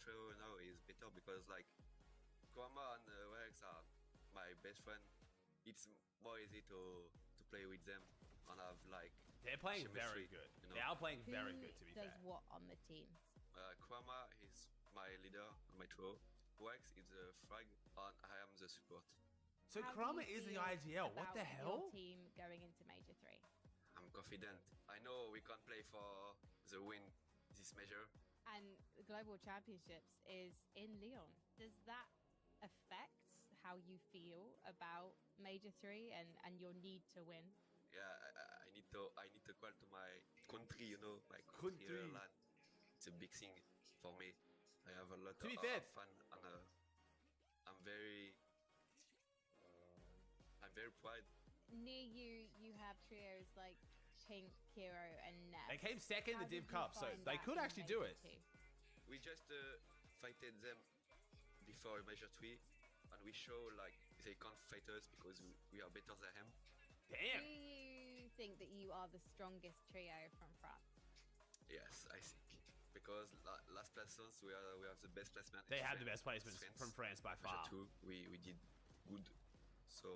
trio now is better because like Kwama and Rex are my best friend. It's more easy to play with them and have like They're playing chemistry, very good. you know? They are playing very Who good, to be does fair. what on the teams? Kwama is my leader on my trio. Rex is the frag and I am the support. So How do Kramer you is the feel IGL. What about the hell? Your team going into Major 3. I'm confident. I know we can play for the win this major. And the Global Championships is in Lyon. Does that affect how you feel about Major 3 and your need to win? Yeah, I need to call to my country, you know, my country land. It's a big thing for me. I have a lot of fun and I'm very proud. Near you have trios like Pink, Hero, and Ness. They came second in How the Div did you Cup, so find they that could in actually do Major it. 2? We just fighted them before Major 3 and we show like they can't fight us because we are better than them. Do Damn. you think that you are the strongest trio from France? Yes, I think. Because last placements we have the best placement. They had the best placements from France by far. Major 2, we did good. So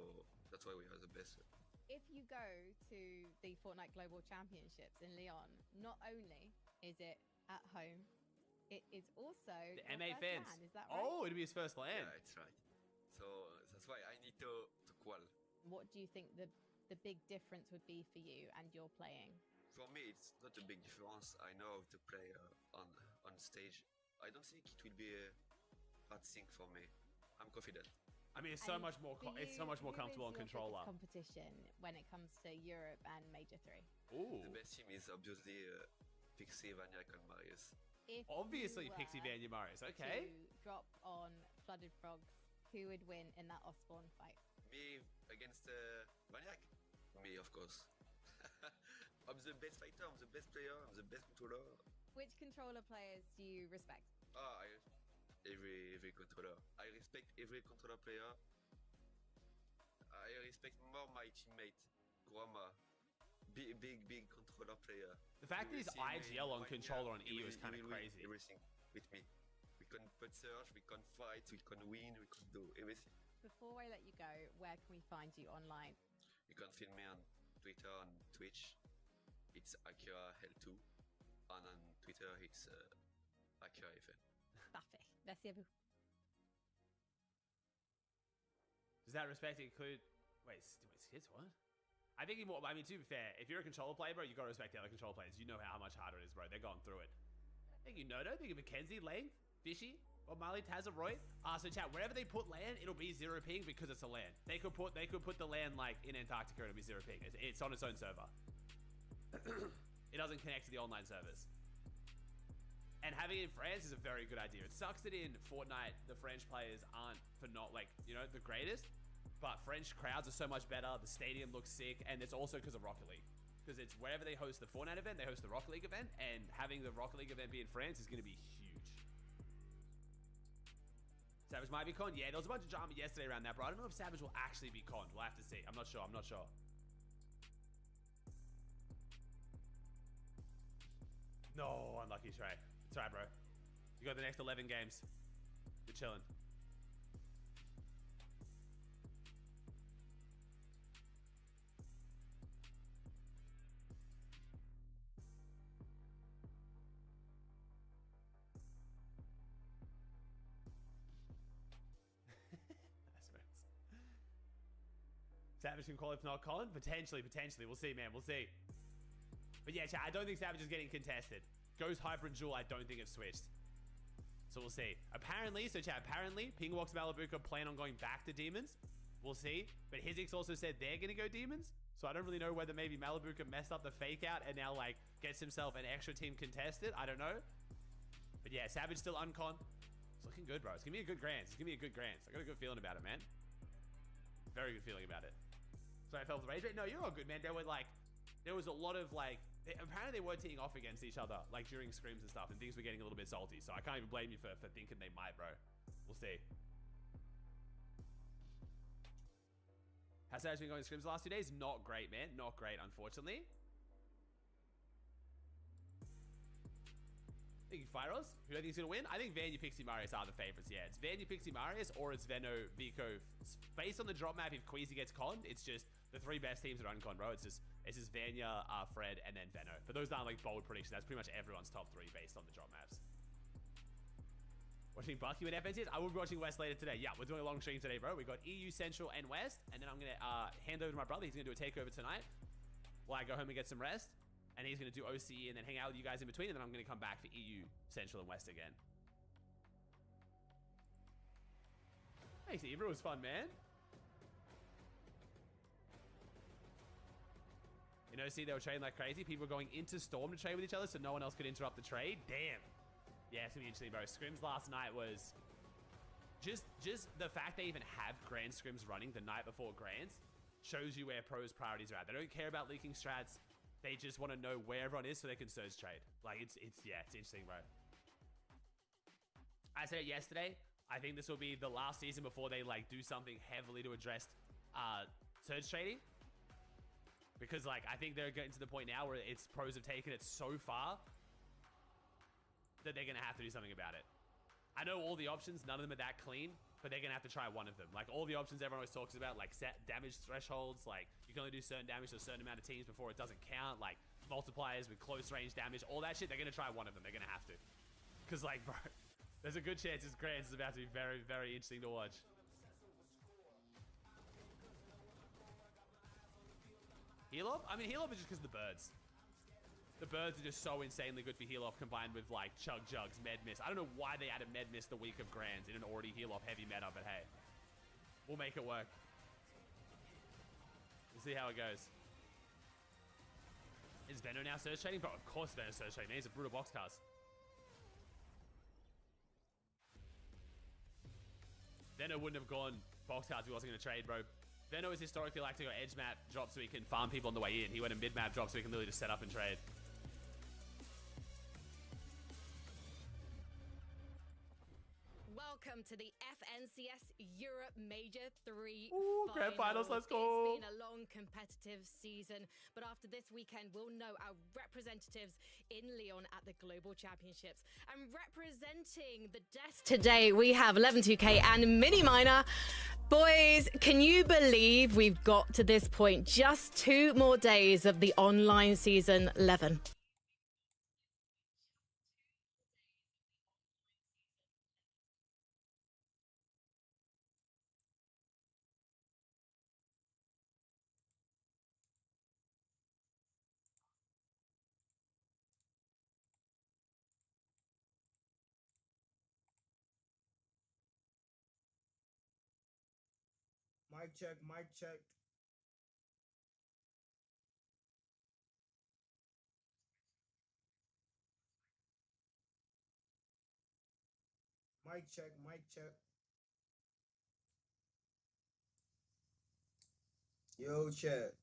that's why we are the best. If you go to the Fortnite Global Championships in Lyon, not only is it at home, it is also The your MA first fans. LAN, is that right? Oh, it'll be his first land. Yeah, it's right. So that's why I need to qual. What do you think the big difference would be for you and your playing? For me, it's not a big difference. I know how to play on stage. I don't think it will be a hard thing for me. I'm confident. I mean, it's so And much more. for It's so much more who comfortable is on your biggest controller. competition when it comes to Europe and Major 3. Ooh. The best team is obviously Pixie, Vaniac, and Marius. If Obviously, you were Pixie Van Marius. Okay. to drop on Flooded Frogs, who would win in that Osborne fight? Me against Vaniac? Me, of course. I'm the best fighter, I'm the best player, I'm the best controller. Which controller players do you respect? Every controller. I respect every controller player. I respect more my teammate, Guama. Big controller player. The fact that he's IGL on controller on EU is kind of win crazy. everything with me. We can put search, we can fight, we can win, we can do everything. Before I let you go, where can we find you online? You can find me on Twitter and Twitch. It's Akira Hell2. And on Twitter, it's Akira FN. Parfait. Merci à vous. Does that respect include? Wait, Skids, what? I think I mean, to be fair, if you're a controller player, bro, you gotta respect the other controller players. You know how much harder it is, bro. They're going through it. Thank you, Noto. Thank you, Mackenzie, Length, Fishy, Bob Marley, Tazza, Roy. So chat, wherever they put land, it'll be 0 ping because it's a land. They could put the land like in Antarctica, it'll be 0 ping. It's on its own server. It doesn't connect to the online servers. And having it in France is a very good idea. It sucks that in Fortnite, the French players aren't the greatest, but French crowds are so much better. The stadium looks sick, and it's also because of Rocket League. Because it's wherever they host the Fortnite event, they host the Rocket League event, and having the Rocket League event be in France is going to be huge. Savage might be conned. Yeah, there was a bunch of drama yesterday around that, bro. I don't know if Savage will actually be conned. We'll have to see. I'm not sure. No, unlucky Trey. It's alright, bro. You got the next 11 games. You're chilling. That's right. Savage can call if not Colin? Potentially. We'll see, man. We'll see. But yeah, chat, I don't think Savage is getting contested. Ghost, Hyper, and Jewel, I don't think have switched. So we'll see. Apparently, Pingwalks Malabuka plan on going back to Demons. We'll see. But Hizix also said they're going to go Demons. So I don't really know whether maybe Malabuka messed up the fake out and now like gets himself an extra team contested. I don't know. But yeah, Savage still uncon. It's looking good, bro. It's going to be a good Grands. I got a good feeling about it, man. Very good feeling about it. Sorry, I fell with the rage rate. No, you're all good, man. There was a lot of like, apparently they were teeing off against each other like during scrims and stuff, and things were getting a little bit salty. So I can't even blame you for thinking they might, bro. We'll see. How's Savage been going scrims the last 2 days? Not great, man. Not great, unfortunately. I think Fyros. Who do I think is going to win? I think Vanya, Pixie, Marius are the favorites. Yeah, it's Vanya, Pixie, Marius, or it's Veno, Vico. Based on the drop map, if Queasy gets conned, it's just the 3 best teams that are unconned, bro. It's just Vanya, Fred, and then Veno. But those aren't like bold predictions. That's pretty much everyone's top 3 based on the drop maps. Watching Bucky with FNCs? I will be watching West later today. Yeah, we're doing a long stream today, bro. We got EU, Central, and West. And then I'm going to hand over to my brother. He's going to do a takeover tonight while I go home and get some rest. And he's going to do OCE and then hang out with you guys in between. And then I'm going to come back for EU, Central, and West again. Hey, Zebra was fun, man. You know, see, they were trading like crazy. People were going into Storm to trade with each other so no one else could interrupt the trade. Damn. Yeah, it's going to be interesting, bro. Scrims last night was just the fact they even have Grand Scrims running the night before Grands shows you where pros' priorities are at. They don't care about leaking strats. They just want to know where everyone is so they can surge trade. Like, it's interesting, bro. I said it yesterday. I think this will be the last season before they, like, do something heavily to address surge trading. Because, like, I think they're getting to the point now where it's pros have taken it so far that they're going to have to do something about it. I know all the options, none of them are that clean, but they're going to have to try one of them. Like, all the options everyone always talks about, like set damage thresholds, like you can only do certain damage to a certain amount of teams before it doesn't count, like multipliers with close range damage, all that shit, they're going to try one of them. They're going to have to. Because, like, bro, there's a good chance this Grands is about to be very, very interesting to watch. Heal off? I mean, heal off is just because of the birds. The birds are just so insanely good for heal off combined with like Chug Jugs, Med Miss. I don't know why they added Med Miss the week of Grands in an already heal off heavy meta, but hey, we'll make it work. We'll see how it goes. Is Veno now surge trading? Bro, of course Veno's surge trading. He's a brutal box cast. Veno wouldn't have gone box cards if he wasn't going to trade, bro. Veno is historically like to go edge map drop so he can farm people on the way in. He went a mid map drop so he can literally just set up and trade. Welcome to the FNCS Europe Major 3 Grand Finals, let's go. It's been a long competitive season, but after this weekend, we'll know our representatives in Lyon at the Global Championships. And representing the desk today, we have 112K and Mini Miner. Boys, can you believe we've got to this point? Just 2 more days of the online season 11. Mic check, mic check. Mic check, mic check. Yo, chat.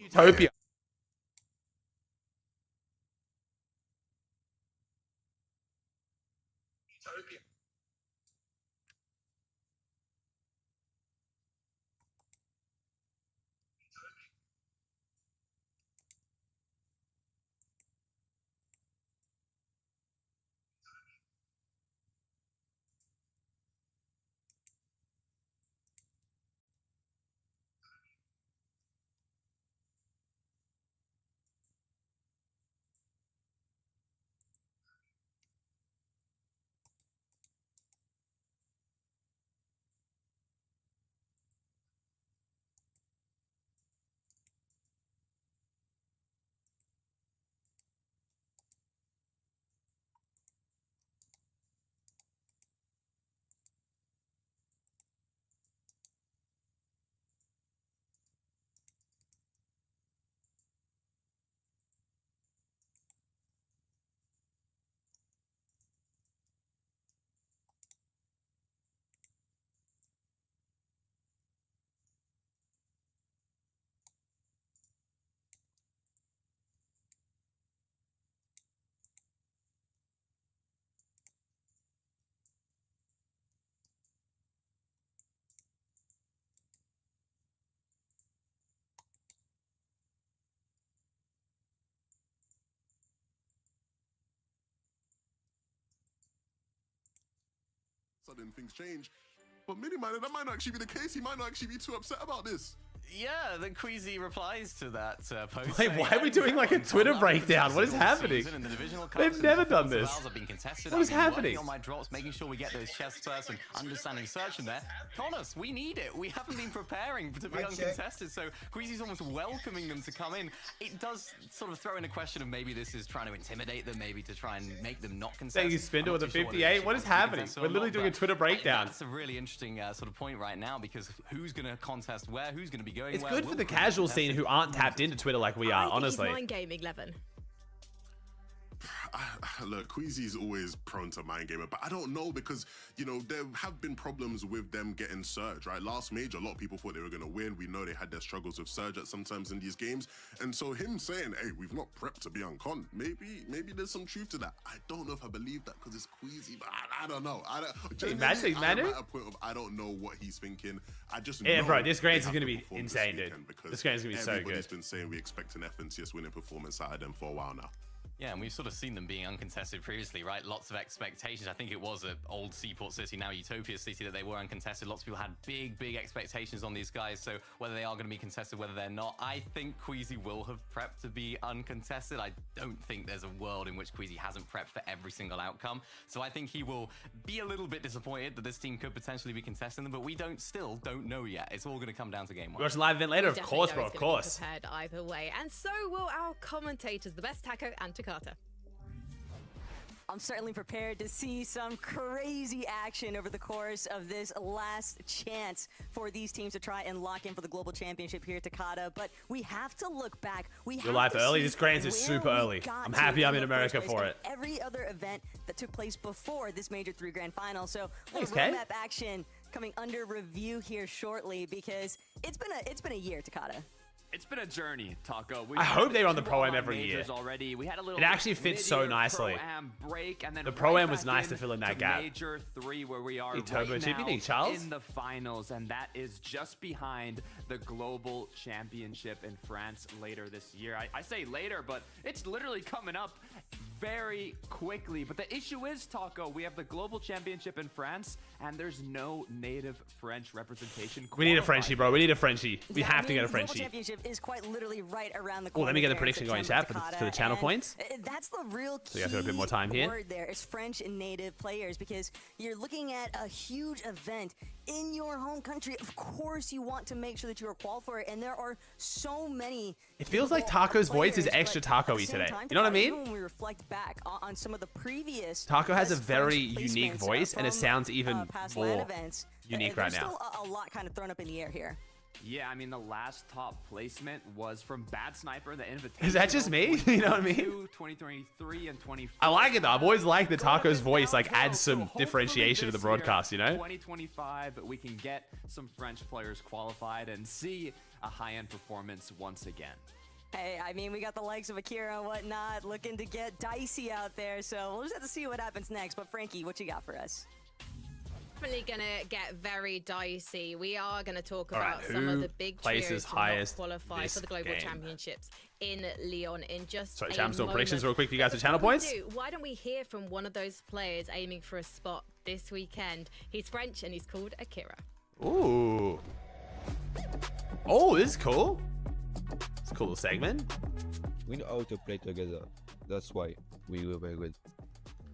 Utopia. Sudden things change. But Mini-Man, that might not actually be the case. He might not actually be too upset about this. Yeah, then Queasy replies to that post. Wait, why are we doing like a Twitter breakdown? What is happening? They've never done this. What is happening? On my drops, making sure we get those chests first and understanding search in there. Connors, we need it. We haven't been preparing to be uncontested, so Queasy's almost welcoming them to come in. It does sort of throw in a question of maybe this is trying to intimidate them, maybe to try and make them not contested. Saying you Spindle with a 58. What is happening? We're literally doing a Twitter breakdown. That's a really interesting sort of point right now, because who's going to contest where, who's going to be going It's where, good for the casual scene who aren't tapped into Twitter like we are, honestly. Mind gaming, Levin. Look, Queasy's always prone to mind gamer, but I don't know, because, you know, there have been problems with them getting Surge, right? Last Major, a lot of people thought they were going to win. We know they had their struggles with Surge at sometimes in these games. And so him saying, hey, we've not prepped to be on con, maybe there's some truth to that. I don't know if I believe that because it's Queasy, but I don't know. I'm at a point of I don't know what he's thinking. I just know bro, this GRANDS is going to be insane, dude. This GRANDS is going to be so good. Everybody's been saying we expect an FNCS winning performance out of them for a while now. Yeah, and we've sort of seen them being uncontested previously, right? Lots of expectations. I think it was an old Seaport City, now Utopia City, that they were uncontested. Lots of people had big expectations on these guys. So whether they are going to be contested, whether they're not, I think Queasy will have prepped to be uncontested. I don't think there's a world in which Queasy hasn't prepped for every single outcome. So I think he will be a little bit disappointed that this team could potentially be contesting them, but we still don't know yet. It's all going to come down to game one. Watch a live event later, of course, bro, of course. Prepared either way, and so will our commentators, the best Taco and Takata. I'm certainly prepared to see some crazy action over the course of this last chance for these teams to try and lock in for the global championship here at Takata. But we have to look back. You're live early. This GRANDS is super early. I'm happy I'm in America for it. Every other event that took place before this Major 3 Grand Final. So roadmap action coming under review here shortly, because it's been a year, Takata. It's been a journey, Taco. I hope they're on the Pro-Am every year. Already. We had a little it actually fits so nicely. Break, and then the Pro-Am was nice to fill in that gap. Major 3, where we are Turbo right now Charles? in the finals, and that is just behind the Global Championship in France later this year. I say later, but it's literally coming up very quickly. But the issue is, Taco, we have the Global Championship in France, and there's no native French representation. We need a Frenchie, bro. We need a Frenchie. We have to get a Frenchie. The Global Championship is quite literally right around the corner. Oh, let me get the prediction going, chat, for the channel points. That's the real key. So you guys got a bit more time here. Word there is French and native players, because you're looking at a huge event in your home country. Of course, you want to make sure that you are qualified for it, and there are so many. It feels like Taco's voice is extra taco-y today. You know what I mean? When we reflect back on some of the previous, Taco has a very unique voice, and it sounds even more unique right now. There's still a lot kind of thrown up in the air here. Yeah, I mean, the last top placement was from Bad Sniper, the Invitation. Is that just me? You know what I mean? 2023 and 24. I like it though. I've always liked the Taco's voice, like adds some differentiation to the broadcast, you know? 2025, we can get some French players qualified and see a high-end performance once again. Hey, I mean, we got the likes of Akira and whatnot looking to get dicey out there, so we'll just have to see what happens next. But Frankie, what you got for us? Definitely gonna get very dicey. We are gonna talk All right, about some of the big places trios to highest not qualify this for the global game? championships in Leon in just Sorry, a Champs, doing moment. predictions real quick for you guys But for channel before we points. do, why don't we hear from one of those players aiming for a spot this weekend? He's French and he's called Akira. Ooh. Oh, this is cool. It's a cool little segment. We know how to play together. That's why we were very good.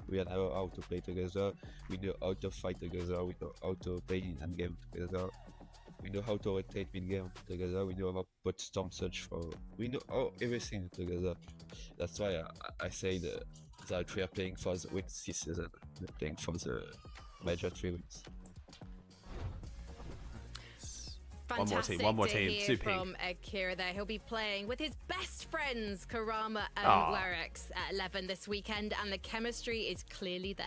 We know how to play together. We know how to fight together. We know how to play in end game together. We know how to rotate mid game together. We know how to put storm surge for. We know everything together. That's why I say that we are playing for the wins this season. We're playing for the major 3 wins. Fantastic one more to team. hear Super. from Akira there. He'll be playing with his best friends, Karama and Aw. Werex, at 11 this weekend, and the chemistry is clearly there.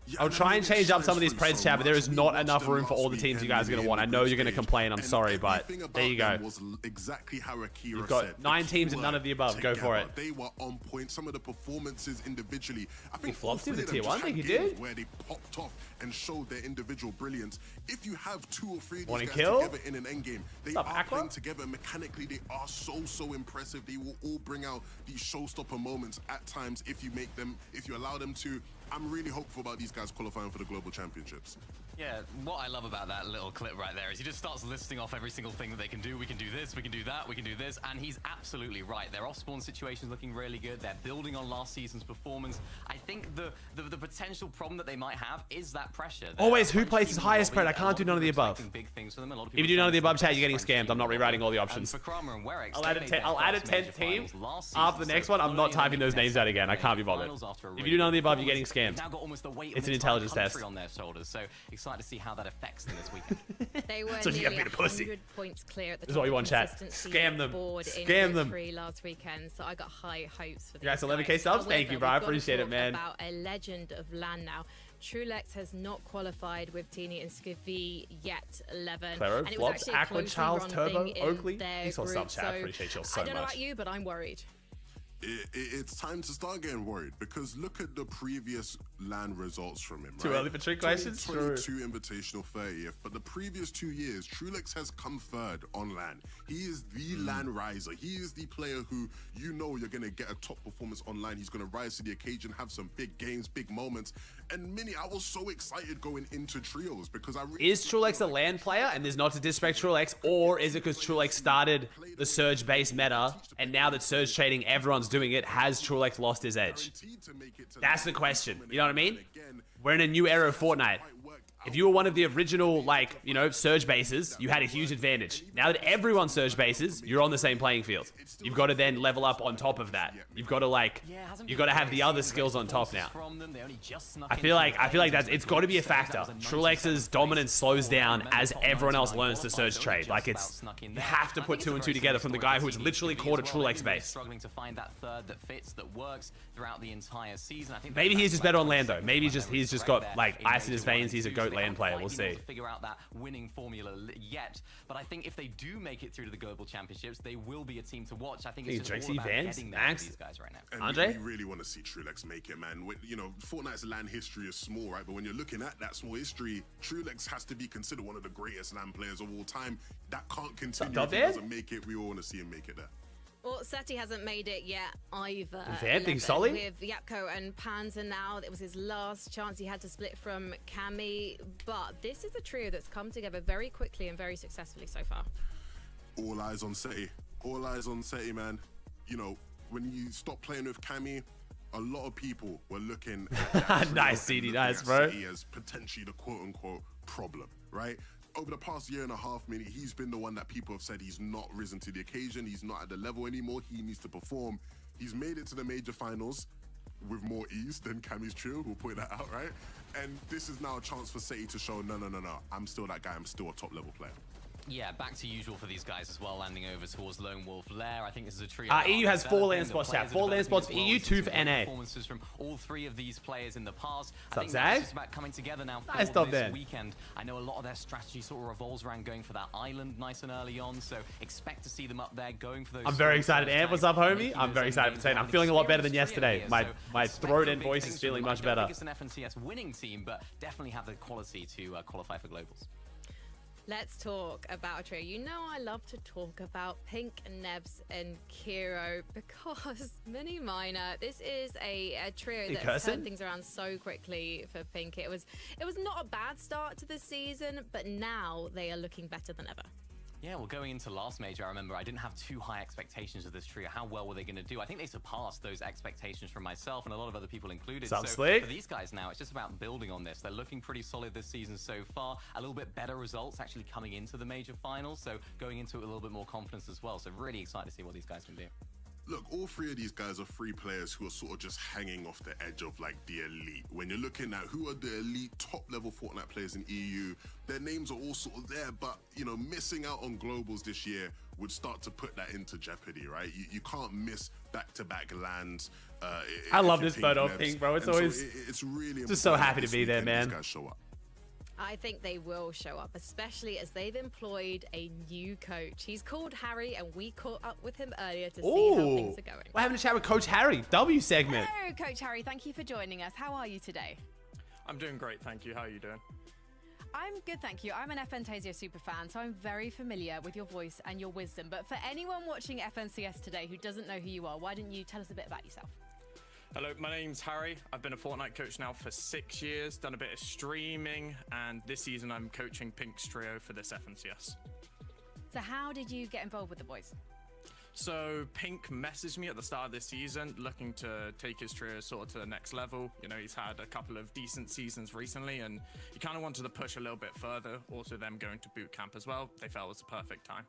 Yeah, I'll and I try mean, and it change up some of shines these through preds, so chat, but there much. is We not watched enough them room for last all the teams you weekend, guys are going really to want. I in know the you're going to stage, complain. I'm and sorry, but everything about there you go. them was exactly how Akira You've got said. 9 The teams and none keyword of the above. Go for together. it. They were on point. Some of the performances individually, I think He flopped all him three to of them tier 1, just think he had games did? where they popped off and showed their individual brilliance. If you have 2 or 3 of Wanna these guys kill? together in an endgame, they What's up, are Aqua? playing together mechanically. They are so impressive. They will all bring out these showstopper moments at times if you allow them to. I'm really hopeful about these guys qualifying for the global championships. Yeah, what I love about that little clip right there is he just starts listing off every single thing that they can do. We can do this, we can do that, we can do this, and he's absolutely right. Their off-spawn situation's looking really good. They're building on last season's performance. I think the potential problem that they might have is that pressure. Always, who places highest spread? I can't do none of the above. Big things for them. If you do none of the above, chat, you're getting scammed. I'm not rewriting all the options. For Kramer and Werex, I'll add a 10th team after the next one. I'm not typing those names out again. I can't be bothered. If you do none of the above, you're getting scammed. Now got almost the weight It's of an intelligence test. on their shoulders. So excited to see how that affects them this weekend. They were So you nearly gotta be the pussy. 100 points clear at the This is top what you of want, chat. consistency Scam them. board in Scam them. victory last weekend, so I got high hopes for this. Congrats, 11K guys. subs. Thank you, bro. I However, we've appreciate gotta it, man. talk about a legend of LAN now. Trulex has not qualified with Teeny and Skiffy yet 11. Claro, and it was Flops, actually a Aqua, closely Charles, run Turbo, thing in Oakley. their Thanks for group, subs, chat. so Appreciate you so I don't know much. about you, but I'm worried. It's time to start getting worried because look at the previous LAN results from him. Too right? early for trick questions? 22 invitational 30th, but the previous 2 years, Trulex has come third on LAN. He is the LAN riser. He is the player who you know you're going to get a top performance online. He's going to rise to the occasion, have some big games, big moments. And Mini, I was so excited going into trios because I really Is Trulex a LAN player and there's not to disrespect Trulex, or is it because Trulex started the Surge base meta and now that Surge trading, everyone's doing it, has Trulex lost his edge? That's the question. You know what I mean? We're in a new era of Fortnite. If you were one of the original, like, you know, Surge bases, you had a huge advantage. Now that everyone's Surge bases, you're on the same playing field. You've got to then level up on top of that. You've got to, like, you've got to have the other skills on top now. I feel like that's, it's got to be a factor. Trulex's dominance slows down as everyone else learns to Surge trade. Like, it's, you have to put 2 and 2 together from the guy who's literally caught a Trulex base. Struggling to find that third that fits, that works throughout the entire season. I think Maybe he's just better on Lando. Maybe he's just got, like, ice in his veins. He's a GOAT LAN player. We'll see. Figure out that winning formula yet, but I think if they do make it through to the global championships, they will be a team to watch. I think it's just all about getting there with these guys right now. And Andre? we really want to see Trulex make it, man. You know, Fortnite's LAN history is small, right? But when you're looking at that small history, Trulex has to be considered one of the greatest LAN players of all time. That can't continue if he doesn't make it. We all want to see him make it there. Well, Seti hasn't made it yet either. Van, think solid? With Yapko and Panzer now, it was his last chance he had to split from Cammy. But this is a trio that's come together very quickly and very successfully so far. All eyes on Seti. All eyes on Seti, man. You know, when you stop playing with Cammy, a lot of people were looking at that Nice, trio and CD, looking nice, at bro. Seti as potentially the quote-unquote problem, right? Over the past year and a half, Mini, he's been the one that people have said he's not risen to the occasion. He's not at the level anymore. He needs to perform. He's made it to the major finals with more ease than Cammy's trio. We'll point that out, right? And this is now a chance for Seti to show, no, I'm still that guy. I'm still a top-level player. Yeah, back to usual for these guys as well, landing over towards Lone Wolf Lair. I think this is a trio. EU has 4 land spots, chat. 4 land spots for EU, 2 for NA. Performances from all 3 of these players in the past. What's I think up, it's just about coming together now for this weekend. I know a lot of their strategy sort of revolves around going for that island nice and early on, so expect to see them up there going for those. I'm very excited. Ant, what's up, homie? I'm very excited for today. I'm feeling a lot better than yesterday. My throat and voice is feeling much better. It's an FNCS winning team, but definitely have the quality to qualify for globals. Let's talk about a trio. You know I love to talk about Pink, Nebs, and Kiro because Mini Minor, this is a trio that's turned things around so quickly for Pink. It was not a bad start to the season, but now they are looking better than ever. Yeah, well, going into last major, I remember I didn't have too high expectations of this trio. How well were they going to do? I think they surpassed those expectations from myself and a lot of other people included. So for these guys now, it's just about building on this. They're looking pretty solid this season so far. A little bit better results actually coming into the major finals. So going into it with a little bit more confidence as well. So really excited to see what these guys can do. Look, all 3 of these guys are 3 players who are sort of just hanging off the edge of like the elite. When you're looking at who are the elite top level Fortnite players in EU, their names are all sort of there, but you know, missing out on globals this year would start to put that into jeopardy, right? You can't miss back-to-back lands. I love this photo of Pink, bro. It's always it's really just so happy to be there, man. These guys show up. I think they will show up, especially as they've employed a new coach. He's called Harry, and we caught up with him earlier to see how things are going. We're having a chat with Coach Harry, W segment. Hello, Coach Harry. Thank you for joining us. How are you today? I'm doing great, thank you. How are you doing? I'm good, thank you. I'm an FNTASIO super fan, so I'm very familiar with your voice and your wisdom. But for anyone watching FNCS today who doesn't know who you are, why don't you tell us a bit about yourself? Hello, my name's Harry. I've been a Fortnite coach now for 6 years, done a bit of streaming, and this season I'm coaching Pink's trio for this FNCS. So how did you get involved with the boys? So Pink messaged me at the start of this season looking to take his trio sort of to the next level. You know, he's had a couple of decent seasons recently and he kind of wanted to push a little bit further. Also them going to boot camp as well. They felt it was the perfect time.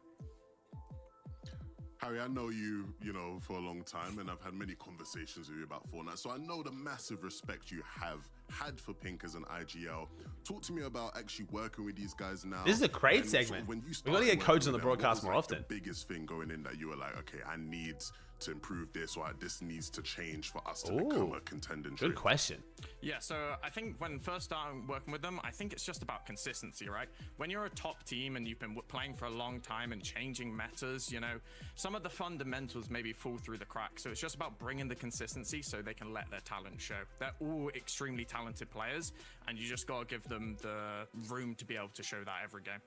Harry, I know you know, for a long time, and I've had many conversations with you about Fortnite, so I know the massive respect you have had for Pink as an IGL. Talk to me about actually working with these guys now. This is a great segment. We're going to get coaches on the broadcast more often. The biggest thing going in that you were like, okay, I need to improve this, or this needs to change for us to become a contending trio? Good question. Yeah, so I think when first starting working with them, I think it's just about consistency, right? When you're a top team and you've been playing for a long time and changing metas, you know, some of the fundamentals maybe fall through the cracks. So it's just about bringing the consistency so they can let their talent show. They're all extremely talented players, and you just got to give them the room to be able to show that every game.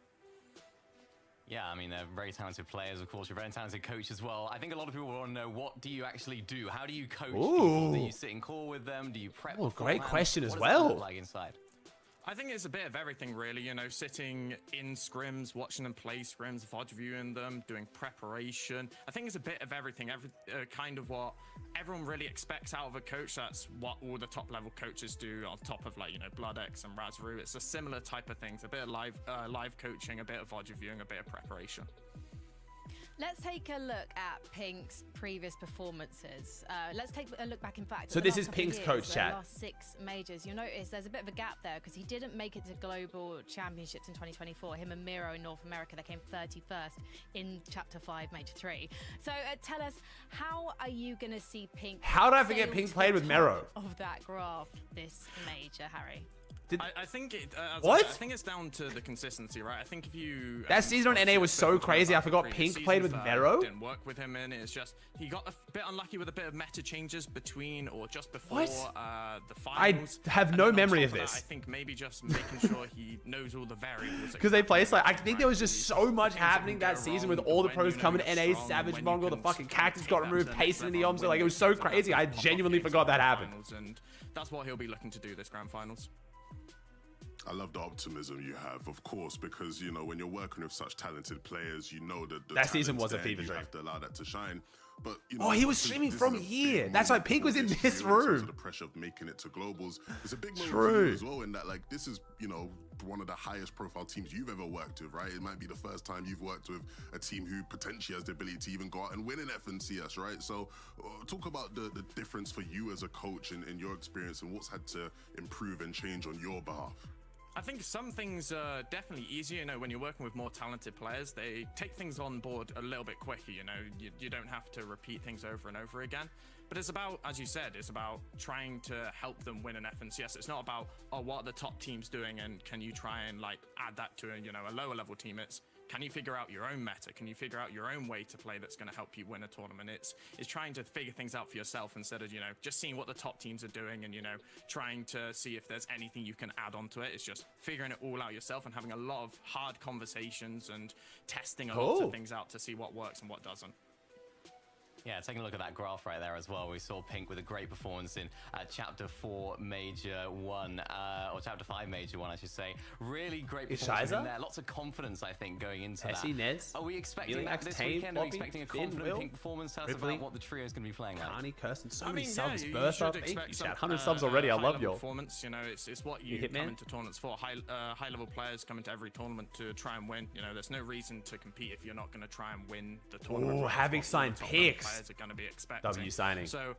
Yeah, I mean, they're very talented players, of course. You're a very talented coach as well. I think a lot of people want to know, what do you actually do? How do you coach people? Do you sit in call with them? Do you prep? Great question as well. What does that look like inside? I think it's a bit of everything, really. You know, sitting in scrims, watching them play scrims, VOD viewing them, doing preparation. I think it's a bit of everything, kind of what everyone really expects out of a coach. That's what all the top level coaches do on top of, like, you know, BloodX and Razru. It's a similar type of things, a bit of live coaching, a bit of VOD viewing, a bit of preparation. Let's take a look at Pink's previous performances. Let's take a look back, in fact. So this is Pink's coach chat. Last 6 majors. You'll notice there's a bit of a gap there because he didn't make it to global championships in 2024. Him and Miro in North America, they came 31st in Chapter 5, Major 3. So tell us, how are you going to see Pink? How did I forget Pink played with Miro? Of that graph this major, Harry. I think What? I think it's down to the consistency, right? I think if you that season on NA was so crazy. I forgot Pink played with Mero. Didn't work with him, and it's just he got a bit unlucky with a bit of meta changes between or just before the finals. I have no memory of that, this. I think maybe just making sure he knows all the variables because they placed like I think there was just so much happening that season with all the pros coming to NA, Savage Mongol, the fucking cactus got removed, Payson in the Omza. Like it was so crazy. I genuinely forgot that happened. And that's what he'll be looking to do this grand finals. I love the optimism you have, of course, because, you know, when you're working with such talented players, you know that that season was a fever dream. You have to allow that to shine. But, you know, he was streaming from here. That's why Pink was in this room. The pressure of making it to globals is a big moment for you as well. In that, like, this is, you know, one of the highest profile teams you've ever worked with, right? It might be the first time you've worked with a team who potentially has the ability to even go out and win an FNCS, right? So talk about the difference for you as a coach and your experience and what's had to improve and change on your behalf. I think some things are definitely easier, you know, when you're working with more talented players. They take things on board a little bit quicker, you know. You don't have to repeat things over and over again. But it's about, as you said, it's about trying to help them win an FNCS. It's not about, oh, what are the top teams doing and can you try and like add that to a lower level team. It's, can you figure out your own meta? Can you figure out your own way to play that's going to help you win a tournament? It's trying to figure things out for yourself instead of, just seeing what the top teams are doing and, trying to see if there's anything you can add onto it. It's just figuring it all out yourself and having a lot of hard conversations and testing a lot of things out to see what works and what doesn't. Yeah, taking a look at that graph right there as well. We saw Pink with a great performance in Chapter 4 Major 1, or Chapter 5 Major 1, I should say. Really great performance in there. Lots of confidence, I think, going into that. Nez. Are we expecting that this weekend? Are we expecting a confident Pink performance? Tell us about what the trio is going to be playing like. Carney, Kirsten, so many subs. Bertha, thank you, chat. 100 subs already. I love your performance. It's what you come into tournaments for. High-level players come into every tournament to try and win. There's no reason to compete if you're not going to try and win the tournament. Oh, having signed picks. Players are going to be expecting. W signing. So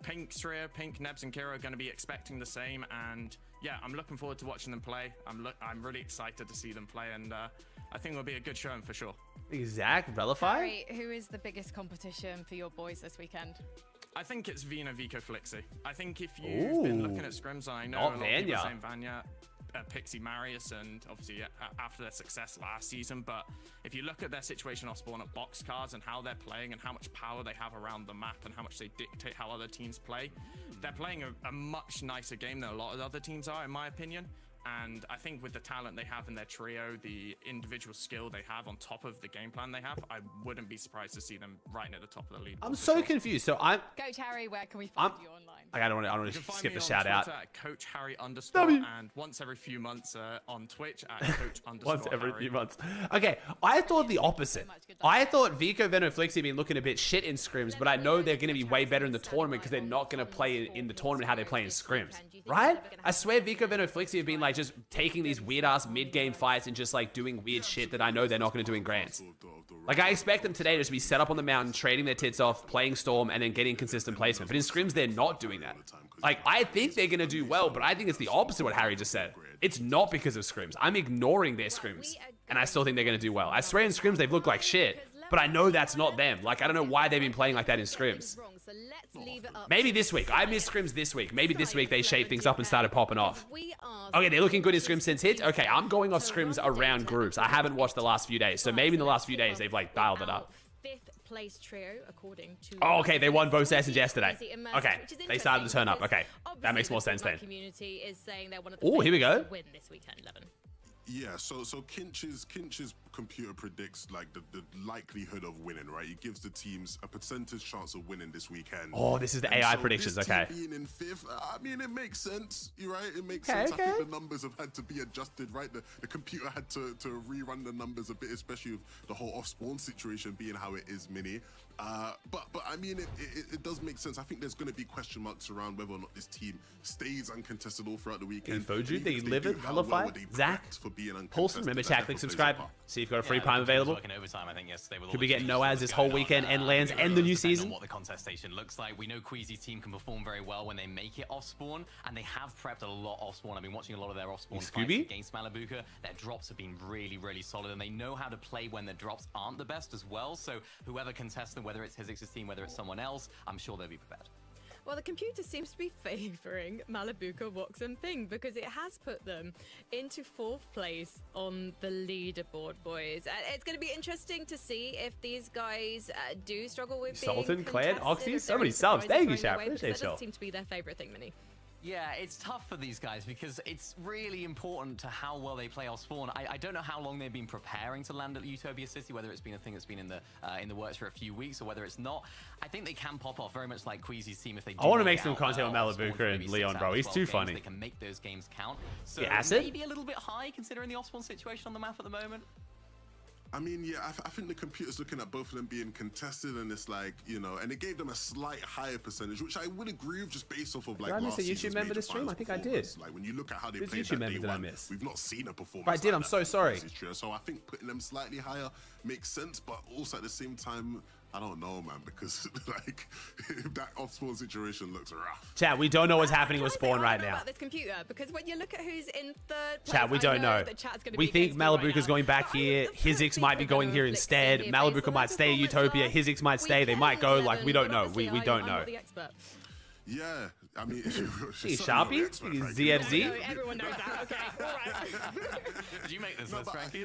Pink's trio, Pink, Nebs, and Kira are going to be expecting the same, and yeah, I'm looking forward to watching them play. I'm really excited to see them play, and I think it'll be a good showing for sure. Exact. Relify? Harry, who is the biggest competition for your boys this weekend? I think it's Vina, Vico, Flixie. I think if you've been looking at scrims, I know a lot of people saying Vanya, Pixie, Marius, and obviously after their success last season, but if you look at their situation off spawn at boxcars and how they're playing and how much power they have around the map and how much they dictate how other teams play, they're playing a much nicer game than a lot of other teams are, in my opinion. And I think with the talent they have in their trio, the individual skill they have on top of the game plan they have, I wouldn't be surprised to see them right at the top of the league. I'm so confused. So I'm Coach Harry, where can we find you online? I don't want to skip the shout out. Coach Harry _ and once every few months on Twitch at Coach _ once every few months. Okay, I thought the opposite. I thought Vico, Veno, Flixie have been looking a bit shit in scrims, but I know they're going to be way better in the tournament because they're not going to play in the tournament how they play in scrims, right? I swear Vico, Veno, Flixie have been like just taking these weird ass mid game fights and just like doing weird shit that I know they're not going to do in Grands. Like I expect them today to just be set up on the mountain, trading their tits off, playing Storm, and then getting consistent placement. But in scrims, they're not doing that. Like I think they're going to do well, but I think it's the opposite of what Harry just said. It's not because of scrims. I'm ignoring their scrims, and I still think they're going to do well. I swear in scrims they've looked like shit, but I know that's not them. Like I don't know why they've been playing like that in scrims. Maybe this week. I missed scrims this week. Maybe this week they shaped things up and started popping off. Okay, they're looking good in scrims since hits. Okay, I'm going off scrims around groups. I haven't watched the last few days, so maybe in the last few days they've like dialed it up. Place trio according to oh, okay, they won both sessions yesterday. Okay, they started to turn up. Okay, that makes more sense then. Oh, here we go. Win this weekend, 11. Yeah, so Kinch's computer predicts like the likelihood of winning, right? It gives the teams a percentage chance of winning this weekend. Oh, this is the AI predictions, this okay. Being in 5th, I mean, it makes sense, you're right? It makes sense. I think the numbers have had to be adjusted, right? The computer had to rerun the numbers a bit, especially with the whole off-spawn situation being how it is, Mini. But I mean, it does make sense. I think there's going to be question marks around whether or not this team stays uncontested all throughout the weekend. Infoju, they live it, nullify. Zach, Paulson, remember chat, click subscribe. See if you've got a free prime available. Overtime, I think, yes, could be getting Noaz this whole weekend and lands and the new season. What the contestation looks like. We know Queasy's team can perform very well when they make it off spawn, and they have prepped a lot off spawn. I've been watching a lot of their off spawn fights against Malabuka. Their drops have been really, really solid, and they know how to play when their drops aren't the best as well. So whoever contests them, whether it's Hizix's team, whether it's someone else, I'm sure they'll be prepared. Well, the computer seems to be favoring Malabuka, Wox, and Ping because it has put them into 4th place on the leaderboard, boys. It's going to be interesting to see if these guys do struggle with Sultan, Clan, Oxy, so many subs. Thank you, chat. Appreciate that does seem to be their favorite thing, Mini. Yeah, it's tough for these guys because it's really important to how well they play off spawn. I don't know how long they've been preparing to land at Utopia City, whether it's been a thing that's been in the works for a few weeks or whether it's not. I think they can pop off very much like Queasy's team if they do. I want to make some content on Malabuka and Leon, bro. He's too funny. They can make those games count. So acid? Maybe a little bit high considering the off spawn situation on the map at the moment. I mean, yeah, I think the computer's looking at both of them being contested, and it's like, and it gave them a slight higher percentage, which I would agree with just based off of like. Did I miss a YouTube member this stream? I think I did. Like when you look at how they played that day one, miss? We've not seen a performance. But I did. I'm so sorry. So I think putting them slightly higher makes sense, but also at the same time, I don't know, man, because like that off spawn situation looks rough. Chat, we don't know what's happening with spawn right now. About this computer, because when you look at who's in third place, Chat, we don't know. We think Malibuka's going back here. Hizix might be going here instead. Malibuka might stay Utopia. Hizix might stay. They might go. Like, we don't know. We don't know. Yeah, I mean, Sharpie? ZFZ? Everyone knows that. Okay, all right. Did you make this list, Frankie?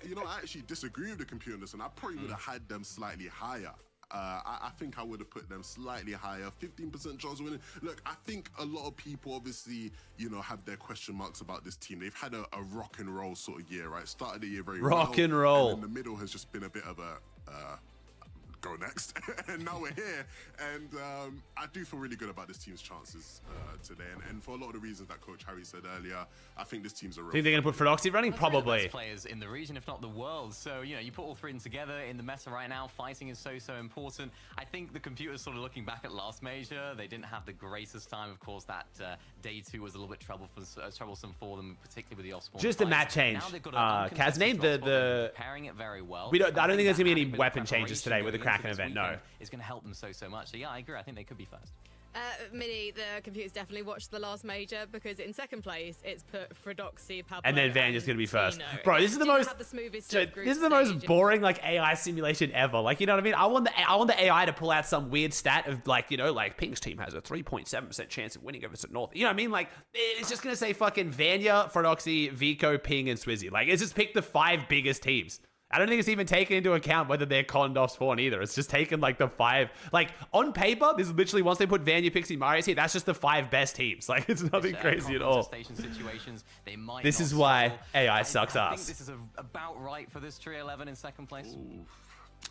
You know, I actually disagree with the computer on this, and I probably would have had them slightly higher. I think I would have put them slightly higher, 15% chance of winning. Look, I think a lot of people obviously, you know, have their question marks about this team. They've had a rock and roll sort of year, right? Started the year very well. Rock and roll. And in the middle has just been a bit of a go next. And now we're here. And I do feel really good about this team's chances today. And for a lot of the reasons that Coach Harry said earlier, I think this team's a real... Think they're going to put Feroxy running? Probably. Best players in the region, if not the world. So, you know, you put all three in together in the meta right now. Fighting is so important. I think the computer's sort of looking back at last major. They didn't have the greatest time. Of course, that day 2 was a little bit troublesome for them, particularly with the off-spawn. Just a map change. Kaz named the... Pairing it very well. I don't think there's going to be any weapon changes today with the Kraken event, no. Is going to help them so much. So yeah, I agree. I think they could be first. Mini, the computer's definitely watched the last major, because in second place it's put Fredoxy, Pablo, and then Vanya's gonna be first. Bro, this is the most boring like AI simulation ever. Like, you know what I mean? I want the AI to pull out some weird stat of like, you know, like Ping's team has a 3.7% chance of winning over North. You know what I mean? Like, it's just gonna say fucking Vanya, Fredoxy, Vico, Ping, and Swizzy. Like, it's just pick the 5 biggest teams. I don't think it's even taken into account whether they're conned off spawn either. It's just taken like the 5. Like, on paper, this is literally, once they put Vanya, Pixie, Marius here, that's just the 5 best teams. Like, it's nothing crazy at all. This is why AI sucks ass. I think this is about right for this Trio 11 in second place. Ooh.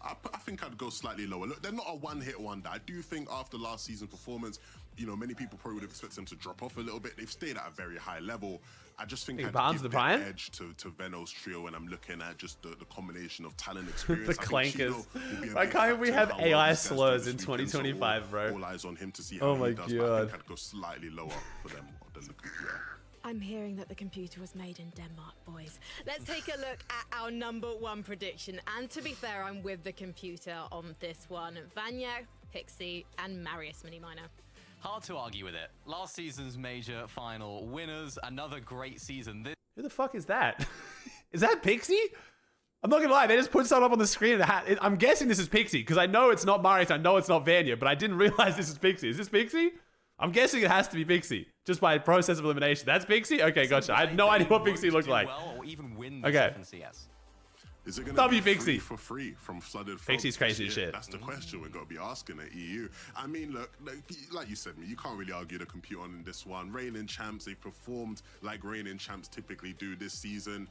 I think I'd go slightly lower. Look, they're not a one-hit wonder. I do think after last season's performance, you know, many people probably would have expected them to drop off a little bit. They've stayed at a very high level. I just think I'd give the edge to Veno's trio when I'm looking at just the combination of talent, experience. The clankers. Why can't we have AI slurs in 2025, bro? All eyes on him to see how he does. But I think I'd go slightly lower for them than the computer. I'm hearing that the computer was made in Denmark, boys. Let's take a look at our #1 prediction. And to be fair, I'm with the computer on this one. Vanya, Pixie, and Marius Miniminer. Hard to argue with it. Last season's major final winners. Another great season. Who the fuck is that? Is that Pixie? I'm not gonna lie, they just put something up on the screen. I'm guessing this is Pixie, because I know it's not Marius, I know it's not Vanya, but I didn't realize this is Pixie. Is this Pixie? I'm guessing it has to be Pixie, just by process of elimination. That's Pixie? Okay, gotcha. I had no idea what Pixie looked like. Okay. Is it going to be Pixie for free from flooded folks? Pixie's crazy as shit. That's the question we've got to be asking at EU. I mean, look, like you said, you can't really argue the computer on this one. Reigning champs, they've performed like reigning champs typically do this season.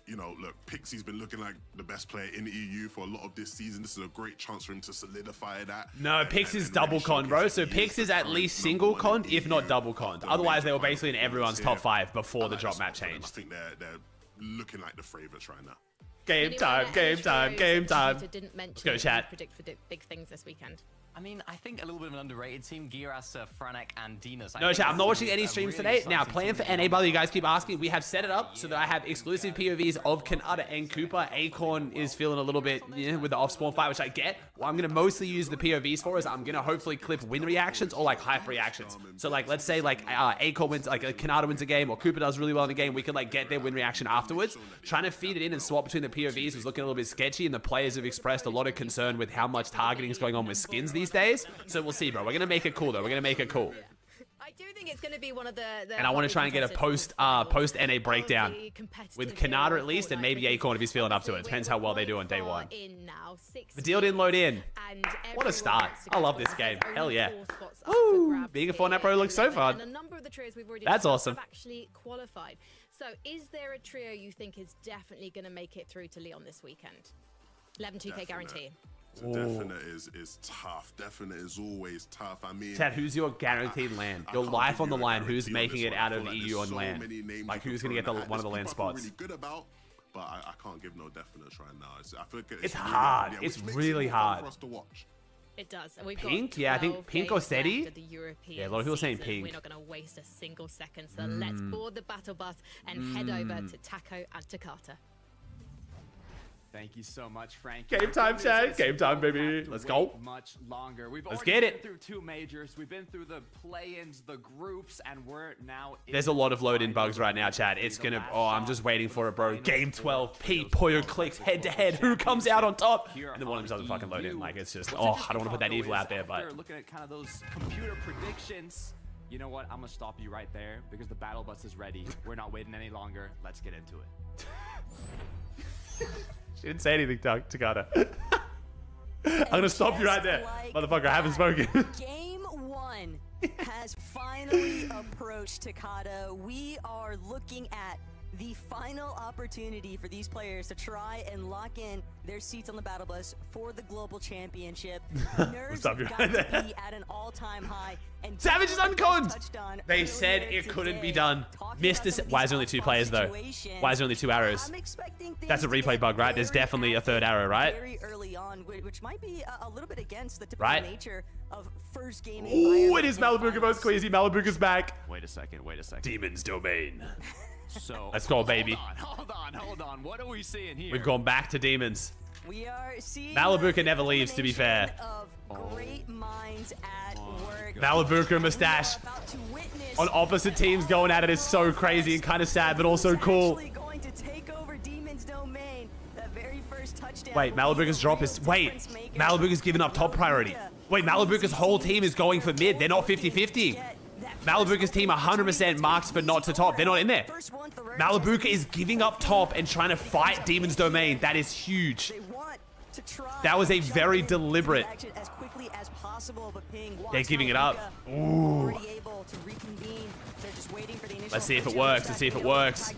You know, look, Pixie's been looking like the best player in the EU for a lot of this season. This is a great chance for him to solidify that. No, Pixie's double con, bro. So Pixie's at least single con, if not double con. Otherwise, they were basically in everyone's top 5 before the drop map changed. I think they're looking like the favorites right now. Game time, game time, game time. Let's go, chat. Predict for big things this weekend. I mean, I think a little bit of an underrated team, Giras, Franek, and Dinas. No, chat, I'm not watching any streams today. Now, plan for NA, by the way, you guys keep asking. We have set it up so that I have exclusive POVs of Kanata and Cooper. Acorn is feeling a little bit with the off-spawn fight, which I get. What I'm going to mostly use the POVs for is I'm going to hopefully clip win reactions or like hype reactions. So like, let's say like Acorn wins, like Kanata wins a game or Cooper does really well in the game. We can like get their win reaction afterwards. Trying to feed it in and swap between the POVs was looking a little bit sketchy, and the players have expressed a lot of concern with how much targeting is going on with skins these days. So we'll see, bro. We're going to make it cool, though. We're going to make it cool. I do think it's going to be one of the and I want to try and get a post-NA breakdown with Kanata at least, and maybe Acorn if he's feeling up to it. Depends how well they do on day 1. The deal didn't load in. What a start. I love this game. Hell yeah. Woo! Being a Fortnite pro looks so fun. That's awesome. Actually qualified. So is there a trio you think is definitely going to make it through to Leon this weekend? 11-2K guarantee. Definite is tough. Definite is always tough. I mean, Chad, who's your guaranteed land? Your life on the line. Who's making it out of the EU on land? Like, who's going to get one of the land spots? Really good about, but I can't give no definites right now. I feel like it's hard. Yeah, it's really hard. For us to watch. It does. And we've Pink? got Yeah, I think Pink or Seti. Yeah, a lot of people saying Pink. We're not going to waste a single second. So let's board the battle bus and head over to Taco and Takata. Thank you so much, Frank. Game time, Chad. Game time, baby. Let's go. Much longer. Let's get it. Through 2 majors. We've been through the play-ins, the groups, and we're now. There's a lot of load-in bugs right now, Chad. It's gonna. Oh, I'm just waiting for it, bro. Game 12. Pete Poyo clicks head-to-head. Who comes out on top? And then one of them doesn't fucking load in. Like it's just. Oh, I don't want to put that evil out there, but. Looking at kind of those computer predictions. You know what? I'm gonna stop you right there because the battle bus is ready. We're not waiting any longer. Let's get into it. She didn't say anything, Takada. I'm gonna stop you right there. Motherfucker, I haven't spoken. Game 1 has finally approached Takada. We are looking at the final opportunity for these players to try and lock in their seats on the battle bus for the global championship. Nerves got to be at an all-time high. And Savage is unconned! They said it couldn't be done. Missed this. Why is there only 2 players, though? Why is there only 2 arrows? That's a replay bug, right? There's definitely a 3rd arrow, right? Very early on, which might be a little bit against the typical right? nature of first game. Oh, it is Malabuka versus Queasy. Malabuka's back. Wait a second. Demon's Domain. So let's go, baby. Hold on. What are we seeing here? We've gone back to demons. We are seeing Malabuka never leaves, to be fair. Great minds at work. Malabuka mustache on opposite teams going at it is so crazy and kind of sad, but also cool. Going to take over Demon's Domain. That very first touchdown. Wait, Malabuka's drop is. Wait, Malabuka's giving up top priority. Wait, Malabuka's whole team is going for mid. They're not 50-50. Malabuka's team 100% marks for not to top. They're not in there. Malabuka is giving up top and trying to fight Demon's Domain. That is huge. That was a very deliberate. They're giving it up. Ooh. Let's see if it works. Let's see if it works.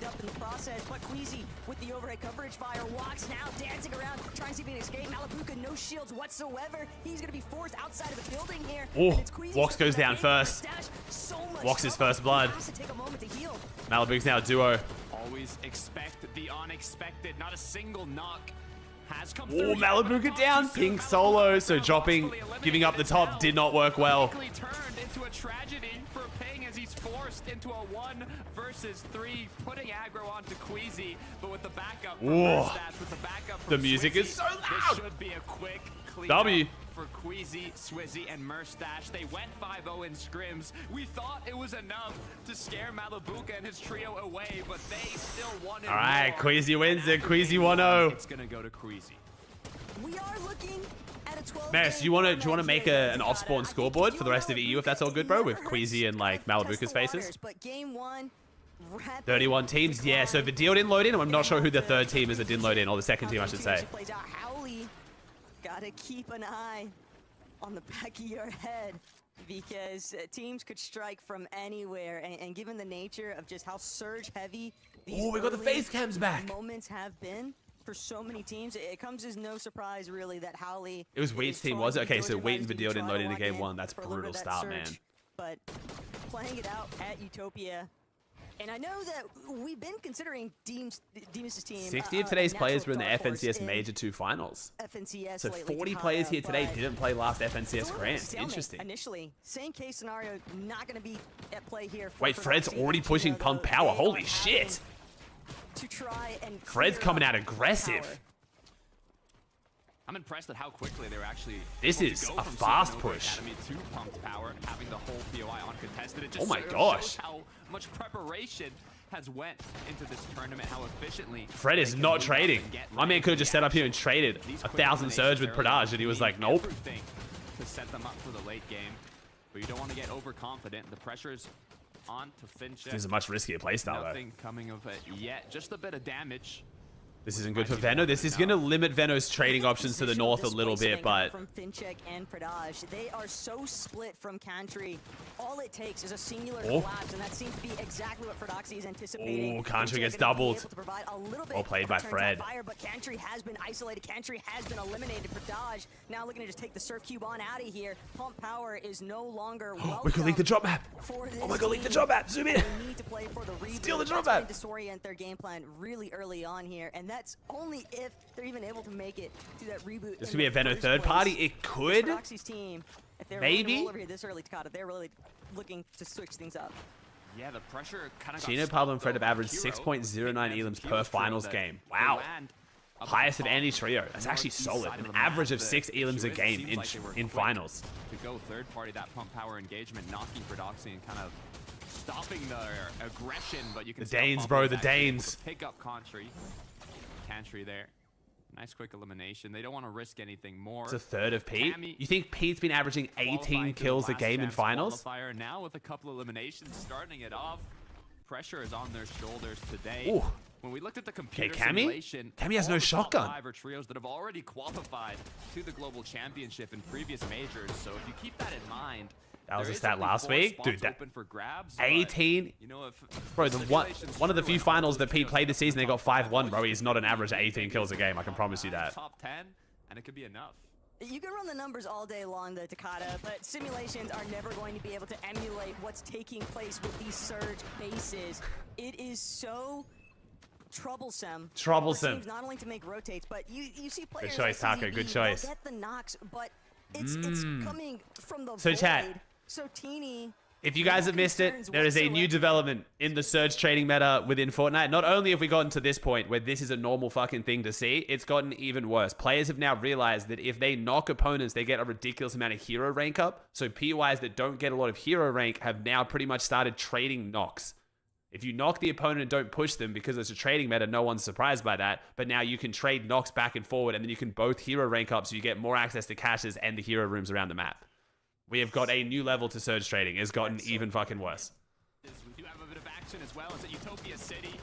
With the overhead coverage fire, walks now dancing around, trying to see if he can escape. Malabuka, no shields whatsoever. He's gonna be forced outside of the building here. Oh, Wox goes down first. Wox is first blood. Malabuka's now a duo. Always expect the unexpected. Not a single knock has come through. Oh, Malabuka down. Pink solo. So dropping, giving up the top did not work well. Turned into a tragedy for Ping as he's forced into a 1 versus 3, putting aggro onto Queasy, but with the backup from Stats, with the backup from the music Swizzy, is so loud. This should be a quick W for Queasy, Swizzy, and Merstash. They went 5-0 in scrims. We thought it was enough to scare Malabuka and his trio away, but they still won it. All right, Queasy wins it. Queasy 1-0. It's gonna go to Queasy. We are looking at a 12. Mess, do you want to make an off-spawn scoreboard for the rest of EU if that's all good, bro? With Queasy and like Malabuka's faces. But game 1. 31 teams, yeah. So Vidil didn't load in. I'm not sure who the 3rd team is that didn't load in, or the 2nd team, I should say. Gotta keep an eye on the back of your head because teams could strike from anywhere, and given the nature of just how surge heavy these we got the face cams back. Moments have been for so many teams, it comes as no surprise really that Howley. It was Wheat's team, was it? Okay, so Wheat and Vidil didn't load into game 1. That's brutal start, man. But playing it out at Utopia. And I know that we've been considering Demon's team. 60 of today's players were in the FNCS Major 2 finals. FNCS so 40 players here today didn't play last FNCS Grands. Interesting. Initially, same case scenario, not going to be at play here. Wait, Fred's already pushing pump power. Holy shit. To try and Fred's coming out aggressive. I'm impressed at how quickly they were actually. This is a fast push. Academy to pumped power, having the whole POI uncontested. It just oh my shows gosh! How much preparation has went into this tournament? How efficiently. Fred is not trading. My man could have just set up here and traded 1,000 surge with Pradaj, and he was like, nope. To set them up for the late game, but you don't want to get overconfident. The pressure is on to Finch. This is a much riskier playstyle, though. Nothing coming of it yet. Just a bit of damage. This isn't good for Veno. This is going to limit Veno's trading options to the north a little bit, but... From Finchek and Pradaj, they are so split from Cantry. All it takes is a singular collapse, and that seems to be exactly what Fredoxy is anticipating. Oh, Cantry gets doubled. Well played by Fred. Fire, but Cantry has been isolated. Cantry has been eliminated. Pradaj now looking to just take the Surf Cube on out of here. Pump power is no longer welcome. We could leak the drop map. Oh my god, leak the drop map. Zoom in. They need to play for the reboot. Steal the drop map. Disorient their game plan really early on here, and that's only if they're even able to make it to that reboot. This could be a Veno third party. It could. Team, if they're maybe. Over here this early, Takada, they're really looking to switch things up. Yeah, the pressure kind of. Chino, Pablo, and Fred have averaged 6.09 elims per finals game. Wow. Highest of any trio. That's actually solid. An average of 6 elims a game in finals. To go third party, that pump power engagement, knocking for Doxy and kind of stopping their aggression, but you can the Danes, bro, the Danes. Pick up Cantry there. Nice quick elimination. They don't want to risk anything more. It's a third of Pete. You think Pete's been averaging 18 kills a game in finals? Now with a couple eliminations starting it off. Pressure is on their shoulders today. Ooh. When we looked at the computer Cammy? simulation, Cammy has no shotgun. 5 are trios that have already qualified to the global championship in previous majors. So if you keep that in mind, that was there a is stat only last 4 week, spots dude. That open for grabs, 18. You know, bro, one of the few finals that Pete played this season, they got 5-1, bro. He's not an average of 18 kills a game. I can promise you that. Top 10, and it could be enough. You can run the numbers all day long, the Takata, but simulations are never going to be able to emulate what's taking place with these surge bases. It is so troublesome. Troublesome. Teams not only to make rotates, but you see players. Good choice, like Taco. Good CZE, choice. Get the knocks, but it's coming from the So void. chat. So teeny. If you guys have missed it, there is a new development in the surge trading meta within Fortnite. Not only have we gotten to this point where this is a normal fucking thing to see, it's gotten even worse. Players have now realized that if they knock opponents, they get a ridiculous amount of hero rank up. So POIs that don't get a lot of hero rank have now pretty much started trading knocks. If you knock the opponent and don't push them because it's a trading meta, no one's surprised by that. But now you can trade knocks back and forward, and then you can both hero rank up so you get more access to caches and the hero rooms around the map. We have got a new level to surge trading. It's gotten even fucking worse. We do have a bit of action as well as at Utopia City.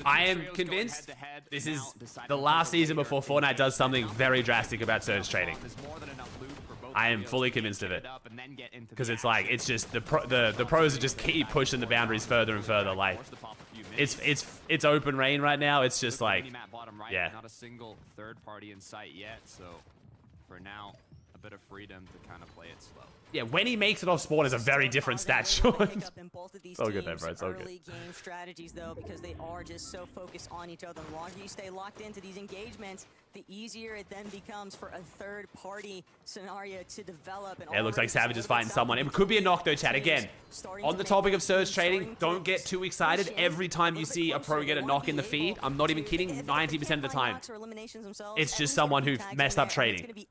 I am convinced this is the last season before Fortnite does something very drastic about surge trading. I am fully convinced of it. Because it's like, it's just, the pros are just keep pushing the boundaries further and further. Like, it's open rain right now. It's just like, yeah. Not a single third party in sight yet, so for now, a bit of freedom to kind of play it slow. Yeah, when he makes it off spawn is a very different stat, Sean. It's all good though, bro. It's all good. Early game strategies, though, because they are just so focused on each other. The longer you stay locked into these engagements, the easier it then becomes for a third-party scenario to develop. And yeah, it looks like Savage is fighting someone. It could be a knock, though, chat. Again, on the topic of surge trading, don't get too excited. Every time you see a pro get a knock in the feed, I'm not even kidding, 90% of the time, it's just someone who messed up trading.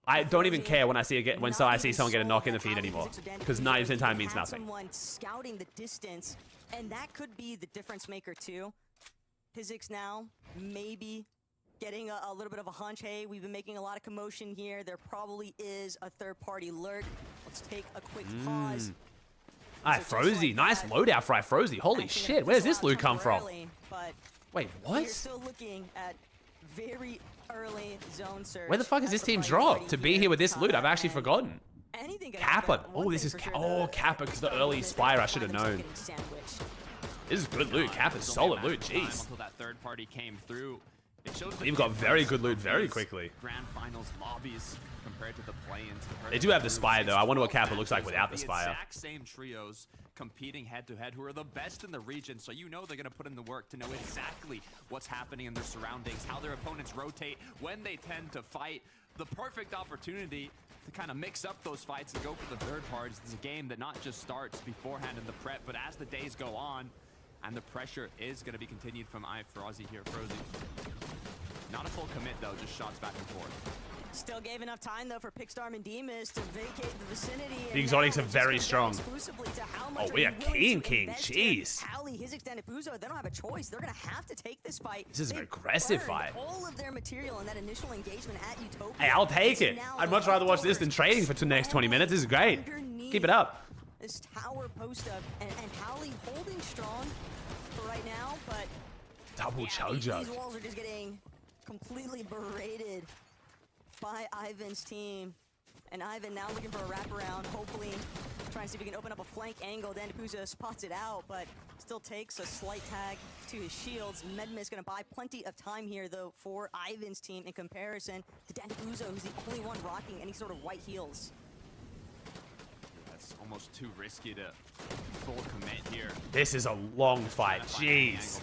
I don't even care when I see someone get a knock in the feed anymore, because 90% of the time means nothing. Someone scouting the distance, and that could be the difference maker too. Physics now maybe getting a little bit of a hunch. Hey, we've been making a lot of commotion here. There probably is a third-party lurk. Let's take a quick pause. Frozy, nice loadout for Frozy. Holy shit, where's this loot come from? Wait, what? You're still looking at very early zone surge. Where the fuck is this team dropped to be here with this loot? I've actually forgotten. Kappa. Oh, this is Kappa because the early Spire I should have known. This is good loot. Kappa's solid loot. Jeez. Until that third party came through. They've got very good loot very quickly. Grand finals lobbies compared to the play-ins. They do have the Spire though. I wonder what Kappa looks like without the Spire. Exact same trios competing head-to-head who are the best in the region, so you know they're going to put in the work to know exactly what's happening in their surroundings, how their opponents rotate, when they tend to fight. The perfect opportunity to kind of mix up those fights and go for the third parties. It's a game that not just starts beforehand in the prep, but as the days go on, and the pressure is going to be continued from Frozy here. Frozy. Not a full commit though, just shots back and forth. Still gave enough time though for Pickstorm and Demas to vacate the vicinity. The exotics are very strong. Oh, we are King. Jeez. Howley, his extended Puzo, they don't have a choice. They're gonna have to take this fight. This is an aggressive fight. All of their material in that initial engagement at Utopia. Hey, I'll take it. I'd much rather watch this than trading for the next 20 minutes. This is great. Keep it up. This tower post up and Howley holding strong for right now, but double chug jug. These walls are just getting completely berated by Ivan's team. And Ivan now looking for a wraparound, hopefully trying to see if he can open up a flank angle. Dan Puzo spots it out, but still takes a slight tag to his shields. Medma is going to buy plenty of time here, though, for Ivan's team in comparison to Dan Puzo, who's the only one rocking any sort of white heals. That's almost too risky to full commit here. This is a long fight. Jeez.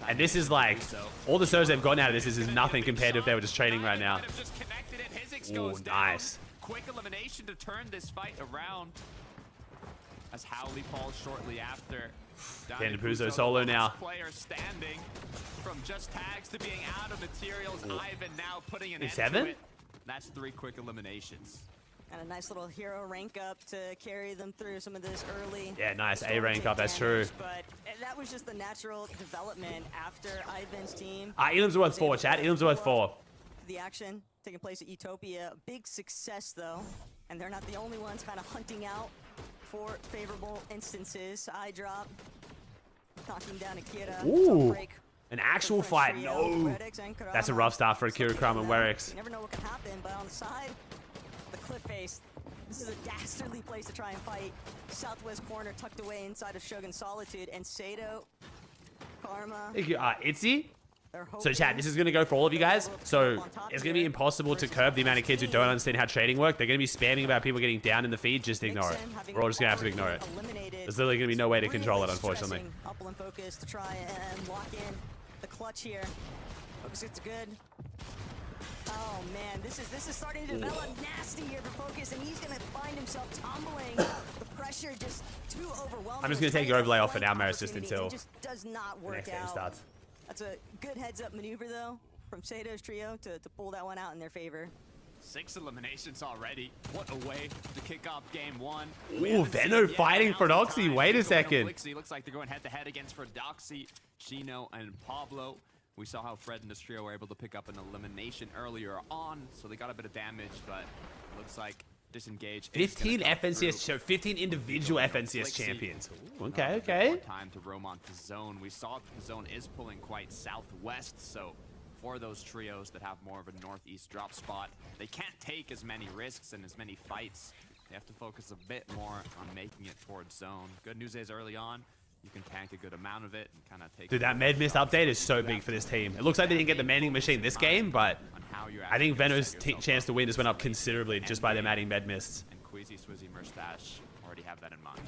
And this is like, all the surge they've gotten out of this is nothing compared to if they were just trading right now. Oh, nice. Quick elimination to turn this fight around as Howley falls shortly after. Danny Puzo solo now. Player standing from just tags to being out of materials. Ivan now putting an end to 7? it. That's 3 quick eliminations. And a nice little hero rank up to carry them through some of this early. Yeah, nice A rank up. That's true. But that was just the natural development after Ivan's team. Elam's worth 4, chat. Elam's worth 4. The action taking place at Utopia. Big success, though. And they're not the only ones kind of hunting out for favorable instances. Eye drop. Knocking down Akira. Ooh. An actual fight. No. That's a rough start for Akira Kram and Werix. You never know what can happen, but on the side, the cliff face. This is a dastardly place to try and fight. Southwest corner tucked away inside of Shogun Solitude. And Sato, Karma. Itzy. So chat, this is going to go for all of you guys. So it's going to be impossible to curb the amount of kids who don't understand how trading work. They're going to be spamming about people getting down in the feed. Just ignore it. We're all just going to have to ignore it. There's literally going to be no way to control it, unfortunately. Upland focus to try and lock in the clutch here. Focus gets good. Oh man, this is starting to develop nasty here for Focus, and he's gonna find himself tumbling. The pressure just too overwhelming. I'm just going to take your overlay off for now, Maris, just until it just does not work the next game starts. That's a good heads-up maneuver, though, from Sato's trio to pull that one out in their favor. 6 eliminations already. What a way to kick off game 1. Ooh, Veno fighting for Doxy. Wait a second. Looks like they're going head-to-head against Doxy, Chino, and Pablo. We saw how Fred and his trio were able to pick up an elimination earlier on, so they got a bit of damage, but it looks like disengage. 15 FNCS, so 15 individual FNCS champions. Ooh, okay. More time to roam onto zone. We saw that the zone is pulling quite southwest, so for those trios that have more of a northeast drop spot, they can't take as many risks and as many fights. They have to focus a bit more on making it towards zone. Good news is early on, you can tank a good amount of it and kind of take. Dude, that med mist update is so big for this team. It looks like they didn't get the manning machine this game, but I think Veno's chance to win just went up considerably just by them adding med mists. And Queasy, Swizzy, Merstache already have that in mind.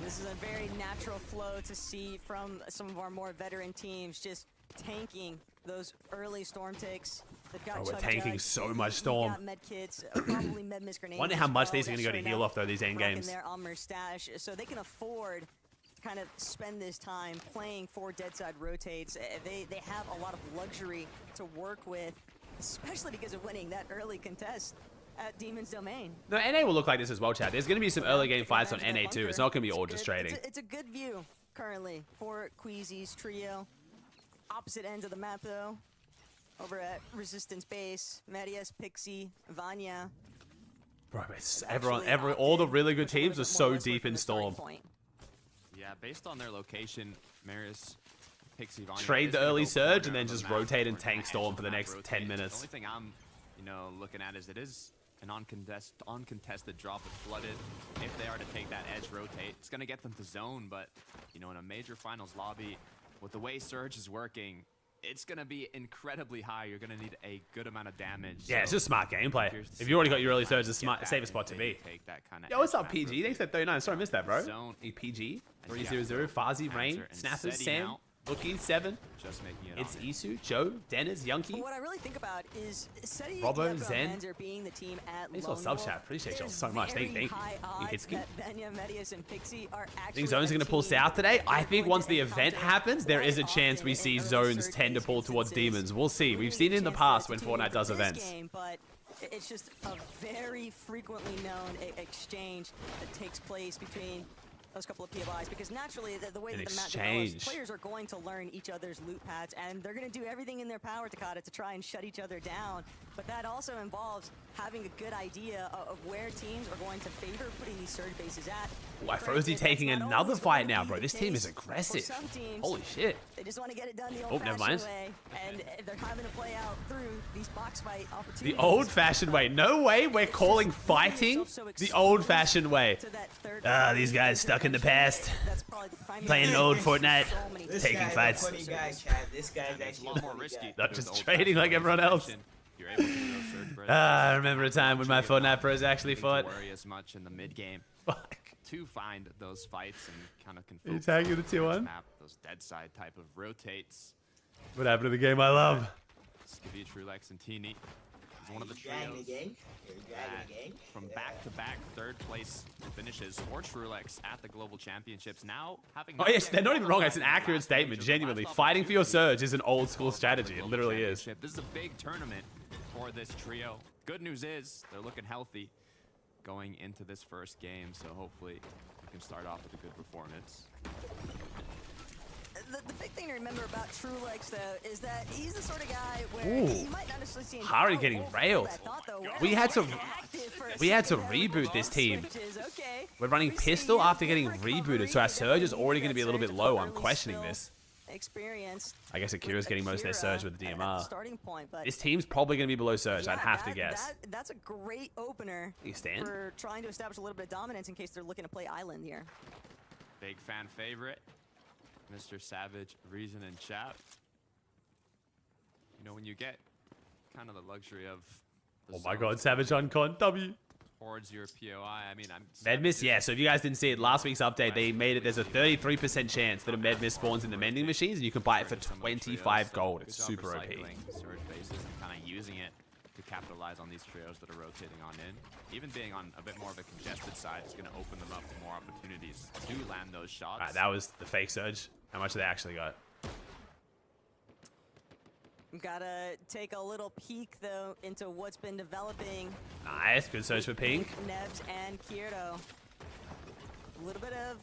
This is a very natural flow to see from some of our more veteran teams, just tanking those early storm takes. They've got we're tanking so much storm. Med kits, probably med miss grenades. Wonder how much these are going to go to heal off though these end games. There on Merstache, so they can afford to kind of spend this time playing 4 dead side rotates. They have a lot of luxury to work with, especially because of winning that early contest at Demon's Domain. No, NA will look like this as well, Chad. There's going to be some early game fights on NA too. It's not going to be all just trading. It's a good view currently for Queasy's trio. Opposite ends of the map though. Over at Resistance Base, Marius, Pixie, Vanya. Bro, it's all the really good teams are so deep in Storm. Yeah, based on their location, Marius, Pixie, Vanya. Trade the early surge and then just rotate and tank Storm for the next 10 minutes. The only thing I'm, looking at is it is an uncontested drop at Flooded. If they are to take that edge rotate, it's going to get them to zone, but, in a major finals lobby, with the way Surge is working, it's going to be incredibly high. You're going to need a good amount of damage. Yeah, it's just smart gameplay. If you already got your early surge, it's a safest spot to be. Yo, what's up, PG? Thanks for 39. Sorry, I missed that, bro. PG, 300, Fazi, Rain, Snappers, Sam, Lookie, 7. Just making it It's Isu, Joe, Dennis, Yunky. What I really think about is Robbo, Zen. Being the team at Thanks for the sub chat. Appreciate y'all so much. Thank you. Hitsuki. I think Zone's going to pull south today. I think once the event happens, there is a chance we see Zones tend to pull towards Demons. We'll see. We've seen it in the past when Fortnite does events. But it's just a very frequently known exchange that takes place between those couple of POIs, because naturally the way that the map develops, players are going to learn each other's loot paths, and they're going to do everything in their power, Takata, to try and shut each other down. But that also involves having a good idea of where teams are going to favor putting these surge bases at. Why, Frozy taking another fight now, bro. This team is aggressive. Holy shit. They just want to get it done the old-fashioned way, and they're having to play out through these box fight opportunities. The old-fashioned way. No way we're calling fighting the old-fashioned way. These guys stuck in the past. Playing old Fortnite. Taking fights. This guy's actually a lot more risky. Not just trading like everyone else. I remember a time when my Fortnite pros actually fought. Worry as much in the mid game. Fuck. To find those fights and kind of Are you tagging the 2-1? Those dead side type of rotates. What happened to the game I love? Skivy, Trulex, and Teeny. one of the trios from back-to-back third-place finishes for Trulex at the Global Championships. Now having... Oh, yes, they're not even wrong. It's an accurate statement, genuinely. Fighting for your surge is an old-school strategy. It literally is. This is a big tournament for this trio. Good news is they're looking healthy going into this first game, so hopefully we can start off with a good performance. The big thing to remember about Trulex, though, is that he's the sort of guy where you might not necessarily see him Harry getting railed. We had to reboot this team. We're running pistol after getting rebooted, so our surge is already going to be a little bit low. I'm questioning this. I guess Akira's getting most of their surge with the DMR. This team's probably going to be below surge, I'd have to guess. That's a great opener for trying to establish a little bit of dominance in case they're looking to play Island here. Big fan favorite, Mr. Savage, Reason, and Chap. You know, when you get kind of the luxury of... Oh my god, Savage on con, W. Towards your POI, I mean, Medmiss, yeah, so if you guys didn't see it, last week's update, they made it, there's a 33% chance that a Medmiss spawns in the mending machines, and you can buy it for 25 gold. It's super OP. Surge bases and kind of using it to capitalize on these trios that are rotating on in. Even being on a bit more of a congested side is going to open them up to more opportunities to land those shots. Alright, that was the fake surge. How much do they actually got? Gotta take a little peek, though, into what's been developing. Nice, good surge for Pink. Nebs and Kirito. A little bit of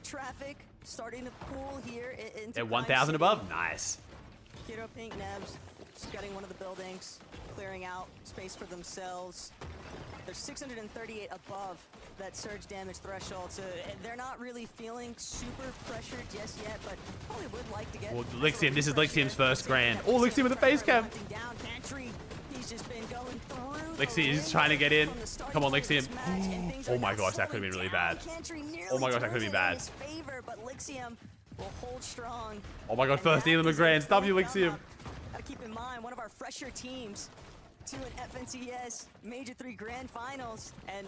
traffic starting to pool here into At 1,000 above? Nice. Kirito, Pink, Nebs, just getting one of the buildings, clearing out space for themselves. They're 638 above that surge damage threshold, so they're not really feeling super pressured just yet, but probably would like to get... Well, Lixium, this is Lixium's first grand. Oh, Lixium with a face cam. He's just been going through Lixium is trying to get in. Come on, Lixium. Oh my gosh, that could have been really bad. Oh my gosh, that could have been bad. Oh my god, first Elam of Grands. W, Lixium. Gotta keep in mind, one of our fresher teams to an FNCS Major 3 Grand Finals, and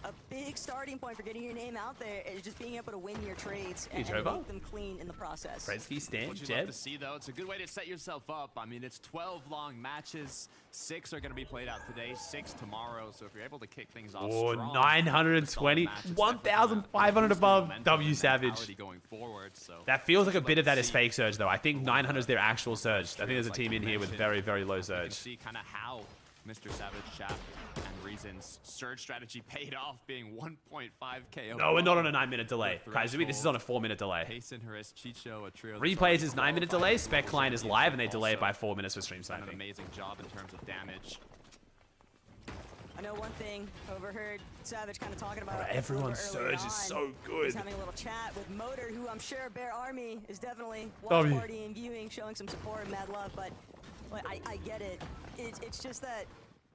a big starting point for getting your name out there is just being able to win your trades and make them clean in the process. Fredsky, Stan, What you'd love to see, though, it's a good way to set yourself up. I mean, it's 12 long matches. 6 are going to be played out today, 6 tomorrow. So if you're able to kick things off strong, 920, 1,500 above. W Savage. Going forward, so that feels like a bit of that is fake surge, though. I think 900 is their actual surge. I think there's a team in here with very, very low surge. You can see kind of how Mr. Savage, Chap, and Reason's surge strategy paid off, being 1.5k. No, we're not on a 9-minute delay. Kaizumi, this is on a 4-minute delay. Replays is 9-minute delay, Spec Client is live, and they delay it by 4 minutes for stream Done sniping. an amazing job in terms of damage. I know one thing, overheard Savage kind of talking about it. Everyone's surge is so good. He's having a little chat with Motor, who I'm sure Bear Army is definitely watch party and viewing, showing some support and mad love, but I get it. It's just that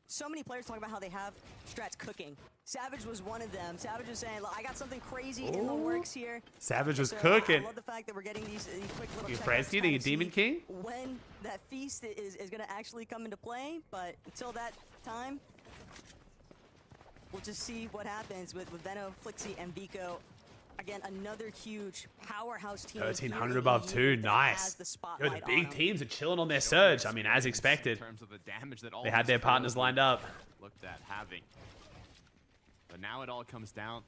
so many players talk about how they have strats cooking. Savage was one of them. Savage was saying, look, I got something crazy in the works here. Savage was cooking. I love the fact that we're getting these quick little You checkouts Fransky, to the Demon King? when that feast is going to actually come into play, but until that time, we'll just see what happens with Veno, Flixie, and Vico. Again, another huge powerhouse team. 1,300 above too, nice. Yo, the big teams are chilling on their surge. I mean, as expected. In terms of the damage that all They had their partners lined up. Looked at having. But now it all comes down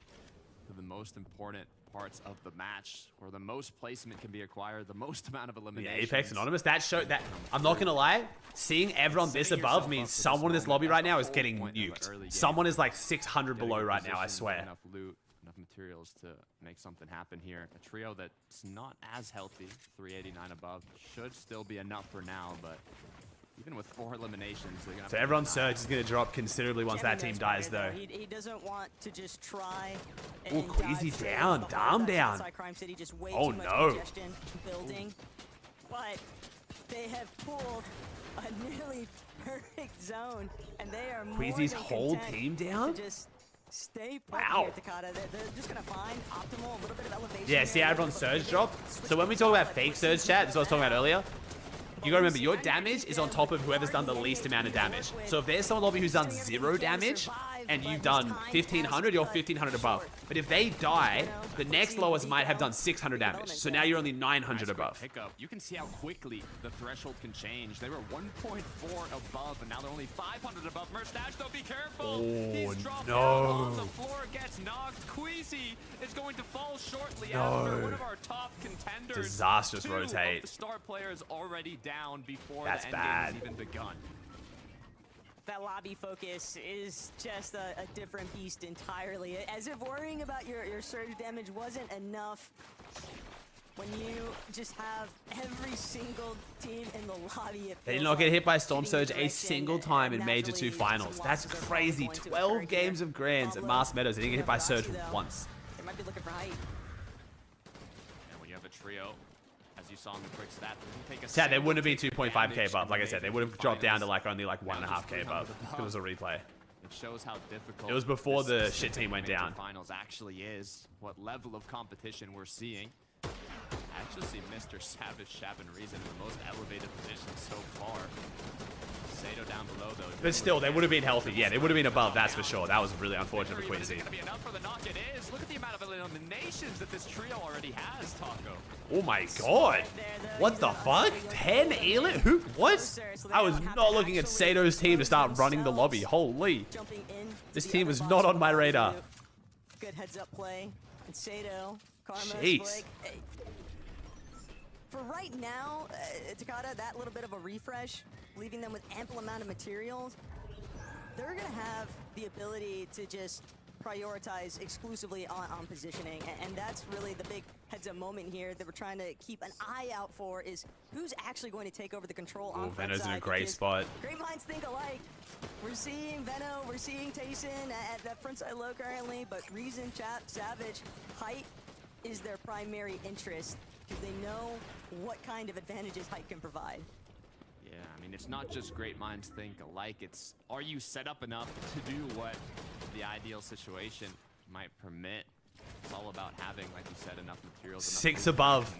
to the most important parts of the match, where the most placement can be acquired, the most amount of Yeah, elimination. Apex Anonymous, that showed that. I'm not gonna lie, seeing everyone this above means someone in this lobby right now is getting nuked. Someone is like 600 below right now, I swear. Enough loot, enough materials to make something happen here. A trio that's not as healthy, 389 above, should still be enough for now, but even with 4 eliminations, they're gonna So everyone's surge is gonna drop considerably once that team dies, though. He doesn't want to just try. Oh, Queasy down, Dom down. Oh no. Building, but they have pulled a nearly perfect zone, and they are Queasy's whole team down? Just stay put Wow. here, Takata. They're just gonna find optimal, a little bit of elevation. Yeah, see everyone's surge drop? So when we talk about fake surge chat, this is what I was talking about earlier. You gotta remember, your damage is on top of whoever's done the least amount of damage. So if there's someone lobby who's done 0 damage, and you've done 1,500, you're 1,500 above. But if they die, the next lowest might have done 600 damage. So now you're only 900 above. Pickup. You can see how quickly the threshold can change. They were 1.4 above, and now they're only 500 above. Merstash, though, be careful. Oh, He's dropped no. down on the floor, gets knocked. Queasy is going to fall shortly after one of our top contenders. Disastrous 2 rotate. of the star players already down before That's the bad. end game has even begun. That lobby focus is just a different beast entirely. As if worrying about your surge damage wasn't enough when you just have every single team in the lobby. They did not get hit by Storm Surge a single time in Major 2 finals. That's crazy. 12 games of Grands at Mars Meadows. They didn't get hit by Surge once. They might be looking for height. And when you have a trio, as you saw in the quick stat, Yeah, they wouldn't have been 2.5k above. Like I said, they would have dropped down to like only like 1.5k above if it was a replay. It shows how difficult It was before this the shit team went major down. Finals actually is. What level of competition we're seeing. I actually see Mr. Savage, Shab, and Reason in the most elevated position so far. Sato down below though. But still, they would have been healthy. Yeah, they would have been above, that's for sure. That was really unfortunate for Is Queasy. gonna be enough for the knock. It is. Look at the amount of eliminations that this trio already has, Taco. Oh my god. What the fuck? 10 Elit? Who? What? I was not looking at Sato's team to start running the lobby. Holy. This team was not on my radar. Good heads up play. And Sato, Karma, Jeez. for right now, Takada, that little bit of a refresh, leaving them with ample amount of materials, they're going to have the ability to just prioritize exclusively on positioning. And that's really the big heads-up moment here that we're trying to keep an eye out for is who's actually going to take over the control on front Veno's in a side, great because spot. Great minds think alike. We're seeing Veno, we're seeing Tayson at that front side low currently, but Reason, Chap, Savage, height is their primary interest because they know what kind of advantages height can provide. Yeah, I mean, it's not just great minds think alike. It's, are you set up enough to do what the ideal situation might permit? It's all about having, like you said, enough materials. 6 above.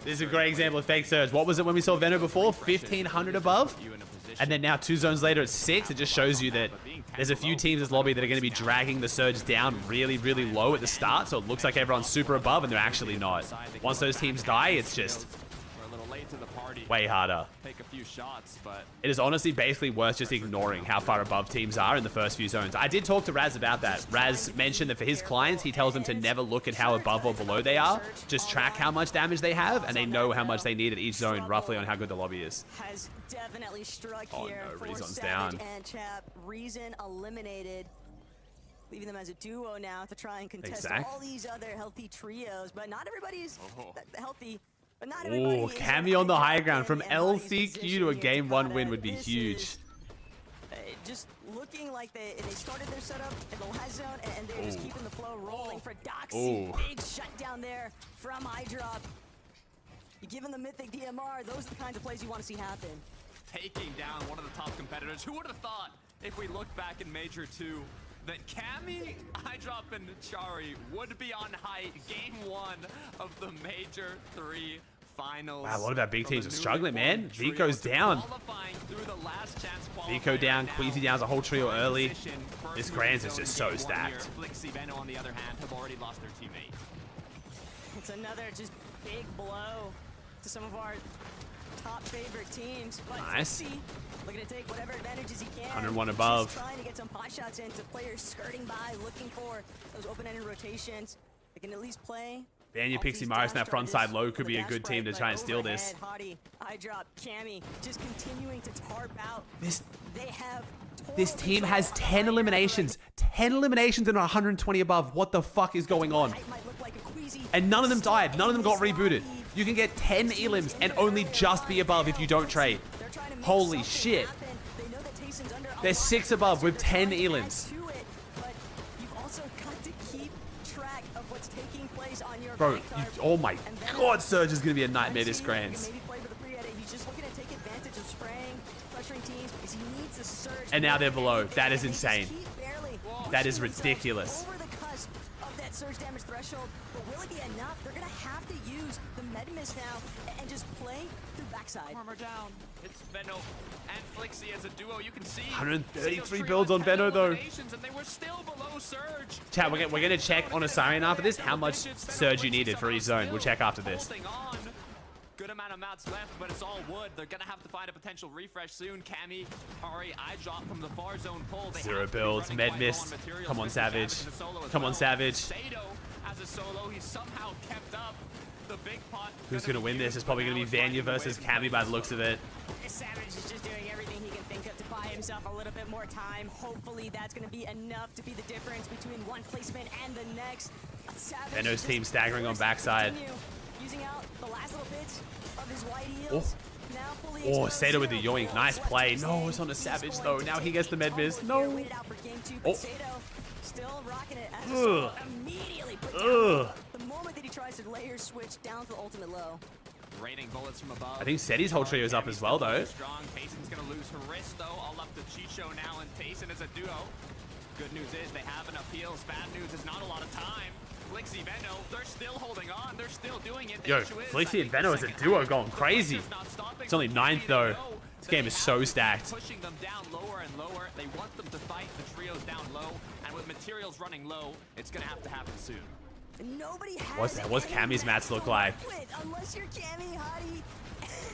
This is a great example of fake surge. What was it when we saw Veno before? 1,500 above? And then now 2 zones later at 6. It just shows you that there's a few teams in this lobby that are going to be dragging the surge down really, really low at the start. So it looks like everyone's super above, and they're actually not. Once those teams die, it's just way harder. Take a few shots, but It is honestly basically worth just ignoring how far above teams are in the first few zones. I did talk to Raz about that. Raz mentioned that for his clients, he tells them to never look at how above or below they are. Just track how much damage they have, and they know how much they need at each zone, roughly on how good the lobby is. Has definitely struck Oh here no, for Reason's Savage down. and Chap. Reason eliminated, leaving them as a duo now to try and contest all these other healthy trios, but not everybody's healthy. But not everybody Oh, is Cammy on the high ground from and Molly's LCQ position to a here, game 1 Takada. win would be This huge. is, just looking like they started their setup in the last zone, and they're just keeping the flow rolling for Doxy. Oh. Big shutdown there from iDrop. You give him the mythic DMR, those are the kinds of plays you want to see happen. taking down one of the top competitors. Who would have thought, if we look back in Major 2, that Cammy, iDrop, and Chari would be on height game 1 of the Major 3 finals. Wow, a lot of our big teams are struggling, man. Vico's down. Vico down, Queasy down as a whole trio early. This Grands is just so stacked. Flixie, Veno, on the other hand, have already lost their teammate. It's another just big blow to some of our top favorite teams. But Nice. Flixie looking to take whatever advantages he can. 101 above. Just trying to get some pot shots into players skirting by, looking for those open-ended rotations. They can at least play. Banya, Pixie, Maris, and that front side low could be a good team to try and steal this. Hottie, iDrop, Cammy, just continuing to tarp out. They have This team has 10 eliminations. 10 eliminations and 120 above. What the fuck is going on? And none of them died. None of them got rebooted. You can get 10 elims and only just be above if you don't trade. Holy shit. They're 6 above with 10 elims. Bro, oh my god, Surge is going to be a nightmare this Grands. And now they're below. That is insane. That is ridiculous. surge damage threshold, but will it be enough? They're gonna have to use the Medimus now and just play through backside. Armor down. It's Veno and Flixie as a duo. You can see 133 builds on Veno though. And they were still below Surge. Chat, we're gonna check on Asarian after this how much Surge you needed for each zone. We'll check after this. Good amount of mats left, but it's all wood. They're gonna have to find a potential refresh soon. Cammy, Ari, eye drop from the far zone pull. 0 builds, Med Mist. Come on, Savage. Come on, Savage. Sato as a solo, he somehow kept up the big pot. Who's gonna win this? It's probably gonna be Vanya versus Cammy by the looks of it. Savage is just doing everything he can think of to buy himself a little bit more time. Hopefully that's going to be enough to be the difference between one placement and the next. Veno's team staggering on backside. Using out the last little bits of his white heals. Oh, Sato with the yoink. Nice play. No, it's on a Savage though. Now he gets the med miss. No. Oh. Still rocking it as immediately put down the moment that he tries to layer switch down to the ultimate low. Raining bullets from above. I think Seti's whole trio is up as well, though. Strong. Payson's gonna lose her wrist, though. All up to Chicho now, and Payson is a duo. Good news is they have enough heals. Bad news is not a lot of time. Flixie, Veno, they're still holding on. They're still doing it. Yo, Flixie and Veno as a duo going crazy. It's only 9th, though. This game is so stacked. Pushing them down lower and lower. They want them to fight the trios down low, and with materials running low, it's gonna have to happen soon. Nobody has What's Cammy's mats look like? Unless you're Cammy, Hottie,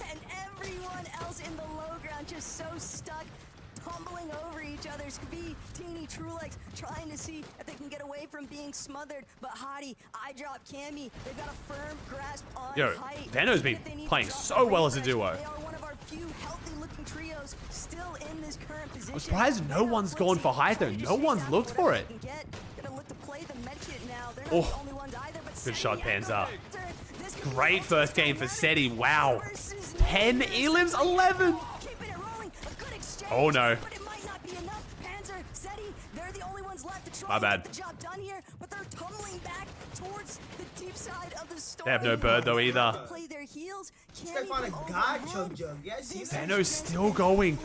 and everyone else in the low ground just so stuck, tumbling over each other. Skabi, Teeny, Trulex trying to see if they can get away from being smothered. But Hottie, eye drop, Cammy, they've got a firm grasp on height. Veno's been playing so well as a duo. They are one of our few healthy-looking trios still in this current position. I'm surprised no one's gone for height though. No one's looked for it. Oh, good shot, Panzer. Great first game for Seti. Wow. 10 elims, 11. Oh no. My bad. They have no bird though either. Veno's still going.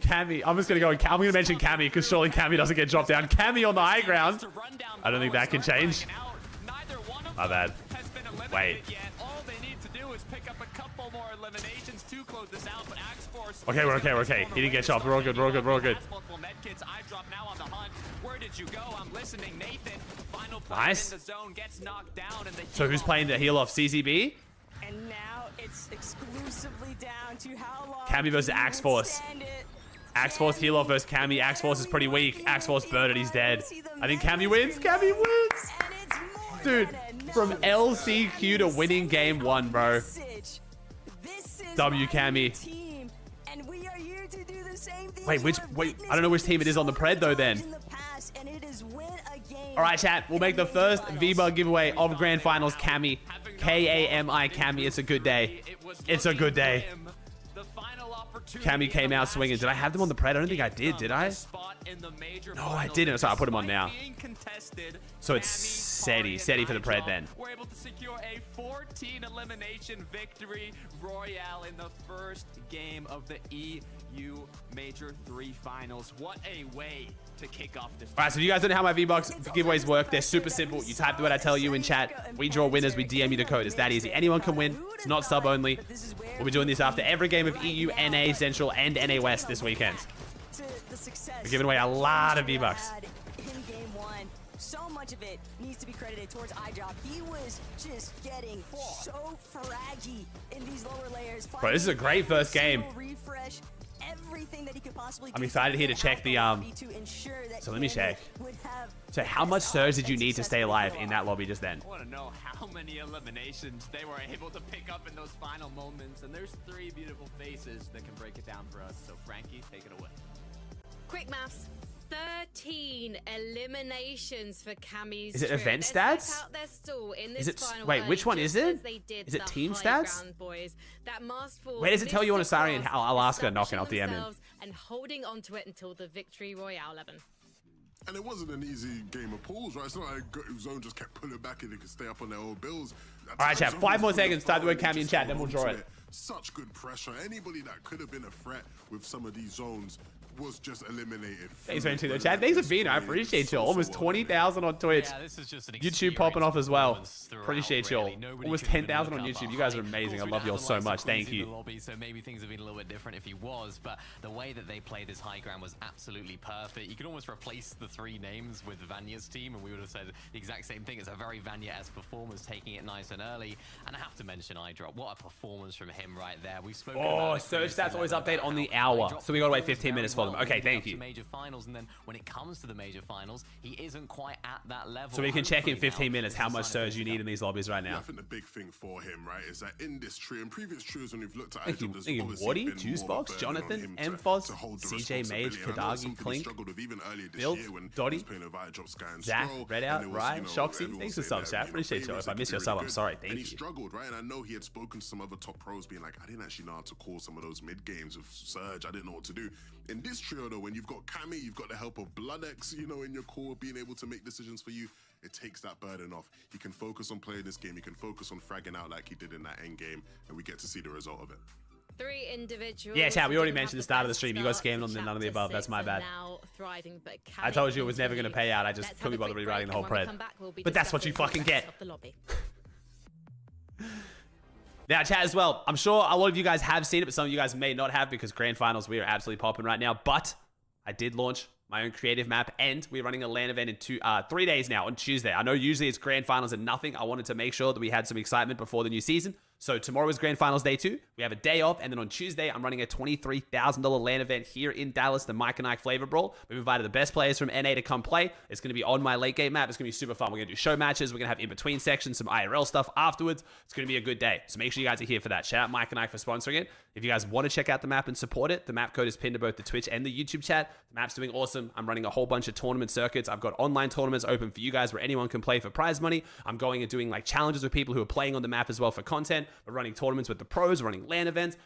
Cammy, I'm just gonna go. I'm gonna mention Cammy because surely Cammy doesn't get dropped down. Cammy on the high ground. I don't think that can change. My bad. Wait. Okay, we're okay, we're okay. He didn't get chopped. We're all good, we're all good, we're all good. Nice. So who's playing the heal off? CZB? And now it's exclusively down to how long Cammy versus Axe Force. Axe Force heal off versus Cammy. Axe Force is pretty weak. Axe Force birded, he's dead. I think Cammy wins. Cammy wins! Dude, from LCQ to winning game 1, bro. W Cammy. Wait, I don't know which team it is on the pred though then. Alright chat, we'll make the first V-Bug giveaway of Grand Finals Cammy. K-A-M-I Cammy, it's a good day. It's a good day. Cammy came out swinging. Did I have them on the pred? I don't think I did I? No, I didn't. Sorry, I'll put them on now. So it's Seti. Seti for the pred then. We're able to secure a 14 elimination victory royale in the first game of the EU Major 3 Finals. What a way to kick off this. All right, so if you guys don't know how my V-Bucks giveaways work, they're super simple. You type what I tell you in chat. We draw winners. We DM you the code. It's that easy. Anyone can win. It's not sub only. We'll be doing this after every game of EU, NA Central, and NA West this weekend. We're giving away a lot of V-Bucks. So much of it needs to be credited towards iDrop. He was just getting so fraggy in these lower layers. Bro, this is a great first game. Refresh everything that he could possibly I'm excited here to check the so let me check. So how much surge did you need to stay alive in that lobby just then? I want to know how many eliminations they were able to pick up in those final moments, and there's 3 beautiful faces that can break it down for us. So Frankie, take it away. Quick maths. 13 eliminations for Cammy's. Is it event stats? Is it? Wait, which one is it? Is it team stats? Where does it tell you on Asarian? I'll ask her. Knocking. I'll DM him. And holding on to it until the victory royale 11. And it wasn't an easy game of pools, right? It's not like Zone just kept pulling back and they could stay up on their old bills. All right, chat. 5 more seconds. Type the word Cammy in chat, then we'll draw it. Such good pressure. Anybody that could have been a threat with some of these zones was just eliminated. Thanks for entering the chat. Thanks for being here. I appreciate y'all. Almost 20,000 on Twitch. Yeah, this is just an YouTube popping off as well. Appreciate y'all. Really. Almost 10,000 on YouTube. You guys are amazing. I love y'all so much. Thank you. Lobby, so maybe things have been a little bit different if he was, but the way that they played this high ground was absolutely perfect. You could almost replace the 3 names with Vanya's team, and we would have said the exact same thing. It's a very Vanya-esque performance, taking it nice and early. And I have to mention iDrop. What a performance from him right there. We've spoken about Surge stats always update on the hour, so we got to wait 15 minutes for them. Okay, thank you. Major finals, and then when it comes to the major finals, he isn't quite at that level. So we can check in 15 minutes how much Surge you need in these lobbies right now. Yeah, I think the big thing for him, right, is that in this trio, in previous trios, when we've looked at Thank you, iDrop, Woody, Juicebox, Jonathan, Emphos, CJ Mage, Kadagi, Clink, Build, Dottie, Zach, Redout, Ryan, Shoxy. Thanks for subs, chat. Appreciate you. If I missed your sub, I'm sorry. Thank you. And he struggled, right? And I know he had spoken to some other top pros being like, I didn't actually know how to call some of those mid games with Surge. I didn't know what to do. In this trio, though, when you've got Cammy, you've got the help of BloodX, you know, in your core, being able to make decisions for you, it takes that burden off. He can focus on playing this game. He can focus on fragging out like he did in that end game, and we get to see the result of it. 3 individuals. Yeah, chat, we already mentioned the start of the stream. You guys scammed on the none of the above. That's my bad. I told you it was never going to pay out. I just couldn't be bothered rewriting the whole pred. But that's what you fucking get. Now, chat as well. I'm sure a lot of you guys have seen it, but some of you guys may not have, because Grand Finals, we are absolutely popping right now. But I did launch my own creative map, and we're running a LAN event in 3 days now on Tuesday. I know usually it's Grand Finals and nothing. I wanted to make sure that we had some excitement before the new season. So tomorrow is Grand Finals Day 2. We have a day off, and then on Tuesday, I'm running a $23,000 LAN event here in Dallas, the Mike and Ike Flavor Brawl. We've invited the best players from NA to come play. It's going to be on my late game map. It's going to be super fun. We're going to do show matches. We're going to have in-between sections, some IRL stuff afterwards. It's going to be a good day. So make sure you guys are here for that. Shout out Mike and Ike for sponsoring it. If you guys want to check out the map and support it, the map code is pinned to both the Twitch and the YouTube chat. The map's doing awesome. I'm running a whole bunch of tournament circuits. I've got online tournaments open for you guys where anyone can play for prize money. I'm going and doing like challenges with people who are playing on the map as well for content. We're running tournaments with the pros, running LAN events.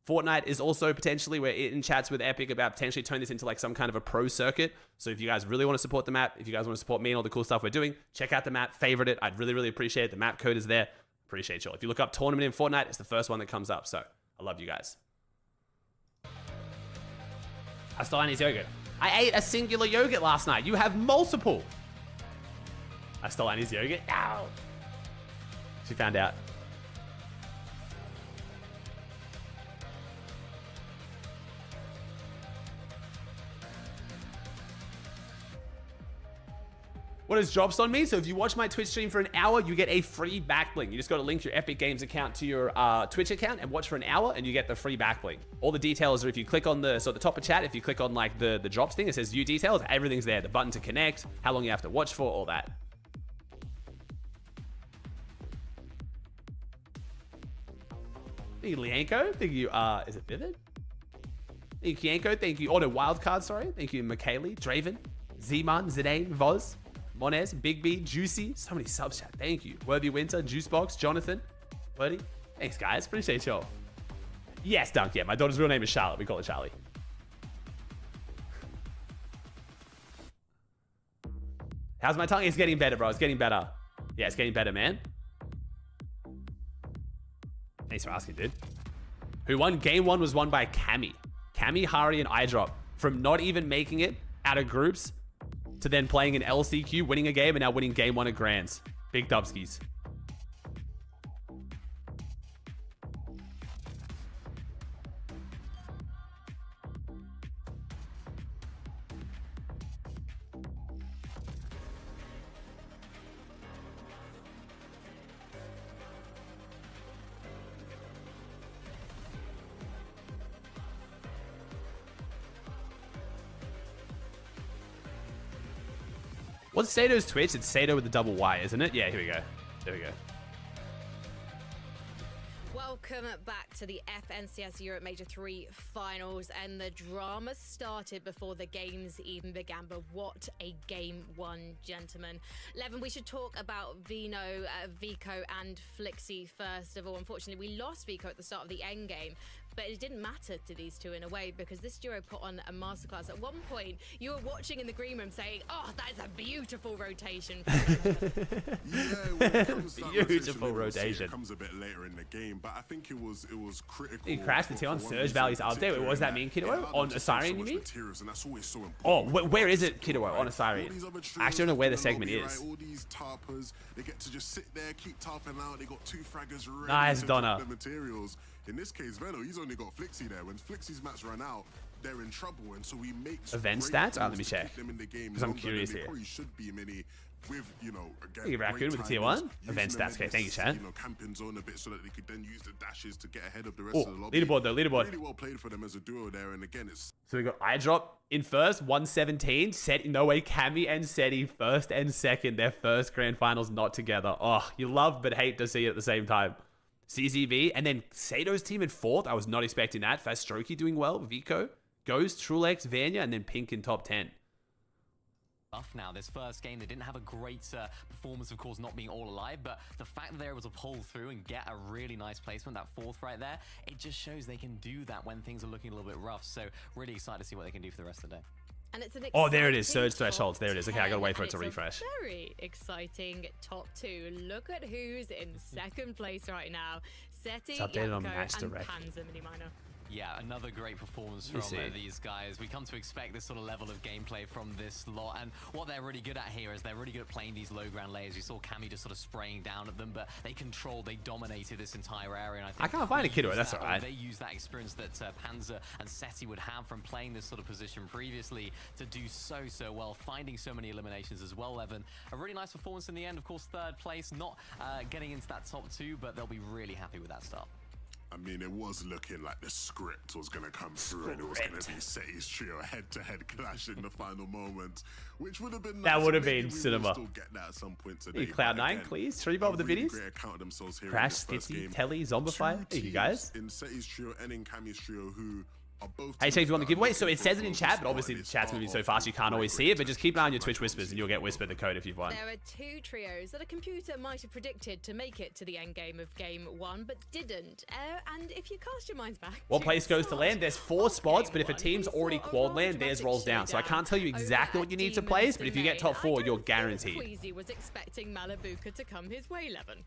Fortnite is also potentially, we're in chats with Epic about potentially turning this into like some kind of a pro circuit. So if you guys really want to support the map, if you guys want to support me and all the cool stuff we're doing, check out the map, favorite it. I'd really, really appreciate it. The map code is there. Appreciate y'all. If you look up tournament in Fortnite, it's the first one that comes up. So I love you guys. I still need yogurt. I ate a singular yogurt last night. You have multiple. I stole Annie's yogurt. Ow. She found out. What does Dropstone mean? So if you watch my Twitch stream for an hour, you get a free backlink. You just got to link your Epic Games account to your Twitch account and watch for an hour, and you get the free backlink. All the details are if you click on the, so at the top of chat, if you click on like the drops thing, it says view details, everything's there. The button to connect, how long you have to watch for, all that. Thank you, Lianko. Thank you, is it Vivid? Thank you, Yanko. Thank you, Auto Wildcard, sorry. Thank you, McKaylee, Draven, Zeman, Zidane, Voz, Monez, Big B, Juicy. So many subs, chat. Thank you. Worthy Winter, Juicebox, Jonathan, Worthy. Thanks, guys. Appreciate y'all. Yes, Dunk. Yeah, my daughter's real name is Charlotte. We call her Charlie. How's my tongue? It's getting better, bro. It's getting better. Yeah, it's getting better, man. Thanks for asking, dude. Who won? Game 1 was won by Cammy. Cammy, Hari, and iDrop. From not even making it out of groups to then playing an LCQ, winning a game, and now winning game 1 at Grands. Big dubskis. What's Sato's Twitch? It's Sato with the double Y, isn't it? Yeah, here we go. There we go. Welcome back to the FNCS Europe Major 3 finals, and the drama started before the games even began, but what a game 1, gentlemen. Levin, we should talk about Vico and Flixie first of all. Unfortunately, we lost Vico at the start of the end game, But it didn't matter to these two in a way because this duo put on a masterclass. At one point, you were watching in the green room saying, "Oh, that is a beautiful rotation." Beautiful rotation. It comes a bit later in the game, but I think it was critical. He crashed the T1 Surge Valley's update. What does that mean, Kiddo? On Assyrian, you mean? Oh, where is it, Kiddo? On Assyrian. I actually don't know where the segment is. All these tarpers, they get to just sit there, keep tarping out. They got 2 fraggers ready nice, to Donna. drop the materials. In this case, Veno, he's only got Flixie there. When Flixie's mats run out, they're in trouble, and so he makes event stats. Let me check because I'm curious here. Should be many with, you know, again, Raccoon with the tier 1 event stats. Okay, thank you, Chad. You know, camping zone a bit so that they could then use the dashes to get ahead of the rest of the lobby. Leaderboard though, leaderboard. Really well played for them as a duo there, and again, it's so we got iDrop in first, 117. Set no way, Cammy and Seti first and second. Their first grand finals not together. Oh, you love but hate to see it at the same time. CZV, and then Sato's team in fourth. I was not expecting that. Fastroki doing well. Vico, Ghost, Trulex, Vanya, and then Pink in top 10. Now, this first game, they didn't have a great performance, of course, not being all alive, but the fact that they were able to pull through and get a really nice placement, that fourth right there, it just shows they can do that when things are looking a little bit rough. So really excited to see what they can do for the rest of the day. And it's an there it is, Surge Thresholds. There it is. Okay, I gotta wait for it to refresh. Very exciting top 2. Look at who's in second place right now. Seti, Yako, and Panzer Mini Minor. Yeah, another great performance from these guys. We come to expect this sort of level of gameplay from this lot, and what they're really good at here is they're really good at playing these low ground layers. You saw Cammy just sort of spraying down at them, but they dominated this entire area. And I can't find a Kiddo, that's alright. They use that experience that Panzer and Seti would have from playing this sort of position previously to do so well, finding so many eliminations as well, Evan. A really nice performance in the end, of course, third place, not getting into that top 2, but they'll be really happy with that start. I mean, it was looking like the script was going to come through and it was going to be Seti's trio head-to-head clash in the final moment, which would have been nice. That would have been cinema. Still get that at some point today. Cloud9, please. Stream over the videos. Crash, Stitzy, Telly, Zombify. Hey, you guys. In Seti's trio and in Cammy's trio, who hey, Shakes, you want the giveaway? So it says it in chat, but obviously the chat's moving so fast you can't always see it. But just keep an eye on your Twitch whispers and you'll get whispered the code if you've won. There are 2 trios that a computer might have predicted to make it to the end game of game 1, but didn't. And if you cast your minds back, what place goes to land? There's 4 spots, but if a team's already quad land, theirs rolls down. So I can't tell you exactly what you need to place, but if you get top 4, you're guaranteed. Queasy was expecting Malabuka to come his way, Levin.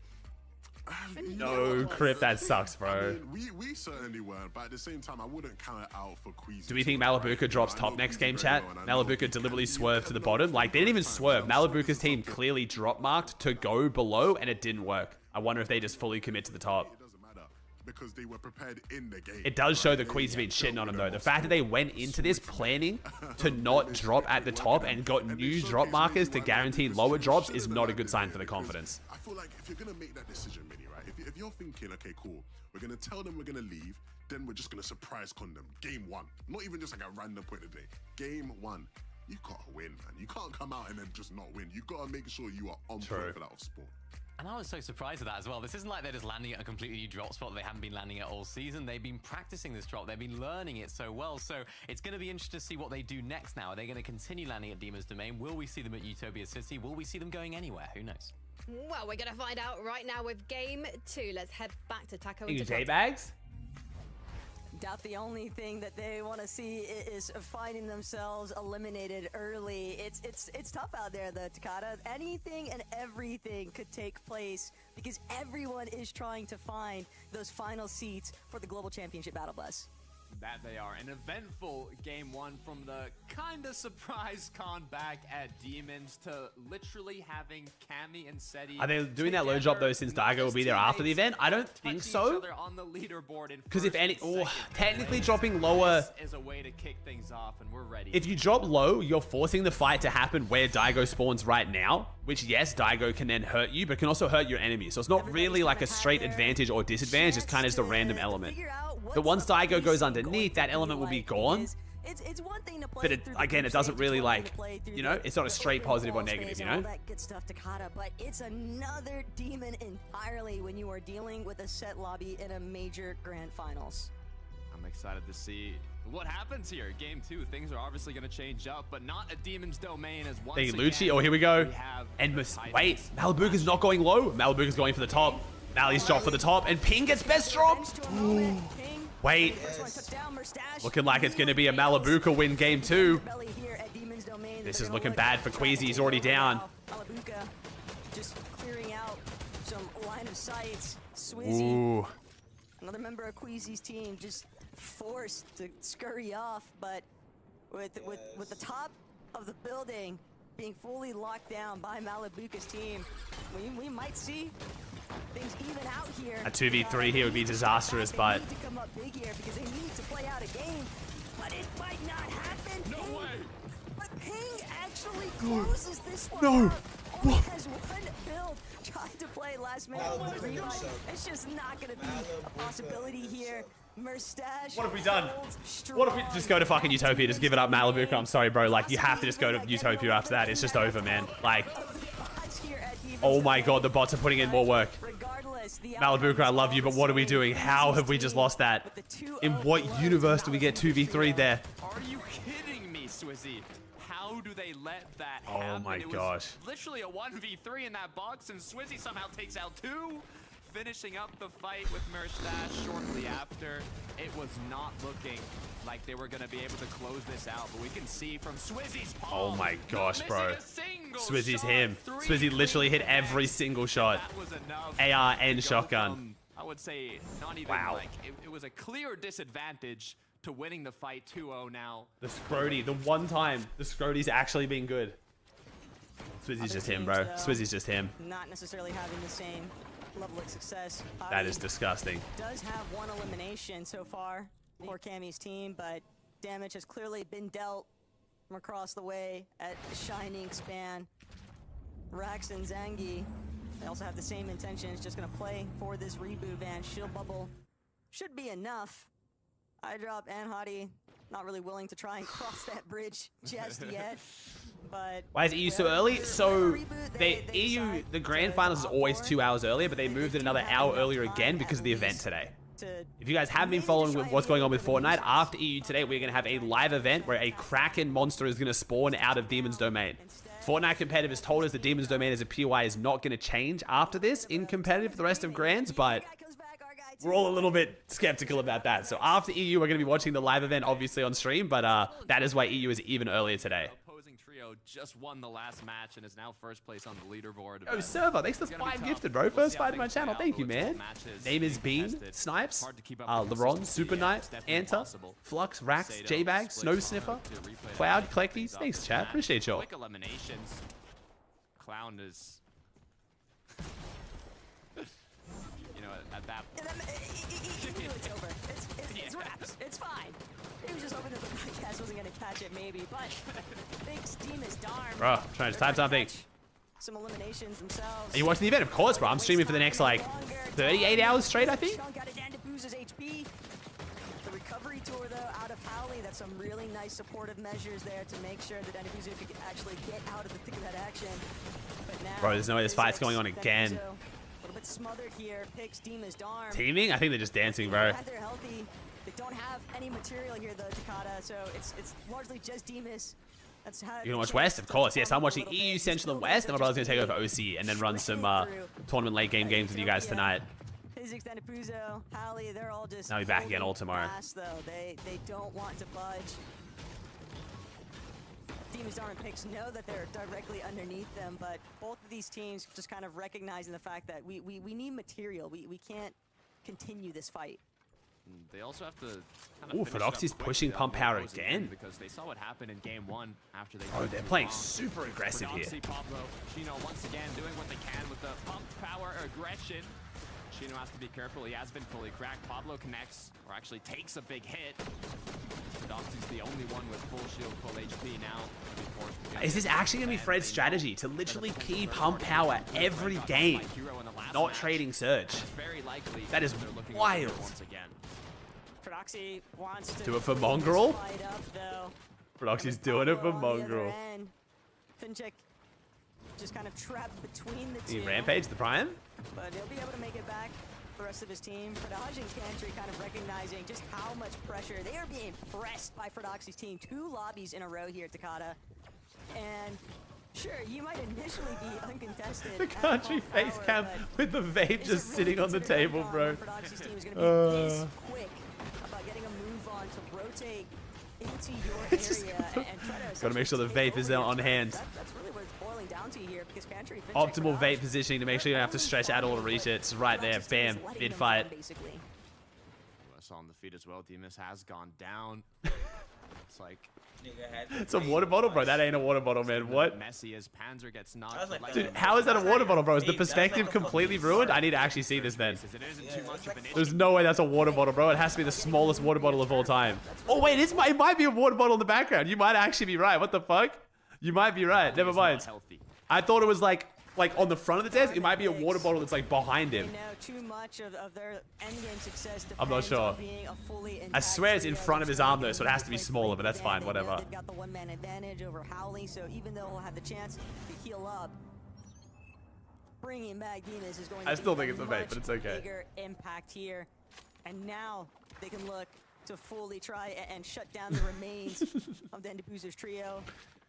No, Crip, that sucks, bro. I mean, we certainly weren't, but at the same time, I wouldn't count it out for Queasy. Do we think Malabuka drops top next game, chat? Malabuka deliberately swerved to the bottom. Like, they didn't even swerve. Malabuka's team clearly drop marked to go below, and it didn't work. I wonder if they just fully commit to the top. It doesn't matter because they were prepared in the game. It does show that Queasy been shitting on him, though. The fact that they went into this planning to not drop at the top and got new drop markers to guarantee lower drops is not a good sign for the confidence. I feel like if you're going to make that decision, Minnie, right? If you're thinking, okay, cool, we're going to tell them we're going to leave, then we're just going to surprise con them. Game 1. Not even just like a random point of the day. Game 1. You got to win, man. You can't come out and then just not win. You got to make sure you are on point for that sport. And I was so surprised at that as well. This isn't like they're just landing at a completely new drop spot that they haven't been landing at all season. They've been practicing this drop. They've been learning it so well. So it's going to be interesting to see what they do next now. Are they going to continue landing at Demon's Domain? Will we see them at Utopia City? Will we see them going anywhere? Who knows? Well, we're going to find out right now with game 2. Let's head back to Taco. J-Bags? Doubt the only thing that they want to see is finding themselves eliminated early. It's tough out there, the Takata. Anything and everything could take place because everyone is trying to find those final seats for the Global Championship Battle Bus. That they are. An eventful game 1 from the kind of surprise comeback at Demons to literally having Cammy and Seti. Are they doing that low drop though since Daigo will be there after the event? I don't think so. Because if any, technically dropping lower is a way to kick things off, and we're ready. If you drop low, you're forcing the fight to happen where Daigo spawns right now, which yes, Daigo can then hurt you, but can also hurt your enemy. So it's not really like a straight advantage or disadvantage. It's kind of just a random element. But once Daigo goes underneath, that element will be gone. It's one thing to play but again, it doesn't really like, you know, it's not a straight positive or negative, you know? That good stuff, Takata, but it's another demon entirely when you are dealing with a set lobby in a major grand finals. I'm excited to see what happens here. Game 2, things are obviously going to change up, but not a Demon's Domain as once again. Lucci, oh, here we go. And wait, Malabuka's not going low. Malabuka's going for the top. Mally's drop for the top, and Ping gets best drop. Wait. Looking like it's going to be a Malabuka win game 2. This is looking bad for Queasy. He's already down. Malabuka just clearing out some line of sights. Swizzy, Ooh. another member of Queasy's team, just forced to scurry off, but with the top of the building being fully locked down by Malabuka's team, we might see things even out here. A 2v3 here would be disastrous, but They need to come up big here because they need to play out a game, but it might not happen. No way. But Ping actually closes this one No. out. Only has one build, tried to play last minute. It's just not going to be a possibility here. Mustache. what have we done? holds What if we strong. just go to fucking Utopia? Just give it up, Malabuka. I'm sorry, bro. Like, you have to just go to Utopia after that. It's just over, man. Like, oh my god, the bots are putting in more work. Malabuka, I love you, but what are we doing? How have we just lost that? In what universe do we get 2v3 there? Are you kidding me, Swizzy? How do they let that happen? Oh my It was gosh. literally a 1v3 in that box, and Swizzy somehow takes out 2. Finishing up the fight with Mustache shortly after. It was not looking like they were going to be able to close this out, but we can see from Swizzy's palm. Oh my gosh, not bro. missing a single Swizzy's shot. him. 3 Swizzy literally hit clean every connects. single shot. That was enough AR to and go shotgun. from, I would say, not even Wow. like, it was a clear disadvantage to winning the fight 2-0 now. The Scrody, the one time the Scrody's actually been good. Swizzy's just him, bro. Swizzy's just him. Not necessarily having the same level of success. That is disgusting. Does have one elimination so far for Cammy's team, but damage has clearly been dealt from across the way at Shining Span. Rax and Zangi, they also have the same intentions, just gonna play for this reboot van. Shield bubble should be enough. iDrop and Hottie not really willing to try and cross that bridge just yet. But Why is EU so early? So the EU, the grand finals is always 2 hours earlier, but they moved it another hour earlier again because of the event today. If you guys have been following with what's going on with Fortnite, after EU today, we're going to have a live event where a Kraken monster is going to spawn out of Demon's Domain. Fortnite Competitive has told us the Demon's Domain as a POI is not going to change after this in competitive for the rest of Grands, but we're all a little bit skeptical about that. So after EU, we're going to be watching the live event, obviously, on stream, but that is why EU is even earlier today. Opposing trio just won the last match and is now first place on the leaderboard. Oh, Server, thanks for the 5 gifted, bro. First fight in my channel. Thank you, man. Name is Bean, Snipes, LeBron, Super Knight, Anta, Flux, Rax, J-Bag, Snow Sniffer, Cloud, Cleckies. Thanks, chat. Appreciate y'all. Quick eliminations. Clown is... you know, at that... it's over. It's wraps. It's fine. He was just hoping that the podcast wasn't going to catch it, maybe, but Big's team is darn. Bro, trying to type something. Some eliminations themselves. Are you watching the event? Of course, bro. I'm streaming for the next, like, 38 hours straight, I think. Chunk out of Dandabuza's HP. The recovery tour, though, out of Howley. That's some really nice supportive measures there to make sure that Dandabuza could actually get out of the thick of that action. But now, Bro, there's no way this fight's going on again. A little bit smothered here. Picks Dima's Darm. Teaming? I think they're just dancing, bro. They're healthy. They don't have any material here, though, Takata. So it's largely just Demas. That's how. You gonna watch West? Of course, yes. I'm watching EU Central and West, and my brother's gonna take over OC and then run some tournament late game games with you guys tonight. Physics, Dandabuzo, Howley, they're all just. I'll be back again all tomorrow. Fast, though. They don't want to budge. Demon's Darm and Picks know that they're directly underneath them, but both of these teams just kind of recognizing the fact that we need material. We can't continue this fight. They also have to kind Ooh, of finish Fedoxi's up pushing quickly on pump the power opposing again. end because they saw what happened in game 1 after they. Oh, they're playing super aggressive here. Pablo, Chino once again doing what they can with the pump power aggression. Chino has to be careful. He has been fully cracked. Pablo connects, or actually takes a big hit. Fedoxi's the only one with full shield, full HP now. Is this actually gonna be Fred's strategy to literally key pump power every game, not trading Surge? That is wild. Fedoxi wants to Do it for Mongrel. fight up, though. Fedoxi's doing it for On the other Mongrel. end, Finchek just kind of trapped between the He two. Rampage the Prime? But he'll be able to make it back. The rest of his team. Fredaj and Cantry kind of recognizing just how much pressure. They are being pressed by Fedoxi's team. 2 lobbies in a row here, Takata. And sure, you might initially be uncontested. The country face cam with the vape just sitting on the table, bro. Fedoxi's team is going to be this quick about to rotate into your area and try to... Gotta make sure the vape is on hand. That's really what it's boiling down to here, because Pantry... Optimal vape positioning to make sure you don't have to stretch out all the resets. Right there, bam, vid fight. US on the feet as well. Demus has gone down. It's like... It's a water bottle, bro. That ain't a water bottle, man. What? Messy as Panzer gets knocked. Dude, how is that a water bottle, bro? Is the perspective completely ruined? I need to actually see this then. There's no way that's a water bottle, bro. It has to be the smallest water bottle of all time. Oh, wait, it might be a water bottle in the background. You might actually be right. What the fuck? You might be right. Never mind. I thought it was like on the front of the desk. It might be a water bottle that's like behind him. Too much of their endgame success I'm not sure. I swear it's in front of his arm though, so it has to be smaller, but that's fine, whatever. They've got the one-man advantage over Howley, so even though he'll have the chance to heal up, bringing back Demus is going to still think it's a vape, but it's okay. Bigger impact here, and now they can look to fully try and shut down the remains of the Endapuzer's trio.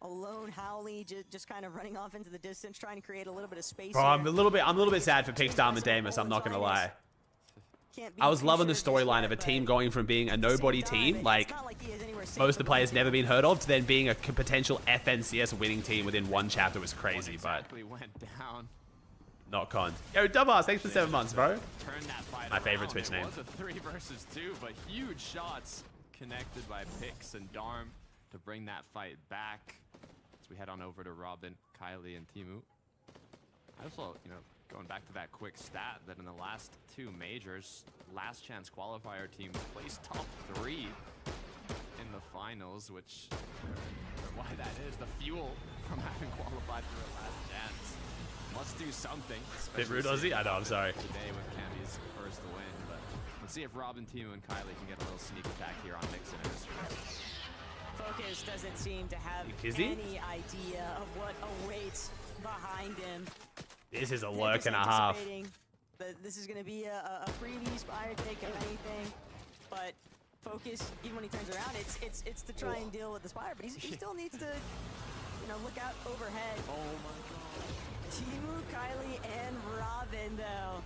Alone Howley just kind of running off into the distance, trying to create a little bit of space. Bro, I'm a little bit sad for Pixstar and Damus, I'm not gonna lie. I was loving the storyline of a team going from being a nobody team, like most of the players never been heard of, to then being a potential FNCS winning team within one chapter was crazy, but not con. Yo, Dumbass, thanks for 7 months, bro. My favorite Twitch name. It was a 3 versus 2, but huge shots connected by Pix and Darm to bring that fight back. As we head on over to Robin, Kylie, and Timu. I also, going back to that quick stat, that in the last 2 majors, last chance qualifier teams placed top 3 in the finals, which, why that is, the fuel from having qualified for a last chance. Must do something. Bit rude, Ozzy? I know, I'm sorry. Today with Cammy's first win, but let's see if Robin, Timu, and Kylie can get a little sneak attack here on Mixon and his first. Focus doesn't seem to have Kizzy? any idea of what awaits behind him. This is a lurk and a half. This is going to be a freebie Spire take, if anything. But Focus, even when he turns around, it's to try and deal with the Spire. But he still needs to, look out overhead. Oh my god. Timu, Kylie, and Robin, though.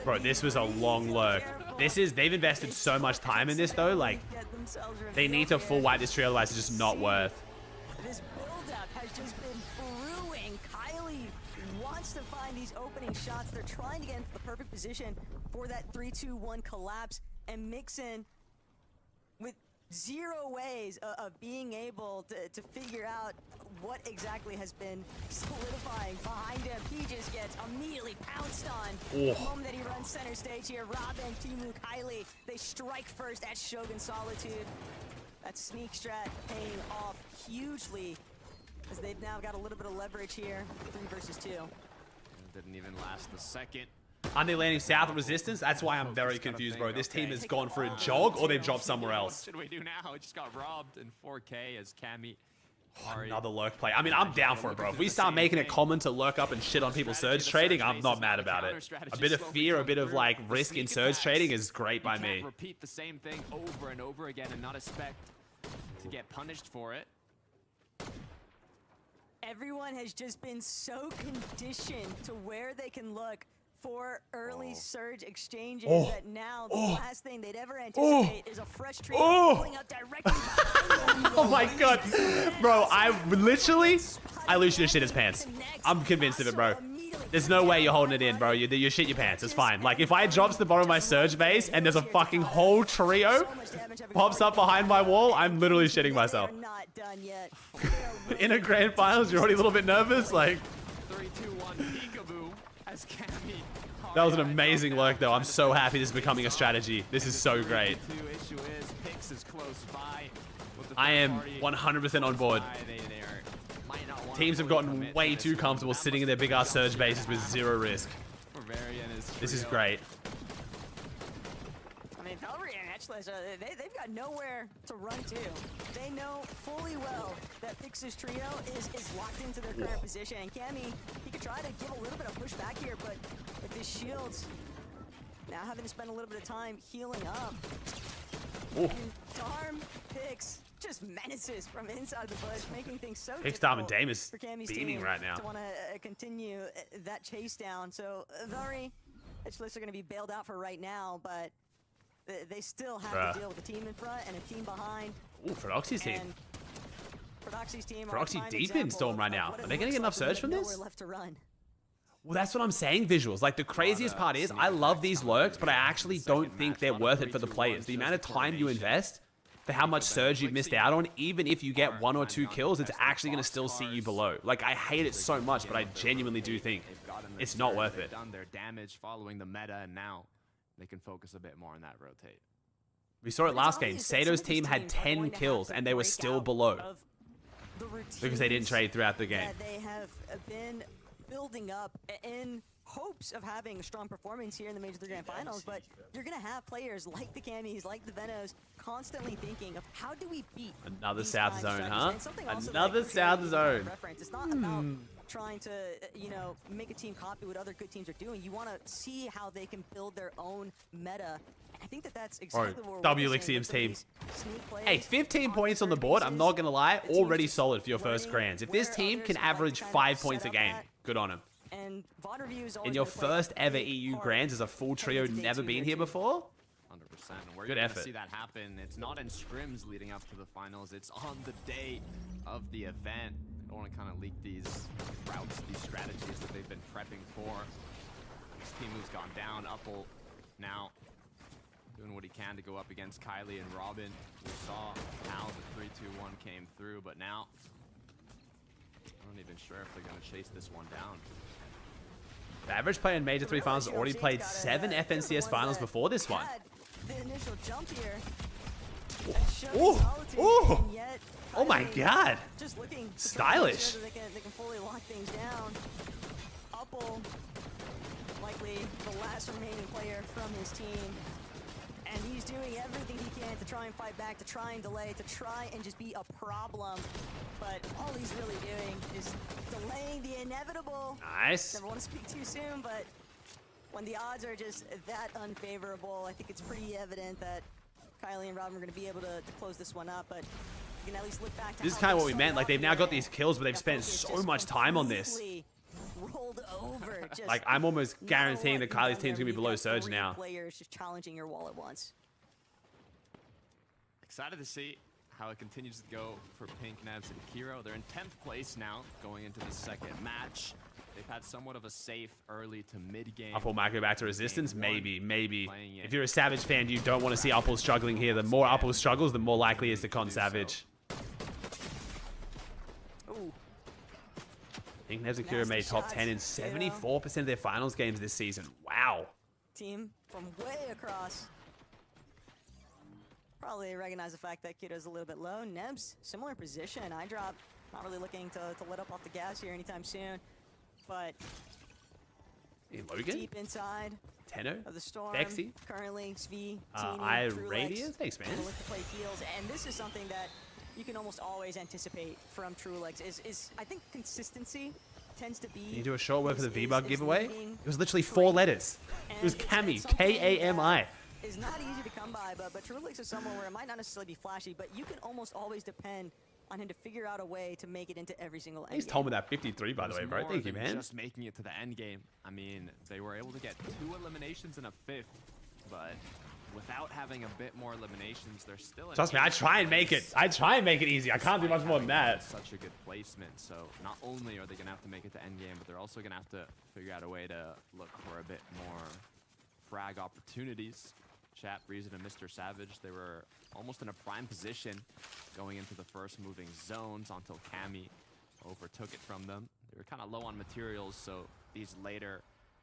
Bro, this was a long lurk. They've invested so much time in this though, like they need to full wipe this tree, otherwise it's just not worth. This build-up has just been brewing. Kylie wants to find these opening shots. They're trying to get into the perfect position for that 3-2-1 collapse, and Mixon with 0 ways of being able to figure out what exactly has been solidifying behind him. He just gets immediately pounced on the moment that he runs center stage here. Robin, Timu, Kylie, they strike first at Shogun Solitude. That sneak strat paying off hugely, as they've now got a little bit of leverage here. 3 versus 2. Didn't even last the second. Aren't they landing south of resistance? That's why I'm very confused, bro. This team has gone for a jog or they've dropped somewhere else. What should we do now? We just got robbed in 4K as Cammy. Another lurk play. I mean, I'm down for it, bro. If we start making it common to lurk up and shit on people's surge trading, I'm not mad about it. A bit of fear, a bit of like risk in surge trading is great by me. Repeat the same thing over and over again and not expect to get punished for it. Everyone has just been so conditioned to where they can look for early surge exchanges that now the last thing they'd ever anticipate is a fresh tree pulling up directly behind them. Oh my god. Bro, I lose you to shit his pants. I'm convinced of it, bro. There's no way you're holding it in, bro. You shit your pants. It's fine. Like, if I drops the bottom of my surge base and there's a fucking whole trio pops up behind my wall, I'm literally shitting myself. In a grand finals, you're already a little bit nervous? Like... 3-2-1 peekaboo as Cammy. That was an amazing lurk, though. I'm so happy this is becoming a strategy. This is so great. I am 100% on board. Teams have gotten way too comfortable sitting in their big-ass surge bases with 0 risk. This is great. I mean, Valkyrie and Etchless, they've got nowhere to run to. They know fully well that Pix's trio is locked into their current position. And Cammy, he could try to give a little bit of push back here, but with his shields now having to spend a little bit of time healing up. And Darm, Pix, just menaces from inside the bush, making things so Pix, Darm, and difficult Dame is for Cammy's beaming team right now. to want to continue that chase down. So Valkyrie, Etchless are going to be bailed out for right now, but they still have to deal with a team in front and a team behind. Ooh, Feroxy's team. Feroxy's team. Feroxy deep in Storm right now. Are they getting enough surge from this? Left to run. Well, that's what I'm saying, visuals. Like, the craziest part is, I love these lurks, but I actually don't think they're worth it for the players. The amount of time you invest for how much surge you've missed out on, even if you get 1 or 2 kills, it's actually going to still see you below. Like, I hate it so much, but I genuinely do think it's not worth it. They've done their damage following the meta, and now they can focus a bit more on that rotate. We saw it last game. Sato's team had 10 kills, and they were still below because they didn't trade throughout the game. They have been building up in hopes of having a strong performance here in the Major 3 Grand Finals, but you're going to have players like the Camis, like the Venos, constantly thinking of how do we beat another South Zone, huh? Another South Zone. It's not about trying to, you know, make a team copy what other good teams are doing. You want to see how they can build their own meta. I think that's exactly what W Lixium's team. Hey, 15 points on the board, I'm not going to lie, already solid for your first Grands. If this team can average 5 points a game, good on him. In your first ever EU Grands as a full trio, never been here before? 100%. We're good going effort. to see that happen. It's not in scrims leading up to the finals. It's on the day of the event. I don't want to kind of leak these routes, these strategies that they've been prepping for. This team who's gone down. Uppel now doing what he can to go up against Kylie and Robin. We saw how the 3-2-1 came through, but now I'm not even sure if they're going to chase this one down. The average player in Major 3 Finals has already played 7 FNCS Finals before this one. The initial jump here. Ooh! Ooh! Oh my god! Just looking stylish. they can fully lock things down. Uppel, likely the last remaining player from his team. And he's doing everything he can to try and fight back, to try and delay, to try and just be a problem. But all he's really doing is delaying the inevitable. Nice. Never want to speak too soon, but when the odds are just that unfavorable, I think it's pretty evident that Kylie and Robin are going to be able to close this one up. But you can at least look back to this is kind of what we meant. Like, they've now got these kills, but they've spent so much time on this. Rolled over. Like, I'm almost guaranteeing that Kylie's team's gonna be below Surge now. Players just challenging your wall at once. Excited to see how it continues to go for Pink, Nebs, and Kiro. They're in 10th place now, going into the second match. They've had somewhat of a safe early to mid-game. Uppel might go back to Resistance? Maybe. If you're a Savage fan, you don't want to see Uppel struggling here. The more Uppel struggles, the more likely is to con Savage. Pink, Nebs, and Kiro made top 10 in 74% of their finals games this season. Wow. Team from way across. Probably recognize the fact that Kido's a little bit low. Nebs, similar position. I drop, not really looking to let up off the gas here anytime soon. But Logan? Deep inside Tenno? of the storm. Bexy? Currently, Svi, I Radius? Thanks, man. Look to play heals, and this is something that you can almost always anticipate from Truelex. Is I think consistency tends to be. Can you do a short word for the V-Bug giveaway? It was literally 4 letters. It was Kami, K-A-M-I. It's not easy to come by, but Truelex is someone where it might not necessarily be flashy, but you can almost always depend on him to figure out a way to make it into every single end. He's told me that 53, by the way, bro. Thank you, man. Just making it to the end game. I mean, they were able to get 2 eliminations in a 5th, but without having a bit more eliminations, they're still. Trust me, I try and make it. I try and make it easy. I can't do much more than that. Such a good placement. So not only are they gonna have to make it to end game, but they're also gonna have to figure out a way to look for a bit more frag opportunities. Chat, Reason, and Mr. Savage, they were almost in a prime position going into the first moving zones until Kami overtook it from them. They were kind of low on materials, so these later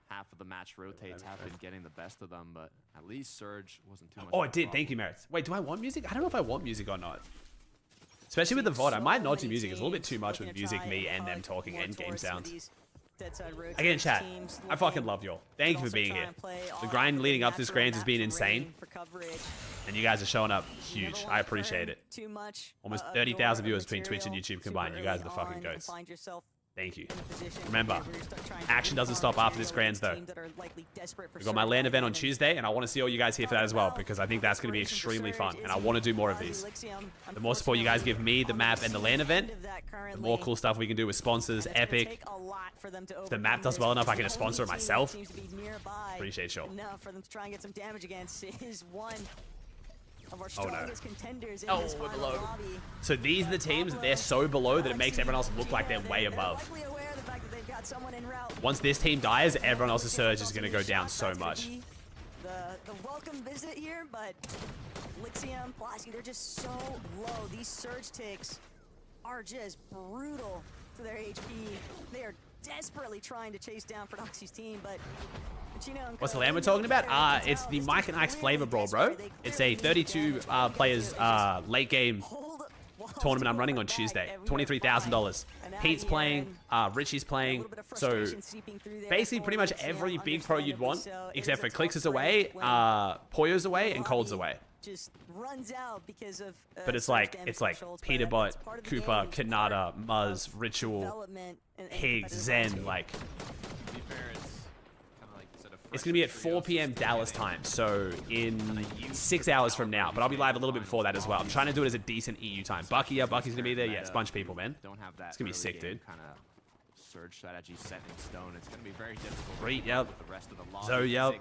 half of the match rotates have been getting the best of them, but at least Surge wasn't too much. Oh, it did. Thank you, Merits. Wait, do I want music? I don't know if I want music or not. Especially with the VOD, I might not do music. It's a little bit too much with music, me, and them talking end game sounds. Again, chat, I fucking love y'all. Thank you for being here. The grind leading up to this Grands has been insane. And you guys are showing up huge. I appreciate it. Almost 30,000 viewers between Twitch and YouTube combined. You guys are the fucking goats. Thank you. Remember, action doesn't stop after this Grands, though. We've got my LAN event on Tuesday, and I want to see all you guys here for that as well, because I think that's going to be extremely fun, and I want to do more of these. The more support you guys give me, the map, and the LAN event, the more cool stuff we can do with sponsors, Epic. If the map does well enough, I can just sponsor it myself. Appreciate you. For them to try and get some damage against is one of our Oh, no. strongest contenders in Oh, this we're final below. lobby. So these are the teams that they're so below that it makes everyone else look like they're way above. Likely aware of the fact that they've got someone en route. Once this team dies, everyone else's surge is going to go down so much. The welcome visit here, but Lixium, Plasky, they're just so low. These surge ticks are just brutal to their HP. They are desperately trying to chase down Prodoxy's team, but you know, What's the LAN we're talking about? It's the Mike and Ike's Flavor Brawl, bro. It's a 32 players late game tournament I'm running on Tuesday. $23,000. Pete's playing, Richie's playing. So basically pretty much every big pro you'd want, except for Clicks is away, Poyo's away, and Cold's away. just runs out because of but it's like Peterbot, Cooper, Kanata, Muzz, Ritual, Higgs, Zen, like it's gonna be at 4 p.m. Dallas time, so in 6 hours from now. But I'll be live a little bit before that as well. I'm trying to do it as a decent EU time. Bucky, yeah, Bucky's gonna be there. Yeah, it's a bunch of people, man. It's gonna be sick, dude. Surge strategy set in stone. It's gonna be very difficult. Great, yep. With the rest of the Zo, yep.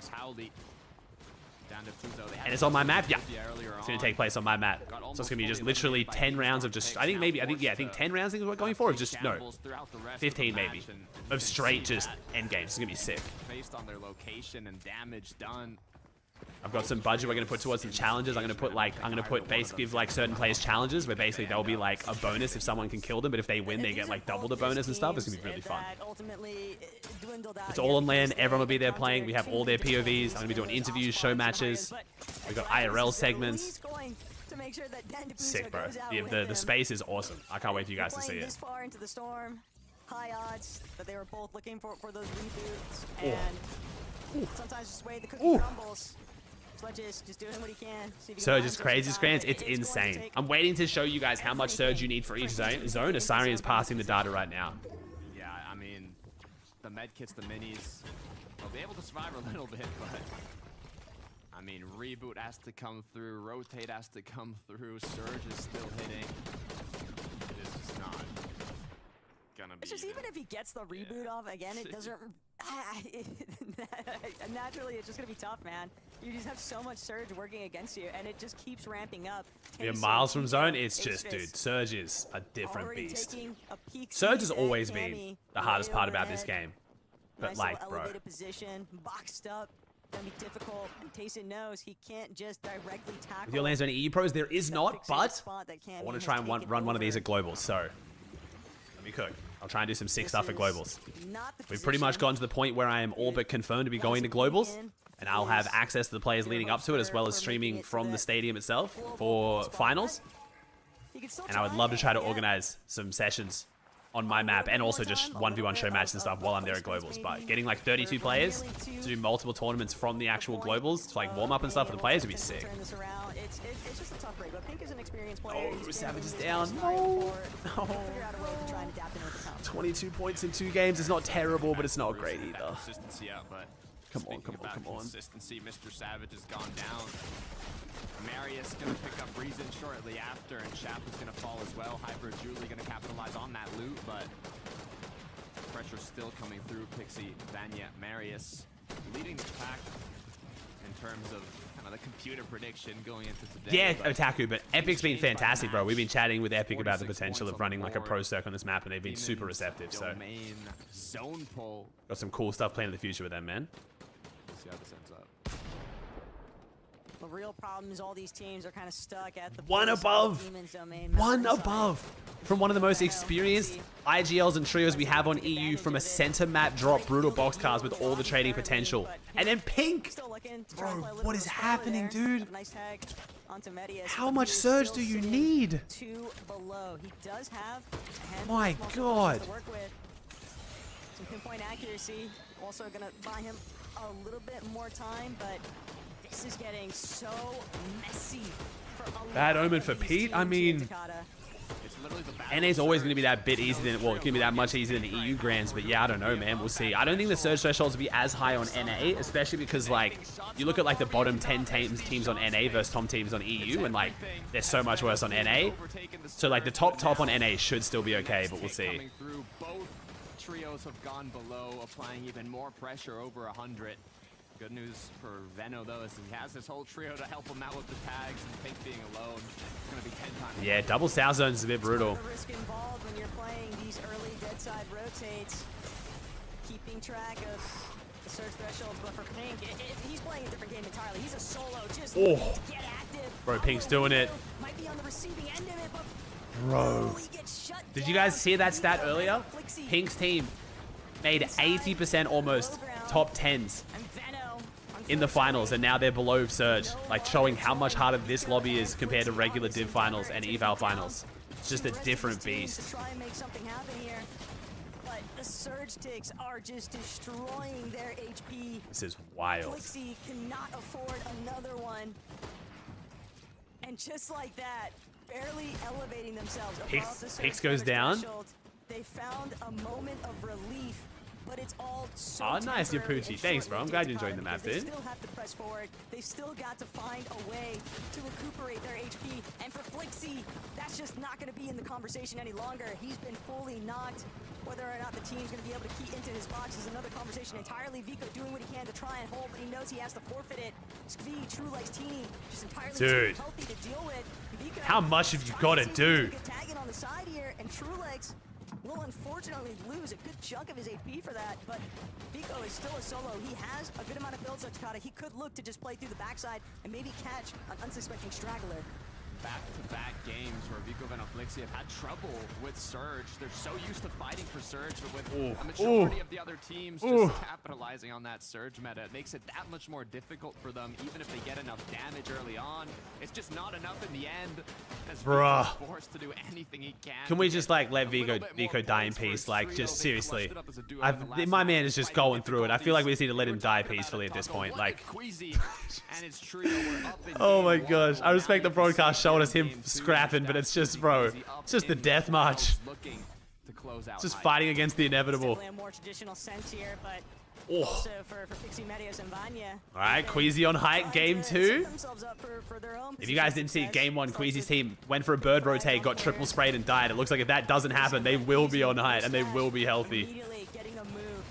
And it's on my map, yeah. It's gonna take place on my map. So it's gonna be just literally 10 rounds of just, I think 10 rounds is what we're going for. Of just, no, 15 maybe. Of straight just end games. It's gonna be sick. Based on their location and damage done. I've got some budget we're going to put towards some challenges. I'm going to put basically give like certain players challenges where basically there'll be like a bonus if someone can kill them, but if they win, they get like double the bonus and stuff. It's going to be really fun. It's all on LAN. Everyone will be there playing. We have all their POVs. I'm going to be doing interviews, show matches. We've got IRL segments. Sick, bro. The space is awesome. I can't wait for you guys to see it. High odds that they were both looking for those reboots, and sometimes just the way the cookie crumbles. Sledge's just doing what he can. Surge is crazy, Scrans. It's insane. I'm waiting to show you guys how much Surge you need for each zone. Asari is passing the data right now. Yeah, I mean, the med kits, the minis, they'll be able to survive a little bit, but I mean, reboot has to come through, rotate has to come through, Surge is still hitting. It is just not gonna be. It's just even if he gets the reboot off again, it doesn't. Naturally, it's just gonna be tough, man. You just have so much Surge working against you, and it just keeps ramping up. You're miles from zone. It's just, dude, Surge is a different beast. Surge has always been the hardest part about this game. But like, bro. Position, boxed up. Gonna be difficult. Tayson knows he can't just directly tackle. With your lands on EU pros, there is not, but I want to try and run one of these at globals. So let me cook. I'll try and do some sick stuff at globals. We've pretty much gotten to the point where I am all but confirmed to be going to globals, and I'll have access to the players leading up to it, as well as streaming from the stadium itself for finals. And I would love to try to organize some sessions on my map, and also just 1v1 show matches and stuff while I'm there at globals. But getting like 32 players to do multiple tournaments from the actual globals to like warm up and stuff for the players would be sick. It's just a tough break, but Pink is an experienced player. Oh, Savage is down. No. 22 points in 2 games is not terrible, but it's not great either. Consistency out, but come on. Consistency, Mr. Savage has gone down. Marius gonna pick up Reason shortly after, and Chap is gonna fall as well. Hyper Julie gonna capitalize on that loot, but pressure still coming through. Pixie, Vanya, Marius leading the pack in terms of kind of the computer prediction going into today. Yeah, Otaku, but Epic's been fantastic, bro. We've been chatting with Epic about the potential of running like a pro circ on this map, and they've been super receptive. So zone pull. Got some cool stuff planned in the future with them, man. Let's see how this ends up. The real problem is all these teams are kind of stuck at the one above from one of the most experienced IGLs and trios we have on EU, from a center map drop brutal box cars with all the trading potential. And then Pink! Bro, what is happening, dude? How much Surge do you need? 2 below. He does have my god. Some pinpoint accuracy. Also gonna buy him a little bit more time, but this is getting so messy for a bad omen for Pete. I mean, NA's always going to be that bit easier than, well, it's going to be that much easier than the EU Grands, but yeah, I don't know, man. We'll see. I don't think the surge thresholds will be as high on NA, especially because, like, you look at, like, the bottom 10 teams on NA versus top teams on EU, and, like, they're so much worse on NA. So, like, the top on NA should still be okay, but we'll see. Both trios have gone below, applying even more pressure over 100. Good news for Veno, though, is he has this whole trio to help him out with the tags, and Pink being alone, it's going to be 10 times. Yeah, double South Zone is a bit brutal. The risk involved when you're playing these early dead side rotates, keeping track of the surge thresholds, but for Pink, he's playing a different game entirely. He's a solo, just to get active. Bro, Pink's doing it. Might be on the receiving end of it, but bro, did you guys see that stat earlier? Pink's team made 80% almost top 10s in the finals, and now they're below Surge, like showing how much harder this lobby is compared to regular Div finals and eval finals. It's just a different beast. Try and make something happen here, but the Surge ticks are just destroying their HP. This is wild. Flixie cannot afford another one, and just like that, barely elevating themselves above the Surge Pix goes down. threshold. They found a moment of relief, but it's all so Oh, nice, temporary Yapuchi. and Thanks, bro. I'm glad you enjoyed the short-lived map, because dude. They still have to press forward. They still got to find a way to recuperate their HP. And for Flixie, that's just not going to be in the conversation any longer. He's been fully knocked. Whether or not the team's going to be able to key into his box is another conversation entirely. Vico doing what he can to try and hold, but he knows he has to forfeit it. Skvi, True Likes Teeny, just entirely Dude, too healthy to deal with. Vico, how much have you got to do? tagging on the side here, and True Legs will unfortunately lose a good chunk of his HP for that, but Vico is still a solo. He has a good amount of builds on Takata. He could look to just play through the backside and maybe catch an unsuspecting straggler. Back-to-back games where Vico and Flixie have had trouble with Surge. They're so used to fighting for Surge, but with a majority of the other teams just capitalizing on that Surge meta, it makes it that much more difficult for them, even if they get enough damage early on. It's just not enough in the end, as Vico's forced to do anything he can. Can we just, like, let Vico die in peace? Like, just seriously. My man is just going through it. I feel like we just need to let him die peacefully at this point. Like, oh my gosh. I respect the broadcast showing us him scrapping, but it's just, bro, it's just the death march. It's just fighting against the inevitable. A more traditional sense here, but Oh. also for Pixie, Medios, and Vanya. All right, Queasy on height, game 2. If you guys didn't see it, game 1, Queasy's team went for a bird rotate, got triple sprayed and died. It looks like if that doesn't happen, they will be on height and they will be healthy. Immediately getting a move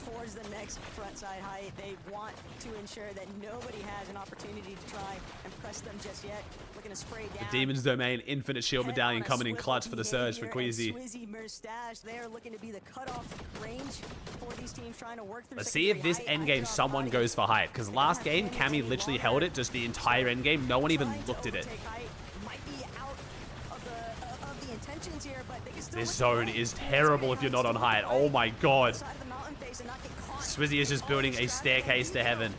towards the next front side height. They want to ensure that nobody has an opportunity to try and press them just yet. Looking to spray down. The Demon's Domain Infinite Shield Medallion coming in clutch for the Surge for Queasy. They are looking to be the cutoff range for these teams trying to work through. Let's see if this endgame someone goes for height, because last game Cammy literally held it just the entire endgame. No one even looked at it. This zone is terrible if you're not on height. Oh my god. Swizzy is just building a staircase to heaven.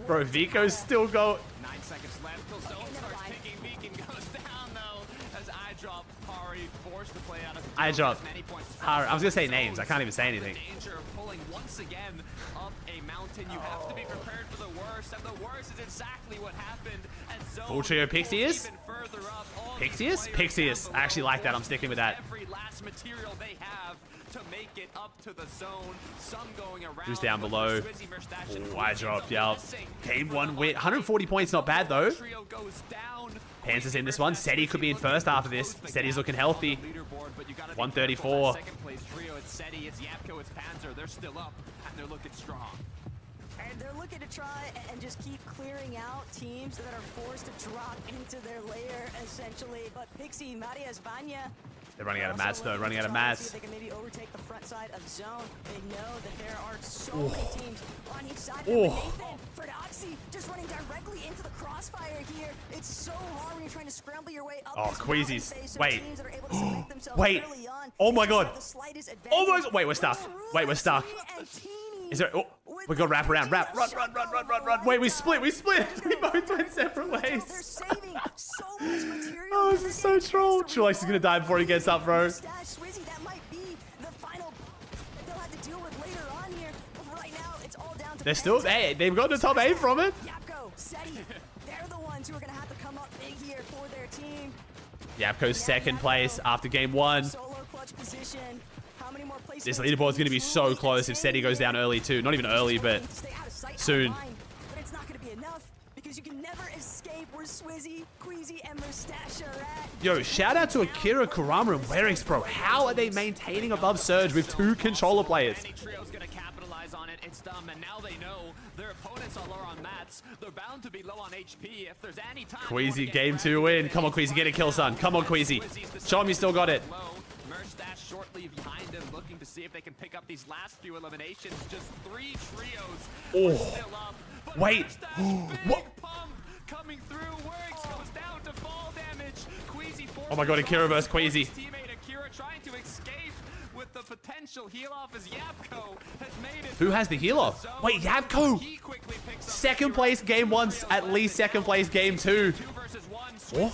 Bro, Vico's still go. 9 seconds left till Zone starts ticking. Beacon goes down though as iDrop Pari forced to play out of iDrop. I was gonna say names. I can't even say anything. Danger of pulling once again up a mountain. You have to be prepared for the worst, and the worst is exactly what happened. Full trio Pixius? Pixius? Pixius. I actually like that. I'm sticking with that. Every last material they have to make it up to the zone. Some going around. Who's down below? Oh, I dropped. Yep. Game 1 win. 140 points, not bad though. Panzer's in this one. Seti could be in first after this. Seti's looking healthy. 134. Second place trio. It's Seti, it's Yapko, it's Panzer. They're still up and they're looking strong. And they're looking to try and just keep clearing out teams that are forced to drop into their lair, essentially. But Pixie, Marias, Vanya, they're running out of mats though, running out of mats. They can maybe overtake the front side of zone. They know that there are so many teams on each side of them. Nathan, Ferdoxy, just running directly into the crossfire here. It's so hard when you're trying to scramble your way up. Oh, Queasy's. Wait. Wait. Oh my god. Oh my god. Wait, we're stuck. Wait, we're stuck. Is there... Oh, we got to wrap around. Wrap. Run. Wait, we split. We both went separate ways. Oh, this is so troll. Trulex is going to die before he gets up, bro. They're still... Hey, they've got the top 8 from it. They're the ones who are going to Yapko's second place after game 1. This leaderboard is going to be so close if Seti goes down early too. Not even early, but soon. But it's not going to be enough because you can never escape where Swizzy, Queasy, and Mustache are at. Yo, shout out to Akira, Kurama, and Werix, bro. How are they maintaining above Surge with 2 controller players? Trio's going to capitalize on it. It's dumb, and now they know their opponents are low on mats. They're bound to be low on HP. If there's any time, Queasy, game 2 win. Come on, Queasy, get a kill, son. Come on, Queasy. Show him you still got it. Mustache shortly behind him, looking to see if they can pick up these last few eliminations. Just 3 trios are still up. But Wait. What? Pump coming through. Werix goes down to fall damage. Queasy Oh my god, Akira versus Queasy. teammate Akira trying to escape with the potential heal off as Yapko has made it. Who has the heal off? Wait, Yapko. Second place game 1, at least second place game 2. Oh.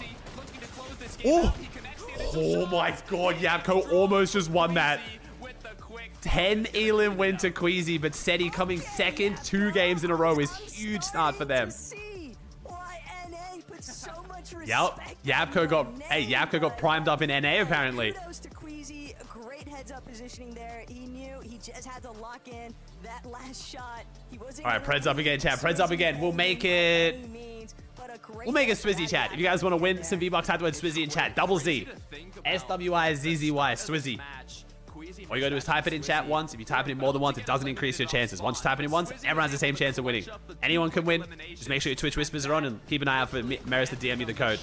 Oh. Oh my god, Yapko almost just won that. 10 elim win to Queasy, but Seti coming second 2 games in a row is huge start for them. Yep, Yapko got primed up in NA apparently. Great heads-up positioning there. He knew he just had to lock in that last shot. He wasn't. All right, Preds up again, chat. Preds up again. We'll make it. We'll make it Swizzy, chat. If you guys want to win some V-Bucks, type the word Swizzy in chat. Double Z. SWIZZY, Swizzy. All you gotta do is type it in chat once. If you type it in more than once, it doesn't increase your chances. Once you type it in once, everyone has the same chance of winning. Anyone can win. Just make sure your Twitch whispers are on and keep an eye out for Maris to DM you the code.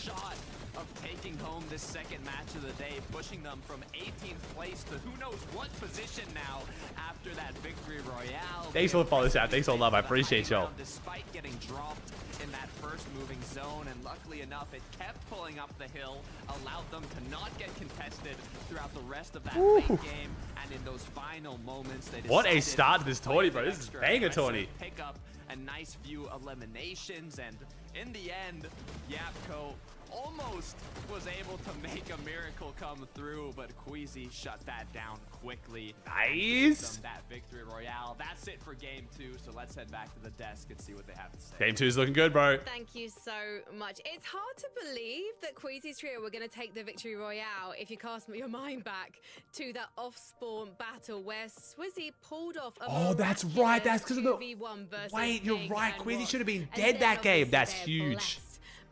Of taking home this second match of the day, pushing them from 18th place to who knows what position now after that victory royale. Thanks for the follow, chat. Thanks for the love. I appreciate y'all. Despite getting dropped in that first moving zone, and luckily enough, it kept pulling up the hill, allowed them to not get contested throughout the rest of that late game, and in those final moments, they What a start to this tourney, bro. This is banger tourney. Pick up a nice few eliminations, and in the end, Yapko almost was able to make a miracle come through, but Queasy shut that down quickly. Nice. That victory royale. That's it for game 2. So let's head back to the desk and see what they have to say. Game 2 is looking good, bro. Thank you so much. It's hard to believe that Queasy's trio were going to take the victory royale if you cast your mind back to that off-spawn battle where Swizzy pulled off a Oh, that's right. That's because of the... 2v1 versus Wait, you're King right. and Queasy Rock. should have been And dead then that game. obviously That's they're huge. blessed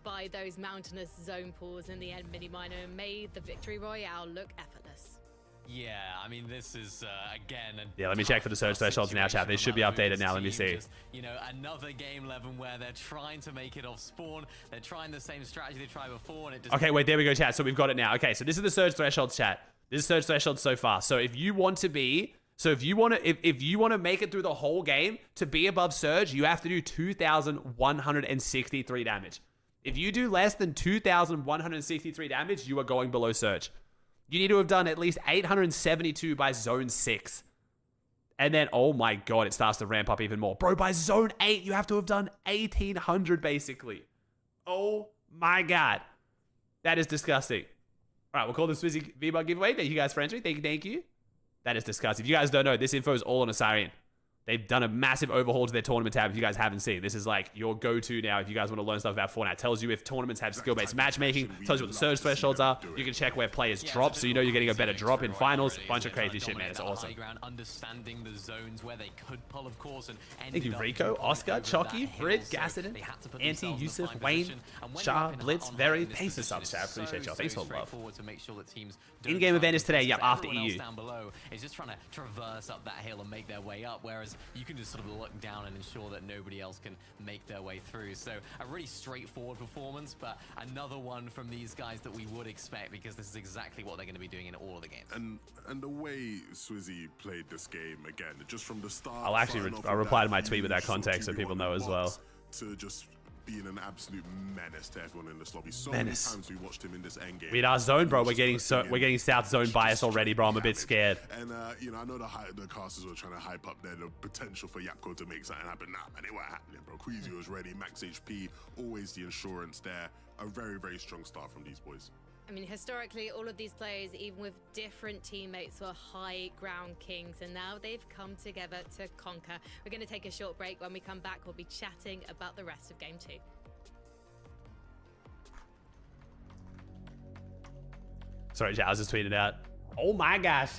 by those mountainous zone pools in the end mini minor and made the victory royale look effortless. Yeah, I mean, this is, again... Yeah, let me check for the surge thresholds now, chat. They should be updated now. Let me see. Just, you know, another game 11 where they're trying to make it off spawn. They're trying the same strategy they tried before, and it just... Okay, wait, there we go, chat. So we've got it now. Okay, so this is the surge thresholds, chat. This is surge thresholds so far. So if you want to be... So if you want to make it through the whole game, to be above surge, you have to do 2,163 damage. If you do less than 2,163 damage, you are going below surge. You need to have done at least 872 by zone 6. And then, oh my god, it starts to ramp up even more. Bro, by zone 8, you have to have done 1,800 basically. Oh my god. That is disgusting. All right, we'll call this Swizzy V-Buck giveaway. Thank you guys for entering. Thank you. That is disgusting. If you guys don't know, this info is all on Asarian. They've done a massive overhaul to their tournament tab. If you guys haven't seen, this is like your go-to now if you guys want to learn stuff about Fortnite. It tells you if tournaments have skill-based matchmaking, tells you what the surge thresholds are. You can check where players drop, so you know you're getting a better drop in finals. Bunch of crazy shit, man. It's awesome. Understanding the zones where they could pull, of course, and thank you, Rico, Oscar, Chalky, Brit, Gassidon, Anti, Yusuf, Wayne, Shah, Blitz, Very. Thanks for subs, chat. Appreciate y'all. Thanks for the love. In-game event is today. Yep, after EU. Down below is just trying to traverse up that hill and make their way up, whereas you can just sort of look down and ensure that nobody else can make their way through. So a really straightforward performance, but another one from these guys that we would expect, because this is exactly what they're going to be doing in all of the games. And the way Swizzy played this game, again, just from the start. I'll actually I'll reply to my tweet with that context so people know as well. To just being an absolute menace to everyone in this lobby. So menace. many times we watched him in this end game. Read our zone, bro. We're getting South zone bias already, bro. I'm a bit scared. And you know, I know the casters were trying to hype up there the potential for Yapko to make something happen. Nah, man, it wasn't happening, bro. Queasy was ready, max HP, always the insurance there. A very, very strong start from these boys. I mean, historically, all of these players, even with different teammates, were high ground kings, and now they've come together to conquer. We're going to take a short break. When we come back, we'll be chatting about the rest of Game 2. Sorry, chat, I was just tweeting it out. Oh my gosh.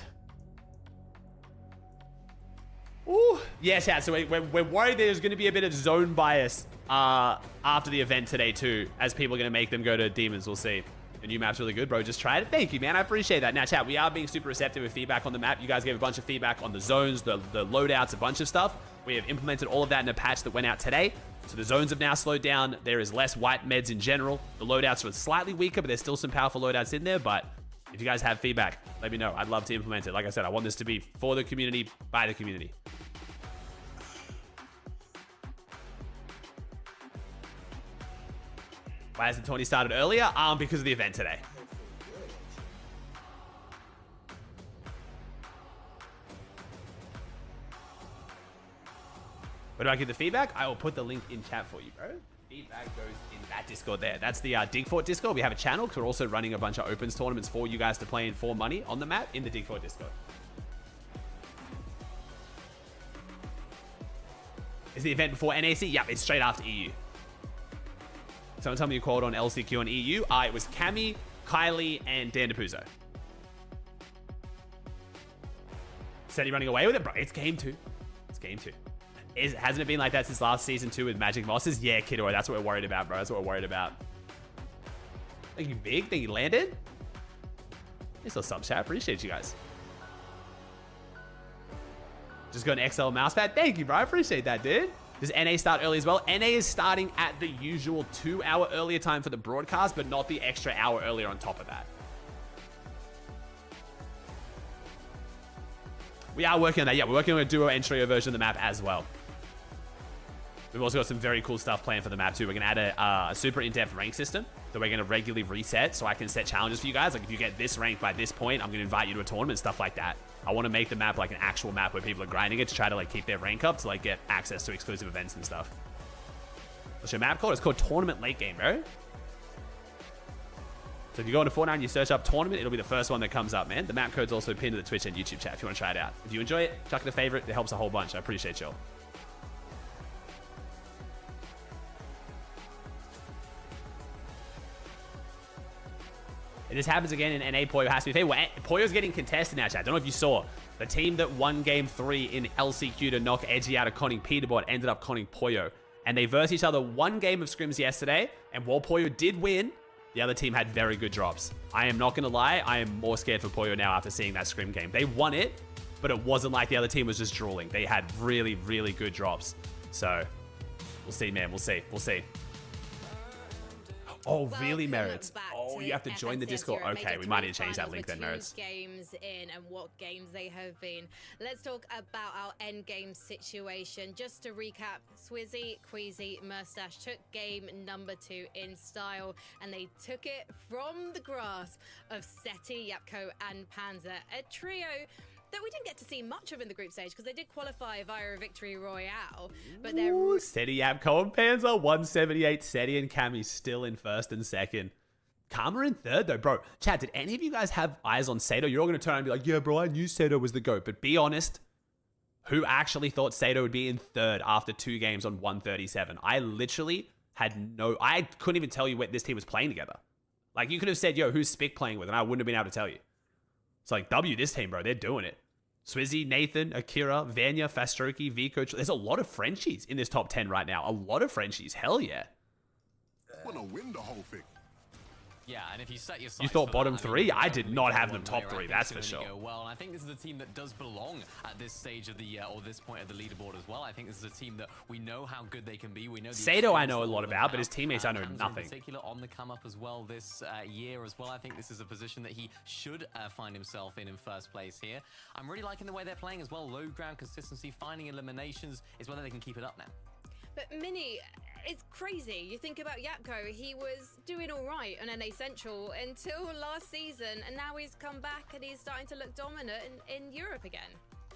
Ooh. Yeah, chat, so we're worried there's going to be a bit of zone bias after the event today too, as people are going to make them go to demons. We'll see. The new map's really good, bro. Just try it. Thank you, man. I appreciate that. Now, chat, we are being super receptive with feedback on the map. You guys gave a bunch of feedback on the zones, the loadouts, a bunch of stuff. We have implemented all of that in a patch that went out today. So the zones have now slowed down. There is less white meds in general. The loadouts are slightly weaker, but there's still some powerful loadouts in there. But if you guys have feedback, let me know. I'd love to implement it. Like I said, I want this to be for the community, by the community. Why has the 20 started earlier? Because of the event today. Where do I get the feedback? I will put the link in chat for you, bro. Feedback goes in that Discord there. That's the Digfort Discord. We have a channel because we're also running a bunch of opens tournaments for you guys to play in for money on the map in the Digfort Discord. Is the event before NAC? Yep, it's straight after EU. Someone tell me you called on LCQ on EU. It was Cammy, Kylie, and Dan DePuzzo. Said he running away with it, bro. It's game 2. It's game 2. Hasn't it been like that since last season 2 with Magic Mosses? Yeah, Kiddo, that's what we're worried about, bro. That's what we're worried about. Thank you, Big. Think you landed. Thanks for the sub chat. Appreciate you guys. Just got an XL mousepad. Thank you, bro. I appreciate that, dude. Does NA start early as well? NA is starting at the usual 2-hour earlier time for the broadcast, but not the extra hour earlier on top of that. We are working on that. Yeah, we're working on a duo entry version of the map as well. We've also got some very cool stuff planned for the map too. We're going to add a super in-depth rank system that we're going to regularly reset so I can set challenges for you guys. Like if you get this rank by this point, I'm going to invite you to a tournament, stuff like that. I want to make the map like an actual map where people are grinding it to try to like keep their rank up to like get access to exclusive events and stuff. What's your map called? It's called Tournament Late Game, bro. So if you go into Fortnite and you search up Tournament, it'll be the first one that comes up, man. The map code's also pinned to the Twitch and YouTube chat if you want to try it out. If you enjoy it, chuck it a favorite. It helps a whole bunch. I appreciate y'all. It just happens again in NA. Poyo has to be favored. Well, Poyo's getting contested now, chat. I don't know if you saw. The team that won Game 3 in LCQ to knock Edgy out of conning Peterbot ended up conning Poyo. And they versed each other one game of scrims yesterday. And while Poyo did win, the other team had very good drops. I am not going to lie. I am more scared for Poyo now after seeing that scrim game. They won it, but it wasn't like the other team was just drooling. They had really, really good drops. So, we'll see, man. We'll see. We'll see. Oh, really, Merits? Oh, you have to join the Discord. Okay, we might need to change that link then, Merits. Games in and what games they have been. Let's talk about our end game situation. Just to recap, Swizzy, Queasy, Mustache took game number 2 in style, and they took it from the grasp of Seti, Yapko, and Panzer, a trio that we didn't get to see much of in the group stage because they did qualify via a victory royale. But they're Seti, Yapko, and Panzer 178. Seti and Cammy still in first and second. Karma in third though, bro. Chat, did any of you guys have eyes on Sato? You're all gonna turn around and be like, yeah, bro, I knew Sato was the GOAT. But be honest, who actually thought Sato would be in third after 2 games on 137? I literally had I couldn't even tell you what this team was playing together. Like, you could have said, yo, who's Spick playing with? And I wouldn't have been able to tell you. It's like, W this team, bro. They're doing it. Swizzy, Nathan, Akira, Vanya, Fastroki, Vico. There's a lot of Frenchies in this top 10 right now. A lot of Frenchies. Hell yeah. Wanna win the whole thing. Yeah, and if you set your You thought bottom 3? I did not have them top 3, that's for sure. Well, and I think this is a team that does belong at this stage of the or this point of the leaderboard as well. I think this is a team that we know how good they can be. We know Sato I know a lot about, but his teammates I know nothing. In particular on the come up as well this year as well. I think this is a position that he should find himself in first place here. I'm really liking the way they're playing as well. Low ground consistency, finding eliminations is whether they can keep it up now. But Mini, it's crazy. You think about Yapko, he was doing all right on NA Central until last season, and now he's come back and he's starting to look dominant in Europe again.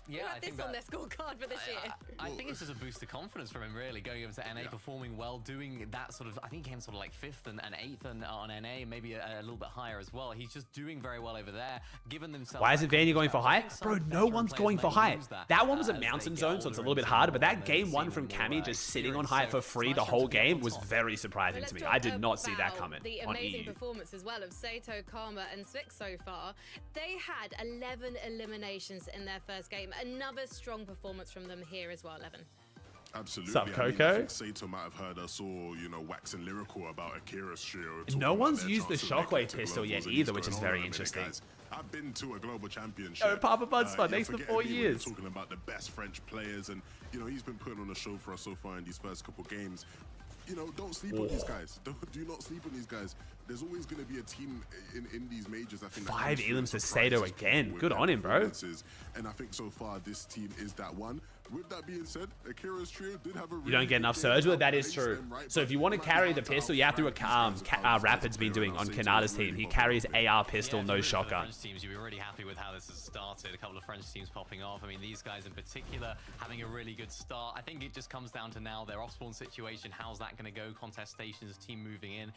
Yeah, I think this on their scorecard for this year. I think it's just a boost of confidence from him, really, going over to NA, performing well, doing that sort of, I think he came sort of like 5th and 8th on NA, maybe a little bit higher as well. He's just doing very well over there, given themselves... Why isn't Vanny going for high? Bro, no one's going for high. That one was a mountain zone, so it's a little bit harder, but that game one from Cammy just sitting on high for free the whole game was very surprising to me. I did not see that coming the on amazing EU. performance as well of Sato, Karma, and Swix so far. They had 11 eliminations in their first game. Another strong performance from them here as well, 11. Absolutely. Sup, I Coco? think Sato might have heard us all, waxing lyrical about Akira's trio. No one's used the Shockwave pistol yet either, which is very interesting. I've been to a global championship. Oh, Papa Budspot, thanks for 4 years. Talking about the best French players, and he's been putting on a show for us so far in these first couple games. Don't sleep on these guys. Do not sleep on these guys. There's always going to be a team in these majors. I think 5 elims to Sato again. Good on him, bro. And I think so far this team is that one. With that being said, Akira's trio did have a really You don't get enough surge with it, that is true. So if you want to carry the pistol, you have to do what Rapid's been doing on Kanata's team. He carries AR pistol, no shotgun. French teams, you'll be really happy with how this has started. A couple of French teams popping off. I mean, these guys in particular having a really good start. I think it just comes down to now their off-spawn situation. How's that going to go? Contestations, team moving in.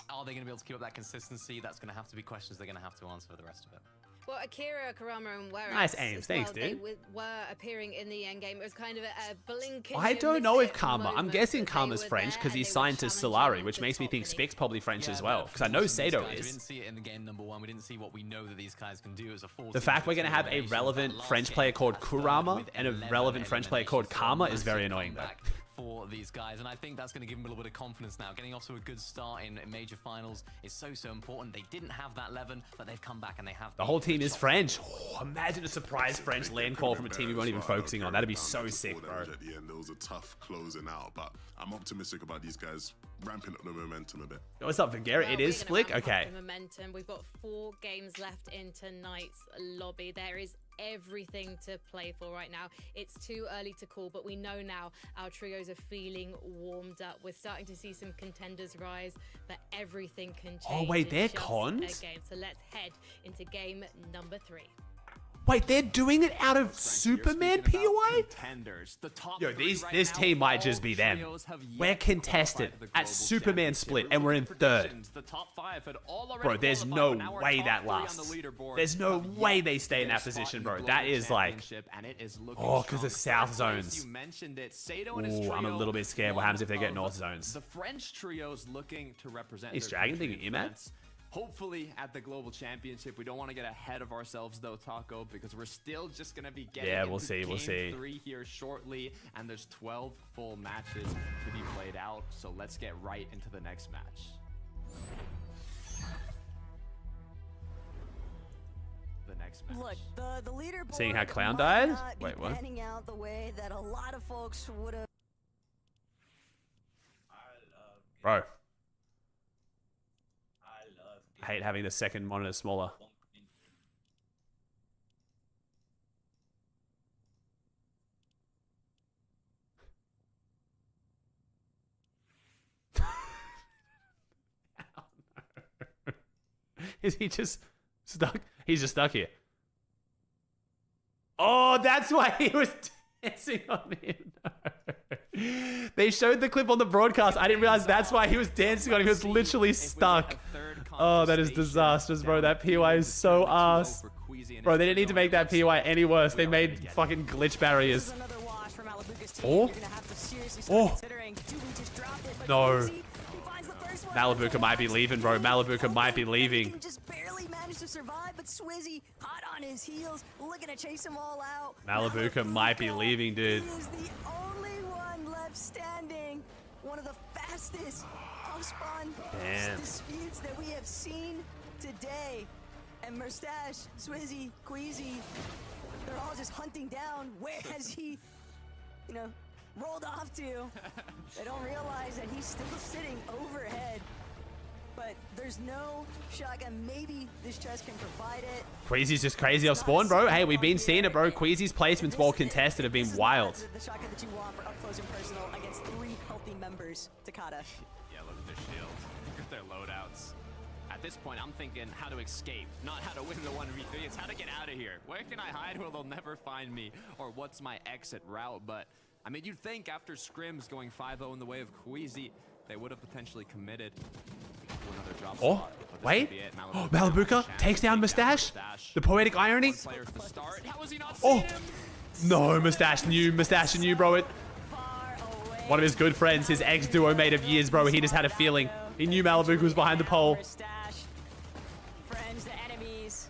Are they going to be able to keep up that consistency? That's going to have to be questions they're going to have to answer for the rest of it. Well, Akira, Karama, and Weras, Nice aims, thanks, dude. They were appearing in the end game. It was kind of a blinking. I don't know if Karma. I'm guessing Karma's French because he's signed to Solari, which makes me think Spick's probably French as well. Because I know Sato We is. didn't see it in the game number 1. We didn't see what we know that these guys can do as a force. The fact we're going to have a relevant French player called Kurama and a relevant French player called Karma is very annoying, though. For these guys, and I think that's going to give them a little bit of confidence now. Getting off to a good start in major finals is so important. They didn't have that 11, but they've come back and they have. The whole team is French. Oh, imagine a surprise French land call from a team we weren't even focusing on. That'd be so sick, bro. At the end, it was a tough closing out, but I'm optimistic about these guys ramping up the momentum a bit. What's up, Vingera? Well, it is Splick? Okay. Momentum. We've got 4 games left in tonight's lobby. There is everything to play for right now. It's too early to call, but we know now our trios are feeling warmed up. We're starting to see some contenders rise, but everything can change. Oh, wait, they're in just cons? a game. So let's head into game number 3. Wait, they're doing it out of Superman POI? Yo, this team might just be them. We're contested at Superman split, and we're in 3rd. Bro, there's no way that lasts. There's no way they stay in that position, bro. That is like... Oh, because of South zones. Ooh, I'm a little bit scared what happens if they get North zones. The French trio's looking to represent. Is Dragon thinking Imad? Hopefully at the Global Championship. We don't want to get ahead of ourselves though, Taco, because we're still just going to be getting we'll see, game 3 here shortly, and there's 12 full matches to be played out. So let's get right into the next match. The next match. Look, the leaderboard Seeing how Clown died? Wait, what? Panning out the way that a lot of folks would have. Bro. I hate having the second monitor smaller. Is he just stuck? He's just stuck here. Oh, that's why he was dancing on him. No. They showed the clip on the broadcast. I didn't realize that's why he was dancing on him. He was literally stuck. Oh, that is disastrous, bro. That PY is so ass. Bro, they didn't need to make that PY any worse. They made fucking glitch barriers. Oh. Oh. No. Malibuka might be leaving, bro. Malibuka might be leaving. Just barely managed to survive, but Swizzy hot on his heels, looking to chase them all out. Malibuka might be leaving, dude. He is the only one left standing. One of the fastest off-spawn disputes that we have seen today. And Mustache, Swizzy, Queasy, they're all just hunting down where has he, rolled off to. They don't realize that he's still sitting overhead. But there's no shotgun. Maybe this chest can provide it. Queasy's just crazy off spawn, bro. Hey, we've been seeing it, bro. Queasy's placements while contested have been wild. The shotgun that you want for up close and personal against 3 healthy members. Takata. Yeah, look at their shield. Look at their loadouts. At at this point, I'm thinking how to escape, not how to win the 1v3. It's how to get out of here. Where can I hide where they'll never find me? Or what's my exit route? But, I mean, you'd think after scrims going 5-0 in the way of Queasy, they would have potentially committed to another drop spot. Wait. Malabuka takes down Mustache. The poetic irony. Oh, no, Mustache knew, bro. One of his good friends, his ex-duo mate of years, bro. He just had a feeling. He knew Malabuka was behind the pole. Friends to enemies.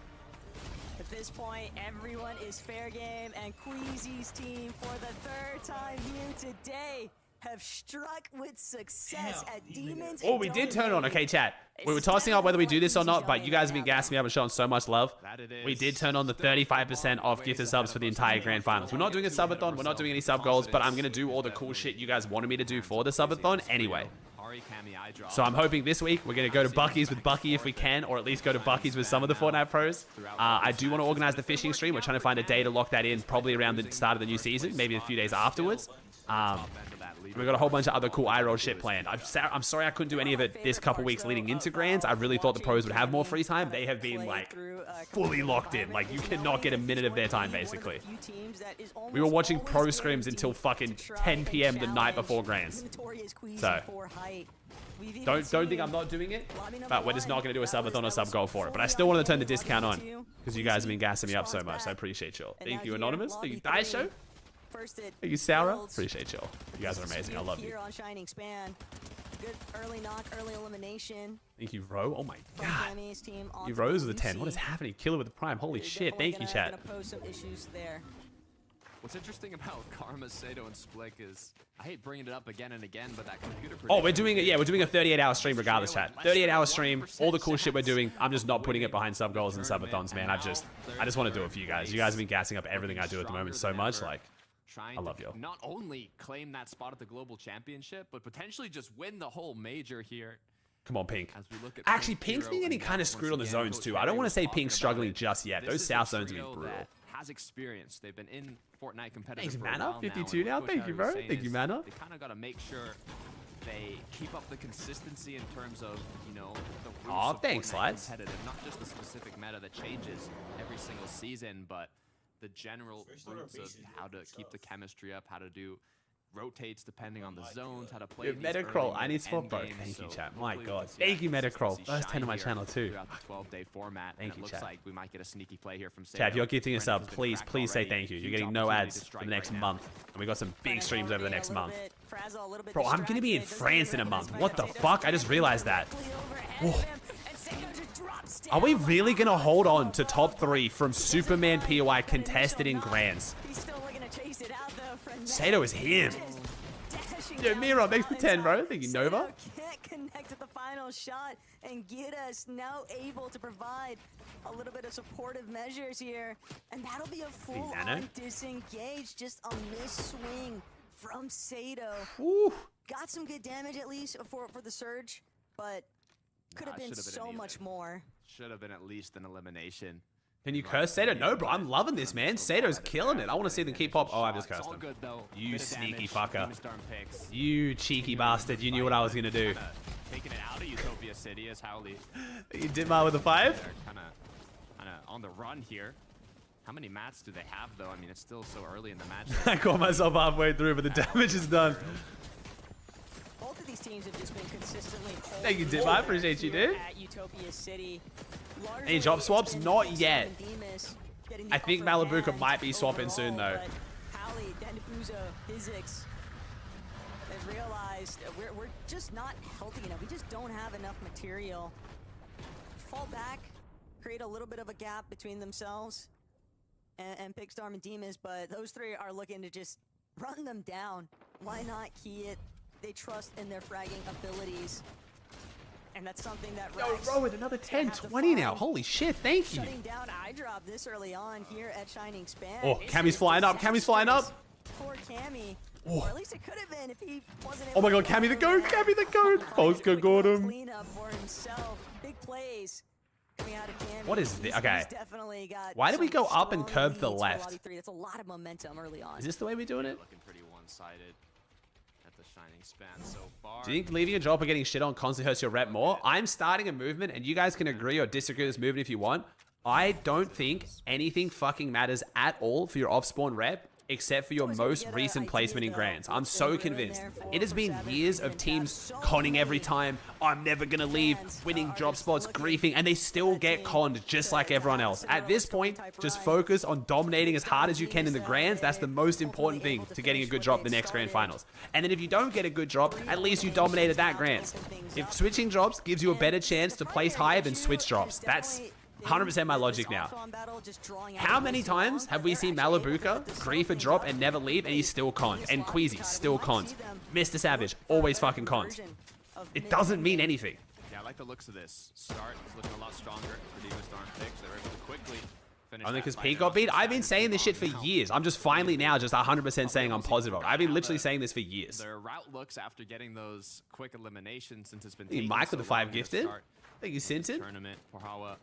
At this point, everyone is fair game, and Queasy's team, for the third time here today, have struck with success at Demons. Oh, we did turn on. Okay, chat. We were tossing up whether we do this or not, but you guys have been gassing me up and showing so much love. We did turn on the 35% off gifted subs for the entire grand finals. We're not doing a subathon. We're not doing any sub goals, but I'm going to do all the cool shit you guys wanted me to do for the subathon anyway. So I'm hoping this week we're going to go to Bucky's with Bucky if we can, or at least go to Bucky's with some of the Fortnite pros. I do want to organize the fishing stream. We're trying to find a day to lock that in, probably around the start of the new season, maybe a few days afterwards. We've got a whole bunch of other cool iRoll shit planned. I'm sorry I couldn't do any of it this couple weeks leading into Grands. I really thought the pros would have more free time. They have been, like, fully locked in. Like, you cannot get a minute of their time, basically. We were watching pro scrims until fucking 10 p.m. the night before Grands. So, don't think I'm not doing it, but we're just not going to do a subathon or sub goal for it. But I still wanted to turn the discount on because you guys have been gassing me up so much. I appreciate y'all. Thank you, Anonymous. Thank you, Dice Show. Thank you, Sarah. Appreciate y'all. You guys are amazing. I love you. Good early knock, early elimination. Thank you, Ro. Oh my god. You Rose with a 10. What is happening? Killer with the prime. Holy shit. Thank you, chat. What's interesting about Karma, Sato, and Splick is, I hate bringing it up again and again, but that computer... Oh, we're doing it. Yeah, we're doing a 38-hour stream regardless, chat. 38-hour stream. All the cool shit we're doing. I'm just not putting it behind sub goals and subathons, man. I just want to do it for you guys. You guys have been gassing up everything I do at the moment so much. Like, I love you. Not only claim that spot at the global championship, but potentially just win the whole major here. Come on, Pink. Actually, Pink's been getting kind of screwed on the zones too. I don't want to say Pink's struggling just yet. Those south zones have been brutal. Has experience. They've been in Fortnite competitive. Thanks, Mana. 52 now. Thank you, bro. Thank you, Mana. They kind of got to make sure they keep up the consistency in terms of, you know, the rules of thanks, Slides. Competitive, not just the specific meta that changes every single season, but the general roots of how to keep the chemistry up, how to do rotates depending on the zones, how to play. Dude, Metacrawl, I need swap, bro. Thank you, chat. My god. Thank you, Metacrawl. First 10 of my channel, too. Throughout the 12-day format. Thank you, looks chat. like we might get a sneaky play here from Sato. Chat, if you're gifting us up, please say thank you. You're getting no ads for the next month. And we got some big streams over the next month. Bro, I'm going to be in France in a month. What the fuck? I just realized that. Whoa. Are we really going to hold on to top 3 from Superman POI contested in Grands? Sato is him. Yo, Mira, thanks for 10, bro. Thank you, Nova. Can't connect to the final shot and get us now able to provide a little bit of supportive measures here. And that'll be a full-on disengage, just a miss swing from Sato. Ooh. Got some good damage at least for the surge, but could have been so much more. Should have been at least an elimination. Can you curse Sato? No, bro. I'm loving this, man. Sato's killing it. I want to see them keep pop. Oh, I just cursed him. You sneaky fucker. You cheeky bastard. You knew what I was going to do. Taking it out of Utopia City as Howley. You did mal with a 5? They're kind of on the run here. How many mats do they have, though? I mean, it's still so early in the match. I caught myself halfway through, but the damage is done. Both of these teams have just been consistently. Thank you, Dip. I appreciate you, dude. At Utopia City. Any job swaps? Not yet. I think Malabuka might be swapping soon, though. Hallie, Physics has realized we're just not healthy enough. We just don't have enough material. Fall back, create a little bit of a gap between themselves and Pigstorm and Demas, but those three are looking to just run them down. Why not key it? They trust in their fragging abilities. And that's something that Yo, bro, with another 10, 20 now. Holy shit, thank you. Shutting down iDrop this early on here at Shining Span. Oh, Cammy's flying up. Cammy's flying up. Poor Cammy. Oh. Or at least it could have been if he wasn't able. Oh my god, Cammy the goat. Cammy the goat. Oscar got him. Clean up for himself. Big plays coming out of Cammy. What is this? Okay. Definitely got why did we go up and curve to the left? That's a lot of momentum early on. Is this the way we're doing it? Looking pretty one-sided at the Do you think leaving a drop or getting shit on constantly hurts your rep more? I'm starting a movement, and you guys can agree or disagree with this movement if you want. I don't think anything fucking matters at all for your off-spawn rep except for your most recent placement in Grands. I'm so convinced. It has been years of teams conning every time. I'm never going to leave, winning drop spots, griefing, and they still get conned just like everyone else. At this point, just focus on dominating as hard as you can in the Grands. That's the most important thing to getting a good drop the next Grand Finals. And then if you don't get a good drop, at least you dominated that Grands. If switching drops gives you a better chance to place higher than switch drops, that's 100% my logic now. How many times have we seen Malibuka grief a drop and never leave, and he's still conned? And Queasy still conned. Mr. Savage always fucking conned. It doesn't mean anything. Yeah, I like the looks of this. Start is looking a lot stronger for the Darn picks. They're able to quickly finish. Only because Pete got beat? I've been saying this shit for years. I'm just finally now just 100% saying I'm positive. I've been literally saying this for years. Their route looks after getting those quick eliminations since it's been Mike with the 5 gifted. Thank you, Sinton. Tournament, Porhawa.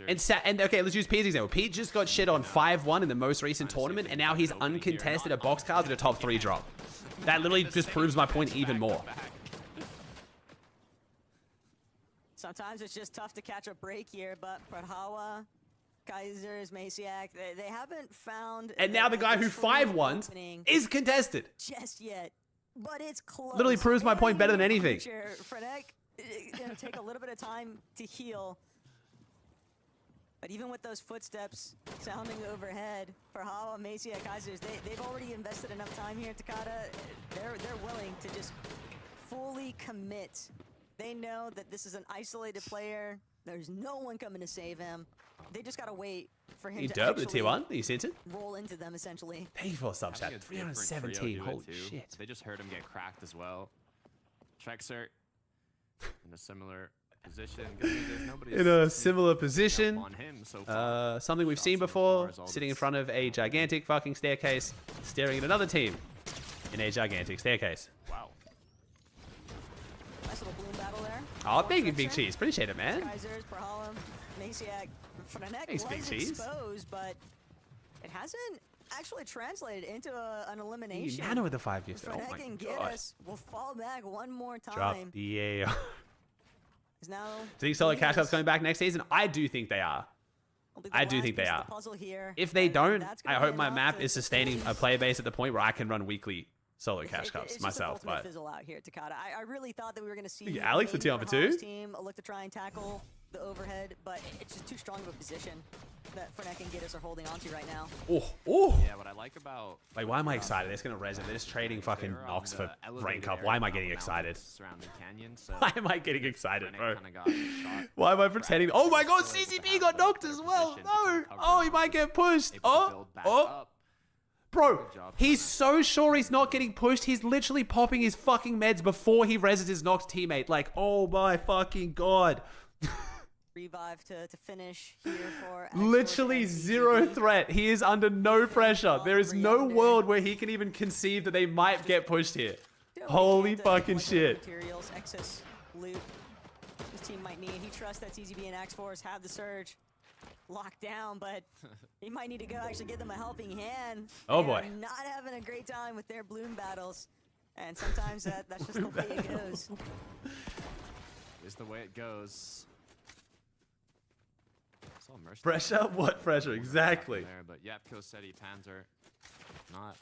And okay, let's use Pete's example. Pete just got shit on 5-1 in the most recent tournament, and now he's uncontested at box cards at a top 3 drop. That literally just proves my point even more. Sometimes it's just tough to catch a break here, but Porhawa, Kaisers, Masiak, they haven't found... And now the guy who 5-1'd is contested. Just yet, but it's close. Literally proves my point better than anything. Frenek, it'll take a little bit of time to heal. But even with those footsteps sounding overhead, for Hawa, Masiak, Kaisers, they've already invested enough time here at Takada. They're willing to just fully commit. They know that this is an isolated player. There's no one coming to save him. They just gotta wait for him to the tier 1. You sent it? Roll into them essentially. Thank you for sub chat. 317. Holy shit. They just heard him get cracked as well. Trexer in a similar position. In a similar position. Something we've seen before. Sitting in front of a gigantic fucking staircase, staring at another team in a gigantic staircase. Wow. Nice little bloom battle there. Oh, thank you, Big Cheese. Appreciate it, man. Kaisers, Perhalem, Masiak, Frenek Thanks, Big Cheese. Exposed, but it hasn't actually translated into an elimination. Nano with the 5 gifts. Oh Frenek my and god. Giddis will fall back one more time. Drop the AR. Do you think Solid Cash Cup's coming back next season? I do think they are. I do think they are. If they don't, I hope my map is sustaining a player base at the point where I can run weekly solo cash cups myself. But fizzle out here at Takada. I really thought that we were going to see Alex the team for 2. Team look to try and tackle the overhead, but it's just too strong of a position that Frenek and Giddis are holding onto right now. Oh. Yeah, what I like about... Like, why am I excited? It's going to res it. They're just trading fucking Nox for rank up. Why am I getting excited? Why am I getting excited, bro? Why am I pretending? Oh my god, CCP got knocked as well. No. Oh, he might get pushed. Oh. Bro, he's so sure he's not getting pushed. He's literally popping his fucking meds before he reses his Nox teammate. Like, oh my fucking god. Revive to finish here for literally zero threat. He is under no pressure. There is no world where he can even conceive that they might get pushed here. Holy fucking shit. Materials, excess loot this team might need. He trusts that TZB and X-Force have the surge locked down, but he might need to go actually give them a helping hand. Oh boy. Not having a great time with their bloom battles. And sometimes that's just the way it goes. Is the way it goes. Pressure? What pressure? Exactly. There, but Yapko said Panzer, not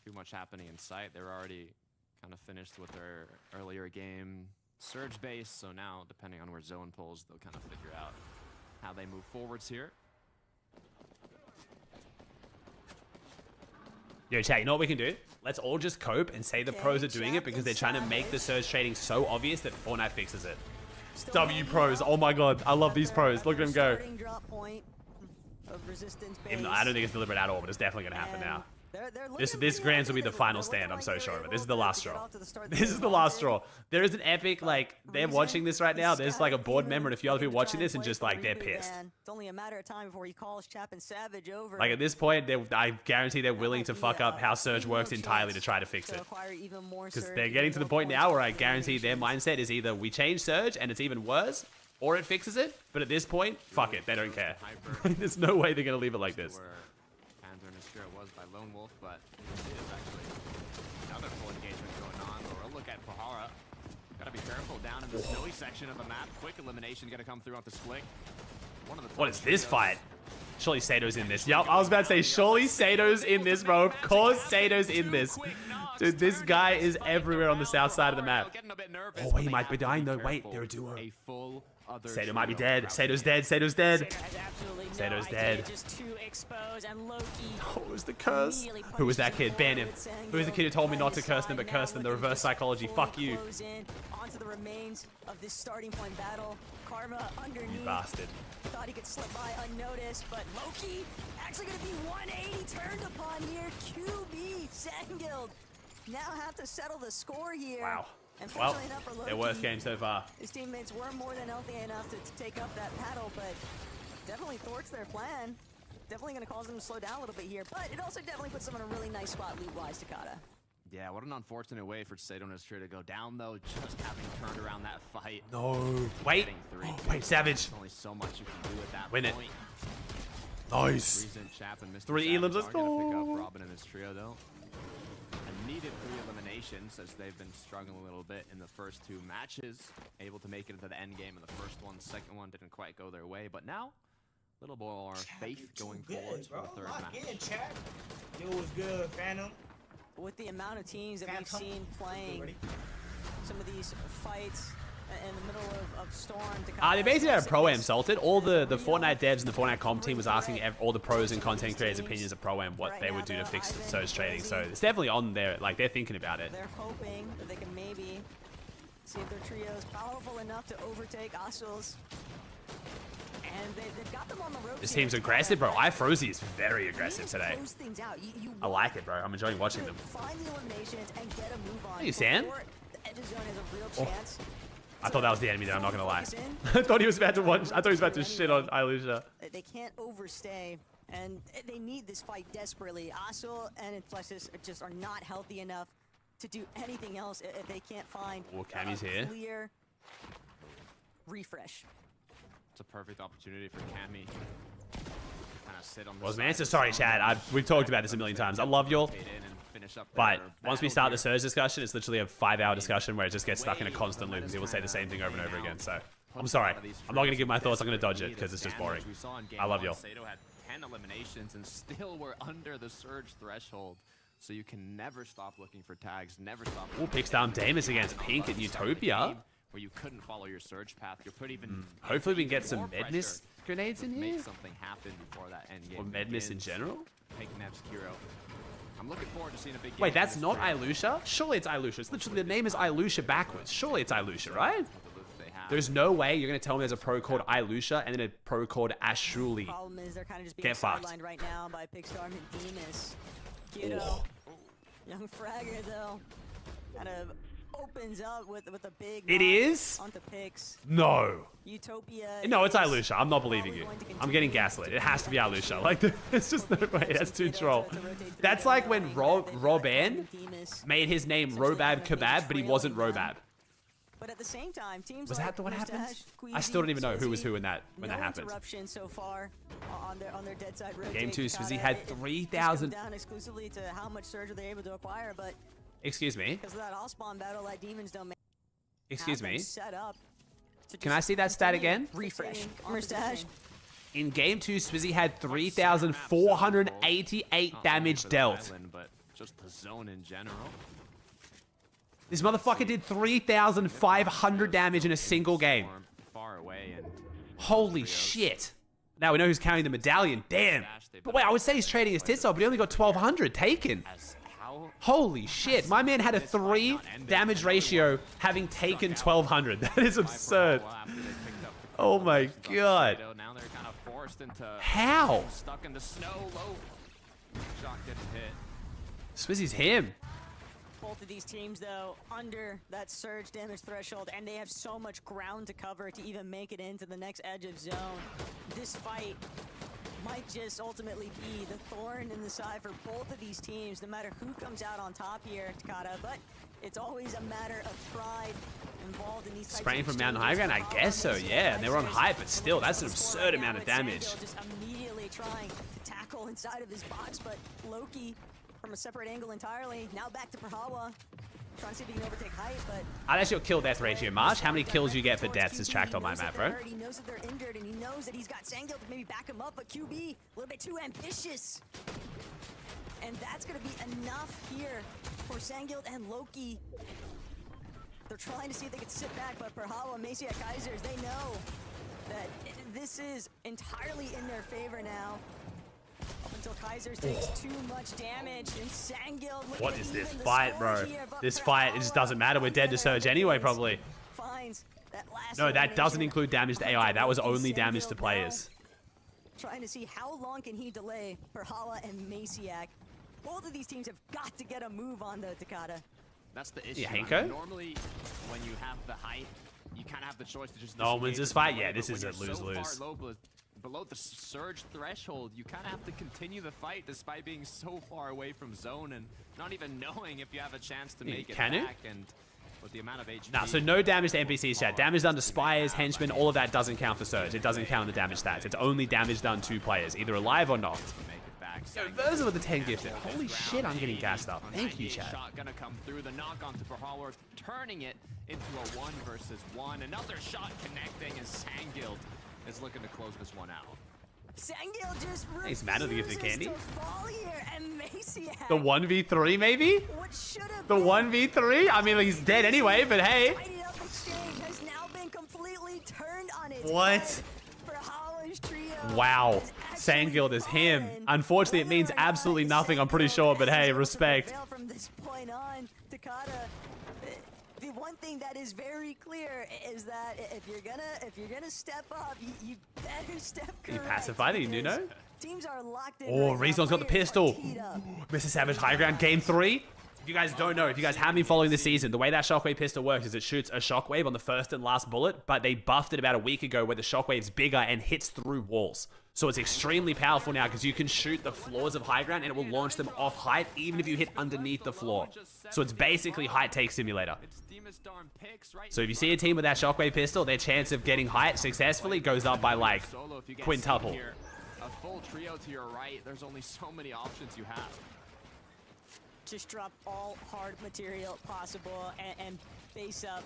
too much happening in sight. They're already kind of finished with their earlier game surge base, so now depending on where zone pulls, they'll kind of figure out how they move forwards here. Yo, chat, you know what we can do? Let's all just cope and say the pros are doing it because they're trying to make the surge trading so obvious that Fortnite fixes it. W pros, oh my god, I love these pros. Look at him go. Even though I don't think it's deliberate at all, but it's definitely gonna happen now. This Grands will be the final stand, I'm so sure of it. This is the last straw. This is the last straw. There is an epic, like, they're watching this right now. There's like a board member and a few other people watching this and just like, they're pissed. It's only a matter of time before he calls Chap and Savage over. Like at this point, I guarantee they're willing to fuck up how Surge works entirely to try to fix it. Because they're getting to the point now where I guarantee their mindset is either we change Surge and it's even worse, or it fixes it. But at this point, fuck it, they don't care. There's no way they're gonna leave it like this. Was by Lone Wolf, but there's actually another full engagement going Fahara. Gotta be careful down in the snowy section of the map. Quick elimination gonna come through off the split. What is this fight? Surely Sato's in this. Yup, I was about to say, surely Sato's in this, bro. Of course Sato's in this. Dude, this guy is everywhere on the south side of the map. Oh, he might be dying though. Wait, they're a duo. Sato might be dead. Sato's dead. Sato's dead. Sato's dead. Oh, it was the curse. Who was that kid? Ban him. Who was the kid who told me not to curse them, but curse them? The reverse psychology. Fuck you. Onto the remains of this starting point battle. Karma underneath. You bastard. Thought he could slip by unnoticed, but Loki actually going to be 180 turned upon here. QB Zengild now have to settle the score here. Wow. And Well, enough for Loki, their worst game so far. his teammates were more than healthy enough to take up that paddle, but definitely thwarts their plan. Definitely going to cause them to slow down a little bit here, but it also definitely puts them in a really nice spot loot-wise, Takada. Yeah, what an unfortunate way for Sato and Astria to go down, though, just having turned around that fight. No. Wait. Oh, wait, Savage. There's only so much you can do at that Win point. it. Nice. 3 elims, let's go. Pick up Robin and Astria, though. A needed 3 eliminations as they've been struggling a little bit in the first 2 matches. Able to make it into the end game in the first one. Second one didn't quite go their way, but now a little more faith going forward for the third match. It was good, Phantom. With the amount of teams that we've seen playing some of these fights in the middle of Storm. They basically had a Pro-Am salted. All the Fortnite devs and the Fortnite comp team was asking all the pros and content creators' opinions of Pro-Am what they would do to fix Surge trading. So it's definitely on there. Like, they're thinking about it. They're hoping that they can maybe see if their trio is powerful enough to overtake Asu's. And they've got them on the ropes. This team's aggressive, bro. iFrozy is very aggressive today. I like it, bro. I'm enjoying watching them. Hey, Sam. Oh. I thought that was the enemy there, I'm not gonna lie. I thought he was about to watch. I thought he was about to shit on Ilusha. They can't overstay, and they need this fight desperately. Asul and Inflexus just are not healthy enough to do anything else if they can't find a clear refresh. It's a perfect opportunity for Cammy. Kind of sit on the Man, so sorry, Chad. We've talked about this a million times. I love y'all. But once we start the Surge discussion, it's literally a 5-hour discussion where it just gets stuck in a constant loop because people say the same thing over and over again. So I'm sorry. I'm not going to give my thoughts. I'm going to dodge it because it's just boring. I love y'all. Sato had 10 eliminations and still were under the Surge threshold. So you can never stop looking for tags. Never stop. Ooh, Pixdown Damus against Pink at Utopia. Where you couldn't follow your Surge path. You put even hopefully we can get some Medmiss grenades in here. Make something happen before that end game. Or Medmiss in general. Take Neb's Kiro. I'm looking forward to seeing a big game. Wait, that's not Ilusha? Surely it's Ilusha. It's literally, the name is Ilusha backwards. Surely it's Ilusha, right? There's no way you're going to tell me there's a pro called Ilusha and then a pro called Assuie. Problem is they're kind of just being sidelined right now by Pixstar and Demas. Kiddo. Young Fragger, though, kind of opens up with a big It is? onto Pix. No. Utopia. No, it's Ilusha. I'm not believing you. I'm getting gaslit. It has to be Ilusha. Like, there's just no way. That's too troll. That's like when Roban made his name Robab Kebab, but he wasn't Robab. But at the same time, teams was that the what happened? I still don't even know who was who in that when that happened. So far on their dead side Game 2, Swizzy had 3,000. Down exclusively to how much surge are they able to acquire, but excuse me. Because of that all spawn battle, that demons don't make. Excuse me. Set up Can I see that stat again? Refresh. Mustache. In Game 2, Swizzy had 3,488 damage dealt. But just the zone in general. This motherfucker did 3,500 damage in a single game. Far away and holy shit. Now we know who's carrying the medallion. Damn. But wait, I would say he's trading his tits off, but he only got 1,200 taken. Holy shit. My man had a 3 damage ratio having taken 1,200. That is absurd. Oh my god. Now they're kind of forced into how? Stuck in the snow. Low shot didn't hit. Swizzy's him. Both of these teams, though, under that surge damage threshold, and they have so much ground to cover to even make it into the next edge of zone. This fight might just ultimately be the thorn in the side for both of these teams, no matter who comes out on top here, Takada. But it's always a matter of pride involved in these types spraying of from Mountain High Ground? I guess so, yeah. And they were on high, but still, that's an absurd amount of damage. Just immediately trying to tackle inside of his box, but Loki from a separate angle entirely. Now back to Prahawa. trying to see if he can overtake height, but That's your kill death ratio, Marsh. How many kills you get for deaths is tracked on my map, bro. He knows that they're injured, and he knows that he's got Sangil to maybe back him up, but QB, a little bit too ambitious. And that's going to be enough here for Sangil and Loki. They're trying to see if they can sit back, but Perhala and Macy at Kaisers, they know that this is entirely in their favor now. Up until Kaisers takes too much damage, and Sangil... What is this fight, bro? This fight, it just doesn't matter. We're dead to Surge anyway, probably. No, that doesn't include damage to AI. That was only damage to players. Trying to see how long can he delay Perhala and Maciak. Both of these teams have got to get a move on, though, Takada. That's the issue. Yeah, Henko? Normally, when you have the height, you kind of have the choice to just... No one wins this fight? Yeah, this is a lose-lose. Below the surge threshold, you kind of have to continue the fight despite being so far away from zone and not even knowing if you have a chance to make it back. And with the amount of HP... Nah, so no damage to NPCs, chat. Damage done to Spires, Henchmen, all of that doesn't count for Surge. It doesn't count in the damage stats. It's only damage done to players, either alive or not. Yo, Versa with the 10 gifted. Holy shit, I'm getting gassed up. Thank you, chat. Shot gonna come through. The knock on to Perhala, turning it into a 1 versus 1. Another shot connecting as Sangil is looking to close this one out. Sangil just He's mad at the gifted candy. And Maciak. The 1v3 maybe? The 1v3? I mean, he's dead anyway, but hey. Has now been completely turned on its What? Trio. Wow. Sangil is him. Unfortunately, it means absolutely nothing, I'm pretty sure, but hey, respect. From this point on, Takada, the one thing that is very clear is that if you're gonna step up, you better step correct. You pacified it, you know? Teams are locked in. Oh, Rezon's got the pistol. Mr. Savage high ground, game 3. If you guys don't know, if you guys haven't been following this season, the way that Shockwave pistol works is it shoots a Shockwave on the first and last bullet, but they buffed it about a week ago where the Shockwave's bigger and hits through walls. So it's extremely powerful now because you can shoot the floors of high ground and it will launch them off height even if you hit underneath the floor. So it's basically height take simulator. So if you see a team with that Shockwave pistol, their chance of getting height successfully goes up by like quintuple. A full trio to your right, there's only so many options you have. Just drop all hard material possible and base up.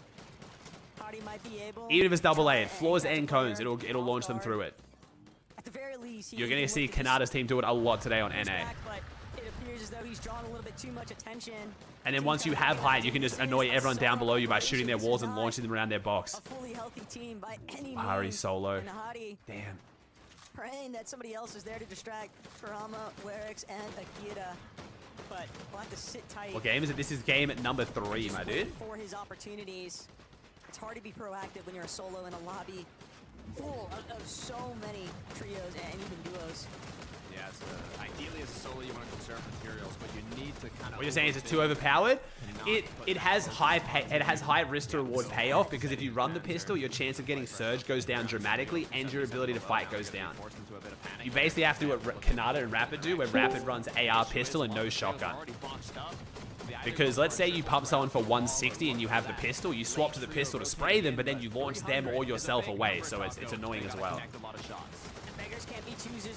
Hardy might be able. Even if it's double A, floors and cones, it'll launch them through it. At the very least, you're gonna see Kanata's team do it a lot today on NA. But it appears as though he's drawn a little bit too much attention. And then once you have height, you can just annoy everyone down below you by shooting their walls and launching them around their box. A fully healthy team by any Wow, he's solo. Damn. Praying that somebody else is there to distract Kurama, Werix, and Akira. But we'll have to sit tight. What game is it? This is game number 3, my dude. For his opportunities. It's hard to be proactive when you're a solo in a lobby full of so many trios and even duos. Yeah, it's ideally as a solo you want to conserve materials, but you need to kind of... What you're saying is it's too overpowered? It has high risk to reward payoff because if you run the pistol, your chance of getting Surge goes down dramatically and your ability to fight goes down. You basically have to do what Kanata and Rapid do, where Rapid runs AR pistol and no shotgun. Because let's say you pump someone for 160 and you have the pistol, you swap to the pistol to spray them, but then you launch them or yourself away, so it's annoying as well.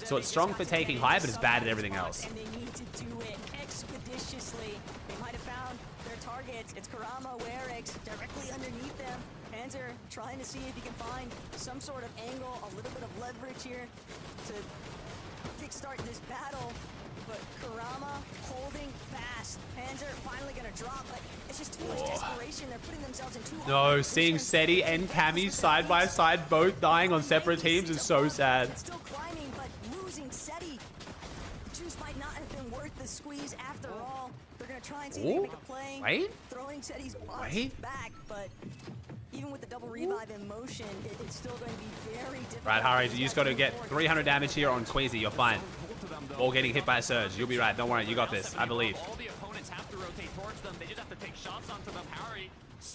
So it's strong for taking high, but it's bad at everything else. And they need to do it expeditiously. They might have found their targets. It's Kurama, Werix, directly underneath them. Panzer trying to see if he can find some sort of angle, a little bit of leverage here to kickstart this battle. But Kurama holding fast. Panzer finally gonna drop, but it's just too much desperation. They're putting themselves in too. No, seeing Seti and Cammy side by side, both dying on separate teams is so sad. Still climbing, but losing Seti. Juice might not have been worth the squeeze after all. They're gonna try and see if they can make a play. Wait. Throwing Seti's box back, but even with the double revive in motion, it's still going to be very difficult. Right, Harry, you just got to get 300 damage here on Queasy. You're fine. Or getting hit by a Surge. You'll be right. Don't worry. You got this. I believe. All the opponents have to rotate towards them. They just have to take shots onto them. Harry.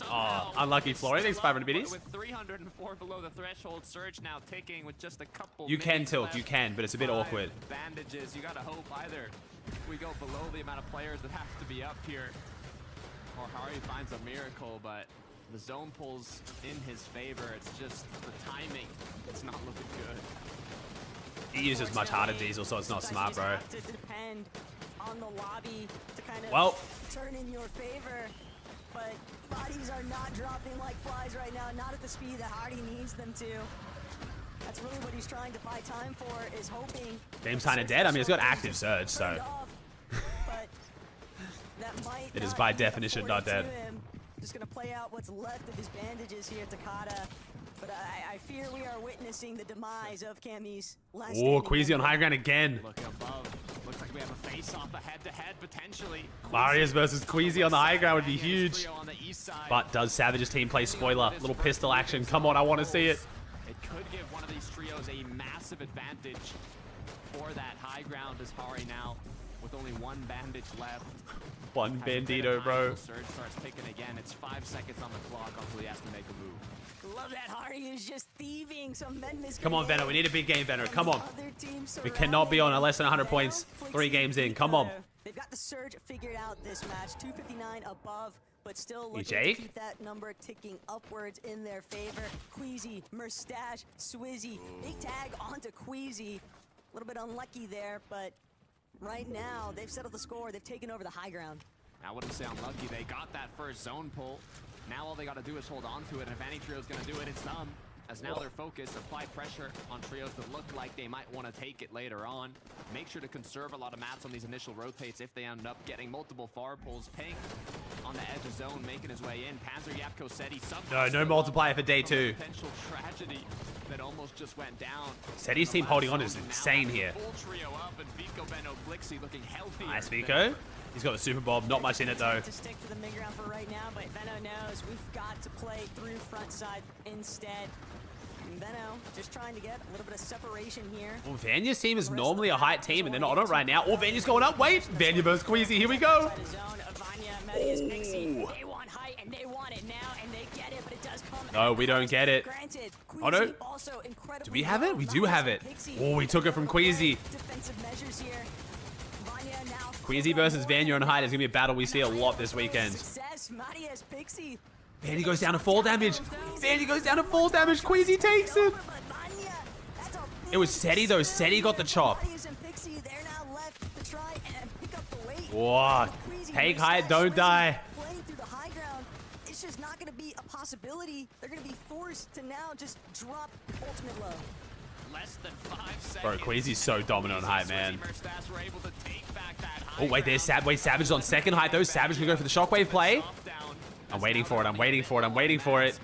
Oh, unlucky Florian. Thanks 500 biddies. With 304 below the threshold, Surge now ticking with just a couple. You can tilt. You can, but it's a bit awkward. Bandages. You gotta hope either we go below the amount of players that have to be up here, or Harry finds a miracle, but the zone pulls in his favor. It's just the timing. It's not looking good. He uses much harder diesel, so it's not smart, bro. To depend on the lobby to kind of well, turn in your favor. but bodies are not dropping like flies right now, not at the speed that Hardy needs them to. That's really what he's trying to buy time for, is hoping. Game's kind of dead. I mean, it's got active surge, so. It is by definition not dead. Just gonna play out what's left of his bandages here, Takada. But I fear we are witnessing the demise of Cammy's last. Oh, Queasy on high ground again. Look above. Looks like we have a face-off, a head-to-head potentially. Marius versus Queasy on the high ground would be huge. But does Savage's team play spoiler? Little pistol action. Come on, I want to see it. It could give one of these trios a massive advantage for that high ground as Hari now with only one bandage left. One bandito, bro. Surge starts ticking again. It's 5 seconds on the clock until he has to make a move. Love that Hari is just thieving some Medmis. Come on, Venno. We need a big game, Venno. Come on. We cannot be on less than 100 points 3 games in. Come on. They've got the surge figured out this match. 259 above, but still looking Jake? to keep that number ticking upwards in their favor. Queasy, Merstache, Swizzy. Big tag onto Queasy. A little bit unlucky there, but right now they've settled the score. They've taken over the high ground. I wouldn't say unlucky. They got that first zone pull. Now all they got to do is hold on to it, and if any trio's going to do it, it's them. As now their focus, apply pressure on trios that look like they might want to take it later on. Make sure to conserve a lot of mats on these initial rotates if they end up getting multiple far pulls. Pink on the edge of zone, making his way in. Panzer Yapko said he No multiplier for day 2. Potential tragedy that almost just went down. Seti's team holding on is insane here. Full trio up, and Vico, Benno, Blixie looking healthier. Nice, Vico. He's got the Super Bob. Not much in it, though. To stick to the mid-ground for right now, but Venno knows we've got to play through front side instead. And Venno just trying to get a little bit of separation here. Well, Vanya's team is normally a height team, and they're not on it right now. Oh, Vanya's going up. Wait. Vanya versus Queasy. Here we go. They want height, and they want it now, and they get it, but it does come. No, we don't get it. Oh, no. Do we have it? We do have it. Oh, we took it from Queasy. Defensive measures here. Queasy versus Vanya on height is going to be a battle we see a lot this weekend. Vanya goes down to full damage. Vanya goes down to full damage. Queasy takes it. It was Seti, though. Seti got the chop. Whoa. Take height, don't die. It's just not going to be a possibility. They're going to be forced to now just drop ultimate low. Less than 5 seconds. Bro, Queasy's so dominant on height, man. Oh, wait, there's Savage is on second height, though. Savage can go for the shockwave play. I'm waiting for it. I'm waiting for it. I'm waiting for it.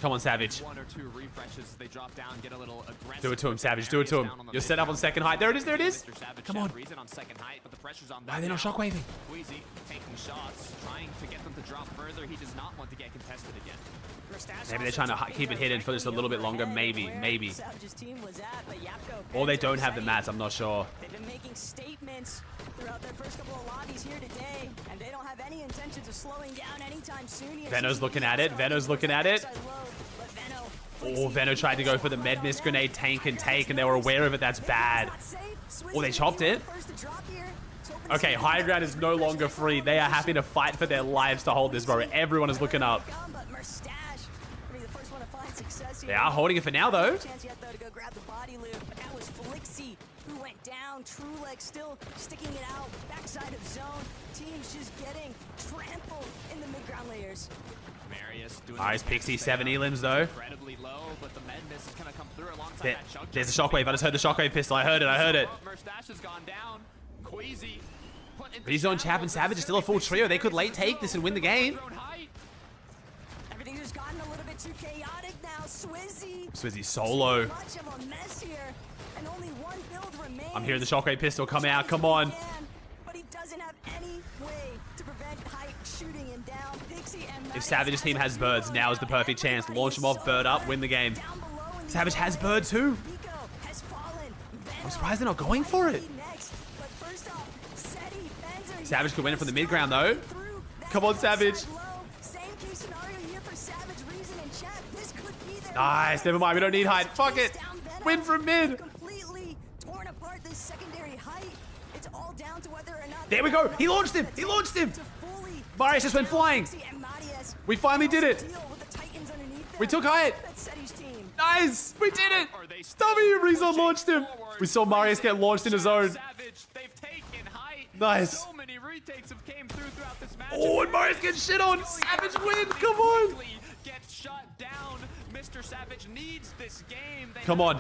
Come on, Savage. One or two refreshes, they drop down, get a little aggressive. Do it to him, Savage. Do it to him. You're set up on second height. There it is. There it is. Come on. Why are they not shockwaving? Queasy taking shots, trying to get them to drop further. He does not want to get contested again. Maybe they're trying to keep it hidden for just a little bit longer. Maybe. Or they don't have the mats. I'm not sure. They've been making statements throughout their first couple of lobbies here today, and they don't have any intentions of slowing down anytime soon. Venno's looking at it. Venno's looking at it. Oh, Venno tried to go for the Medmis grenade tank and take, and they were aware of it. That's bad. Oh, they chopped it. Okay, high ground is no longer free. They are having to fight for their lives to hold this, bro. Everyone is looking up. They are holding it for now, though. Who went down, Trueleg still sticking it out, backside of zone. Teams just getting trampled in the mid-ground layers. Nice Pixie, 7 elims though. There's the shockwave. I just heard the shockwave pistol. I heard it. I heard it. But he's on Chap and Savage is still a full trio. They could late take this and win the game. Everything's just gotten a little bit too chaotic now. Swizzy solo. Much of a mess here, and only one build remains. I'm hearing the shockwave pistol come out. Come on. But he doesn't have any way to prevent Hype shooting him down. Pixie and If Savage's team has birds, now is the perfect chance. Launch them off, bird up, win the game. Savage has bird too. I'm surprised they're not going for it. Savage could win it from the mid ground though. Come on, Savage. Nice. Never mind. We don't need height. Fuck it. Win from mid. There we go. He launched him. He launched him. Marius just went flying. We finally did it. We took height. Nice. We did it. W. Rezon launched him. We saw Marius get launched in his own. Nice. retakes have came throughout this match. Oh, and Marius gets shit on. Savage win. Come on. Gets shut down. Mr. Savage needs this game. They Come on.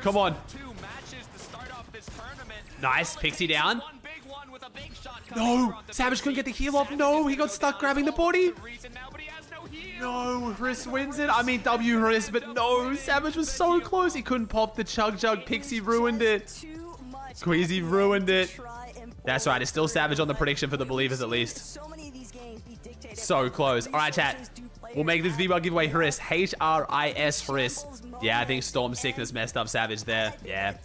Come on. 2 matches to start off this tournament. Nice. Pixie down. One big one with a big shot No. Savage couldn't get the heal off. No, he got stuck grabbing the body. No, Hriss wins it. I mean, W Hriss, but no. Savage was so close. He couldn't pop the Chug Jug. Pixie ruined it. Squeezy ruined it. That's right. It's still Savage on the prediction for the believers at least. So close. All right, chat. We'll make this V-Buck giveaway Hriss. H-R-I-S Hriss. Yeah, I think Storm Sickness messed up Savage there. Yeah.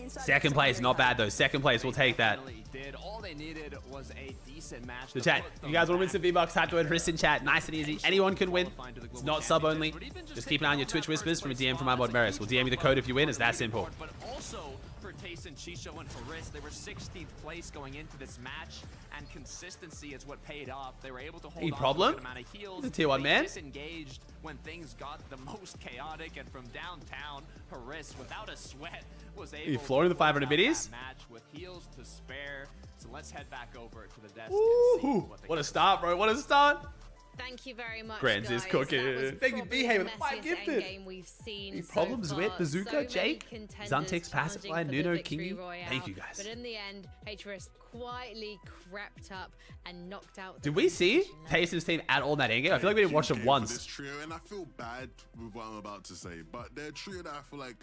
Second place, not bad though. Second place, we'll take that. All they needed was a decent match. So chat, you guys want to win some V-Bucks, type the word Hriss in chat. Nice and easy. Anyone can win. It's not sub only. Just keep an eye on your Twitch whispers from a DM from my mod Marius. We'll DM you the code if you win. It's that simple. But also for Tayson, Chisho, and Hriss, they were 16th place going into this match, and consistency is what paid off. They were able to hold Any on problem? to a good amount of heals. The tier 1 man. Disengaged when things got the most chaotic, and from downtown, Hriss, without a sweat, was able Are you flooring the 500 to biddies? match with heals to spare. So let's head back over to the desk. Ooh, what a start, bro. What a start. Thank you very much, Grands is guys. cooking. That was Thank you, probably Behave, the with 5 messiest gifted. endgame we've seen Any so problems far. with Bazooka, So many Jake, contenders Xantix, Pacifier, challenging for the Nuno, victory Kingy? royale. Thank you, guys. But in the end, H-Riss quietly crept up and knocked out the Did we see competition. Tayson's team at all in that endgame? I feel like we didn't watch it Huge game for once. This trio, and I feel bad with what I'm about to say, but they're a trio that I feel like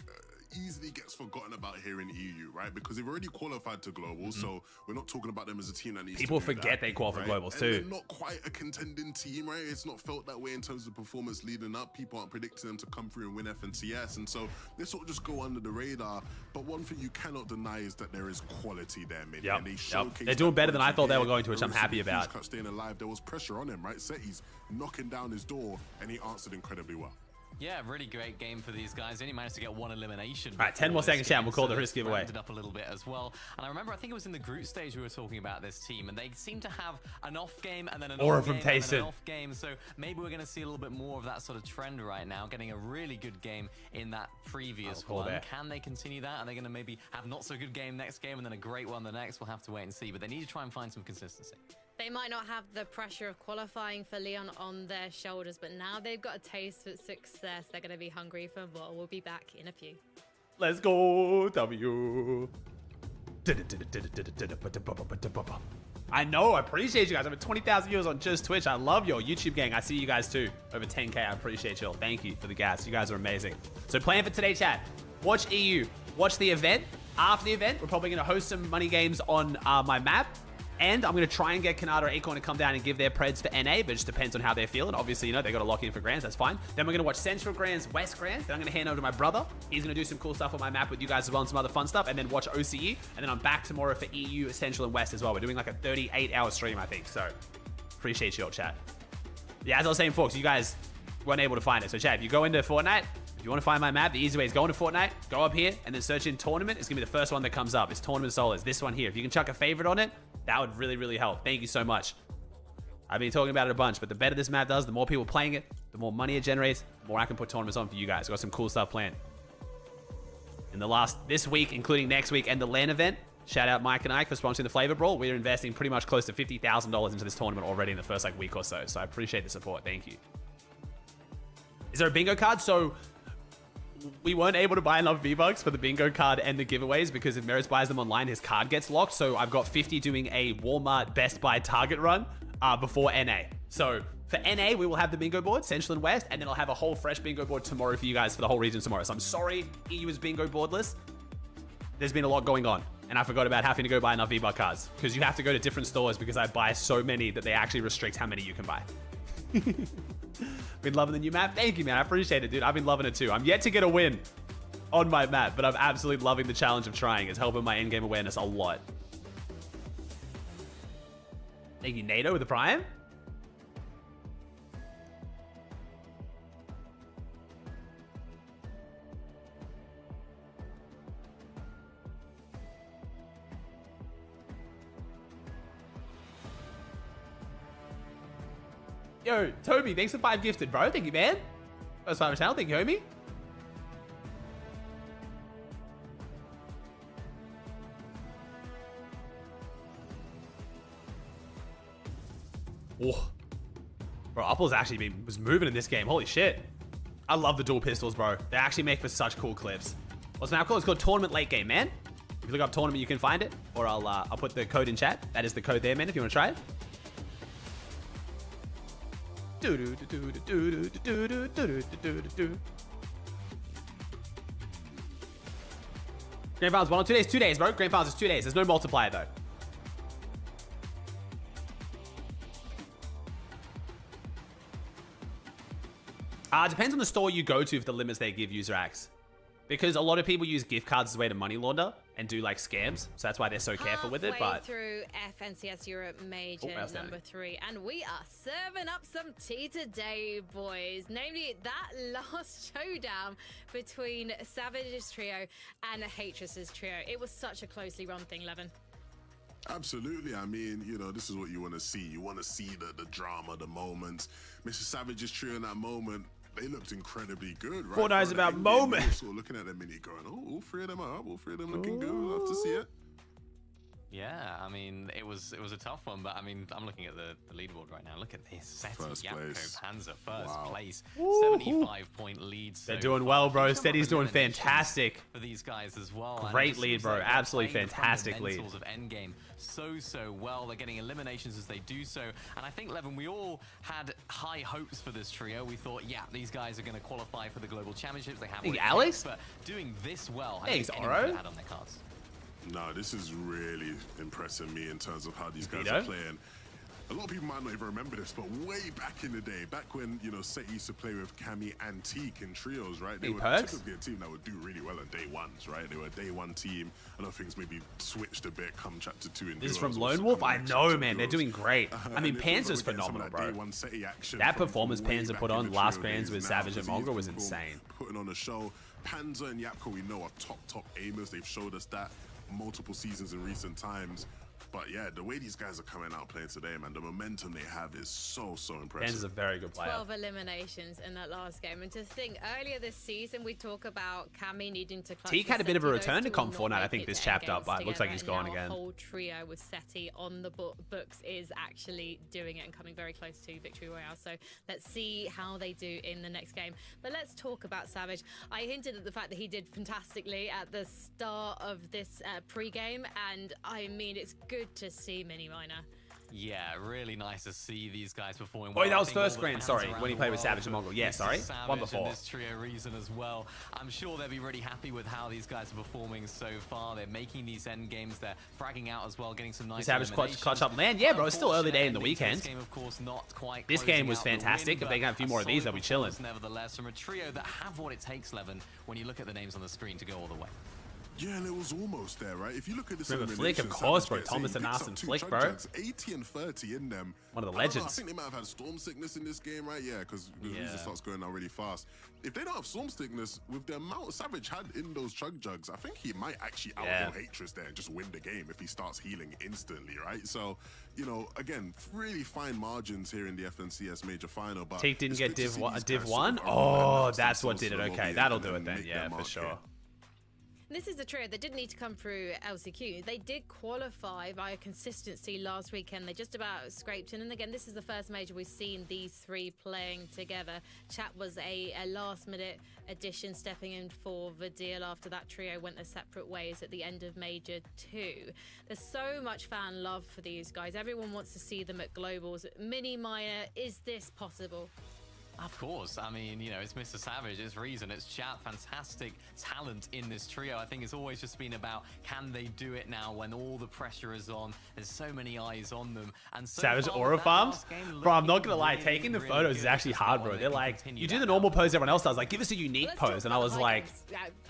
easily gets forgotten about here in EU, right? Because they've already qualified to global, so we're not talking about them as a team that needs People to do forget that, they qualify right? globals And too. they're not quite a contending team, right? It's not felt that way in terms of performance leading up. People aren't predicting them to come through and win FNCS, and so they sort of just go under the radar. But one thing you cannot deny is that there is quality there, mid. Yep, And they yep. showcase They're doing that better than I quality thought they here. were going to, which I'm There was happy some huge about. cuts staying alive. There was pressure on him, right? Seti's knocking down his door, and he answered incredibly well. Yeah, really great game for these guys. They only managed to get 1 elimination. All right, 10 more seconds, chat. We'll call the Hriss giveaway. Rounded up a little bit as well. And I remember, I think it was in the group stage we were talking about this team, and they seem to have an off game and then an Aura on from game and then an Tayson. off game. So maybe we're going to see a little bit more of that sort of trend right now, getting a really good game in that previous call one. there. Can they continue that? Are they going to maybe have not so good game next game and then a great one the next? We'll have to wait and see. But they need to try and find some consistency. They might not have the pressure of qualifying for Leon on their shoulders, but now they've got a taste of success. They're going to be hungry for more. We'll be back in a few. Let's go, W. I know, I appreciate you guys. Over 20,000 viewers on just Twitch. I love your YouTube gang. I see you guys too. Over 10K, I appreciate you all. Thank you for the gas. You guys are amazing. So plan for today, chat. Watch EU. Watch the event. After the event, we're probably going to host some money games on my map. And I'm going to try and get Kanata or Acorn to come down and give their preds for NA, but it just depends on how they're feeling. Obviously, you know, they got to lock in for Grands. That's fine. Then we're going to watch Central Grands, West Grands. Then I'm going to hand over to my brother. He's going to do some cool stuff on my map with you guys as well and some other fun stuff. And then watch OCE. And then I'm back tomorrow for EU, Central, and West as well. We're doing like a 38-hour stream, I think. So appreciate you all, chat. Yeah, as I was saying, folks, you guys weren't able to find it. So, chat, if you go into Fortnite, if you want to find my map, the easy way is go into Fortnite, go up here, and then search in tournament. It's going to be the first one that comes up. It's Tournament Solos. This one here. If you can chuck a favorite on it, that would really, really help. Thank you so much. I've been talking about it a bunch, but the better this map does, the more people playing it, the more money it generates, the more I can put tournaments on for you guys. I've got some cool stuff planned. In this week, including next week and the LAN event, shout out Mike and Ike for sponsoring the Flavor Brawl. We're investing pretty much close to $50,000 into this tournament already in the first week or so. So I appreciate the support. Thank you. Is there a bingo card? So we weren't able to buy enough V-Bucks for the bingo card and the giveaways because if Meris buys them online, his card gets locked. So I've got 50 doing a Walmart Best Buy Target run before NA. So for NA, we will have the bingo board, Central and West, and then I'll have a whole fresh bingo board tomorrow for you guys for the whole region tomorrow. So I'm sorry, EU is bingo boardless. There's been a lot going on, and I forgot about having to go buy enough V-Buck cards because you have to go to different stores because I buy so many that they actually restrict how many you can buy. Been loving the new map. Thank you, man. I appreciate it, dude. I've been loving it too. I'm yet to get a win on my map, but I'm absolutely loving the challenge of trying. It's helping my in-game awareness a lot. Thank you, NATO, with the Prime. Yo, Toby, thanks for 5 gifted, bro. Thank you, man. First 5 channel. Thank you, homie. Oh. Bro, Upple's actually was moving in this game. Holy shit. I love the dual pistols, bro. They actually make for such cool clips. What's the map called? It's called Tournament Late Game, man. If you look up tournament, you can find it. Or I'll put the code in chat. That is the code there, man, if you want to try it. Grand Finals 1 or 2 days? 2 days, bro. Grand Finals is 2 days. There's no multiplier, though. Depends on the store you go to if the limits they give user acts. Because a lot of people use gift cards as a way to money launder and do like scams. So that's why they're so careful with it. But through FNCS Europe Major number 3. And we are serving up some tea today, boys. Namely, that last showdown between Savage's trio and Hatress's trio. It was such a closely run thing, Levin. Absolutely. I mean, you know, this is what you want to see. You want to see the drama, the moments. Mr. Savage's trio in that moment, they looked incredibly good, right? Fortnite's about moment. Sort of looking at them mini going, oh, all 3 of them are up, all 3 of them looking good. Love to see it. Yeah, I mean, it was a tough one, but I mean, I'm looking at the leaderboard right now. Look at this. First place. Panzer, first place. Woo. 75-point lead. They're doing well, bro. Steady's doing fantastic. For these guys as well. Great lead, bro. Absolutely fantastic lead. Of endgame so well. They're getting eliminations as they do so. And I think, Levin, we all had high hopes for this trio. We thought, yeah, these guys are going to qualify for the global championships. They have what it takes, but doing this well, I think anyone could have had on their cards. No, this is really impressing me in terms of how these guys are playing. A lot of people might not even remember this, but way back in the day, back when, you know, Set used to play with Cammy Antique in trios, right? They were typically a team that would do really well on day ones, right? They were a day one team. I know things maybe switched a bit come chapter 2 in This is from Lone Wolf? I know, man. They're doing great. I mean, Panzer's phenomenal, bro. That performance Panzer put on last Grands with Savage and Mongrel was insane. Putting on a show. Panzer and Yapko, we know, are top aimers. They've showed us that multiple seasons in recent times. But yeah, the way these guys are coming out playing today, man, the momentum they have is so impressive. Panzer's a very good player. 12 eliminations in that last game. And to think, earlier this season, we talk about Cammy needing to clutch. Teak had a bit of a return to Comp Fortnite, I think, this chapter, but it looks like he's gone again. The whole trio with Seti on the books is actually doing it and coming very close to Victory Royale. So let's see how they do in the next game. But let's talk about Savage. I hinted at the fact that he did fantastically at the start of this pre-game. And I mean, it's good to see Mini Miner. Yeah, really nice to see these guys performing well. Oh, that was first Grand, sorry, when he played with Savage and Mongrel. Yeah, sorry, one before. This trio reason as well. I'm sure they'll be really happy with how these guys are performing so far. They're making these end games. They're fragging out as well, getting some nice Savage clutch up land. Yeah, bro, it's still early day in the weekend. This game was fantastic. If they can have a few more of these, they'll be chilling. Nevertheless, from a trio that have what it takes, Levin, when you look at the names on the screen to go all the way. Yeah, and it was almost there, right? If you look at this, remember Flick, of course, bro. Thomas and Nas and Flick, bro. 80 and 30 in them. One of the legends. I think they might have had storm sickness in this game, right? Yeah, because the reason starts going down really fast. If they don't have storm sickness, with the amount Savage had in those chug jugs, I think he might actually out-heal Hatress there and just win the game if he starts healing instantly, right? So, you know, again, really fine margins here in the FNCS Major Final. But Take didn't get Div 1? Oh, that's what did it. Okay, that'll do it then. Yeah, for sure. This is the trio that did need to come through LCQ. They did qualify via consistency last weekend. They just about scraped in. And again, this is the first major we've seen these three playing together. Chat was a last-minute addition, stepping in for Vadil after that trio went their separate ways at the end of Major 2. There's so much fan love for these guys. Everyone wants to see them at Globals. Mini Miner, is this possible? Of course. I mean, you know, it's Mr. Savage, it's Reason, it's Chat, fantastic talent in this trio. I think it's always just been about, can they do it now when all the pressure is on? There's so many eyes on them. And so Savage aura farms? Bro, I'm not gonna lie, taking the photos is actually hard, bro. They're like, you do the normal pose everyone else does, like, give us a unique pose. And I was like,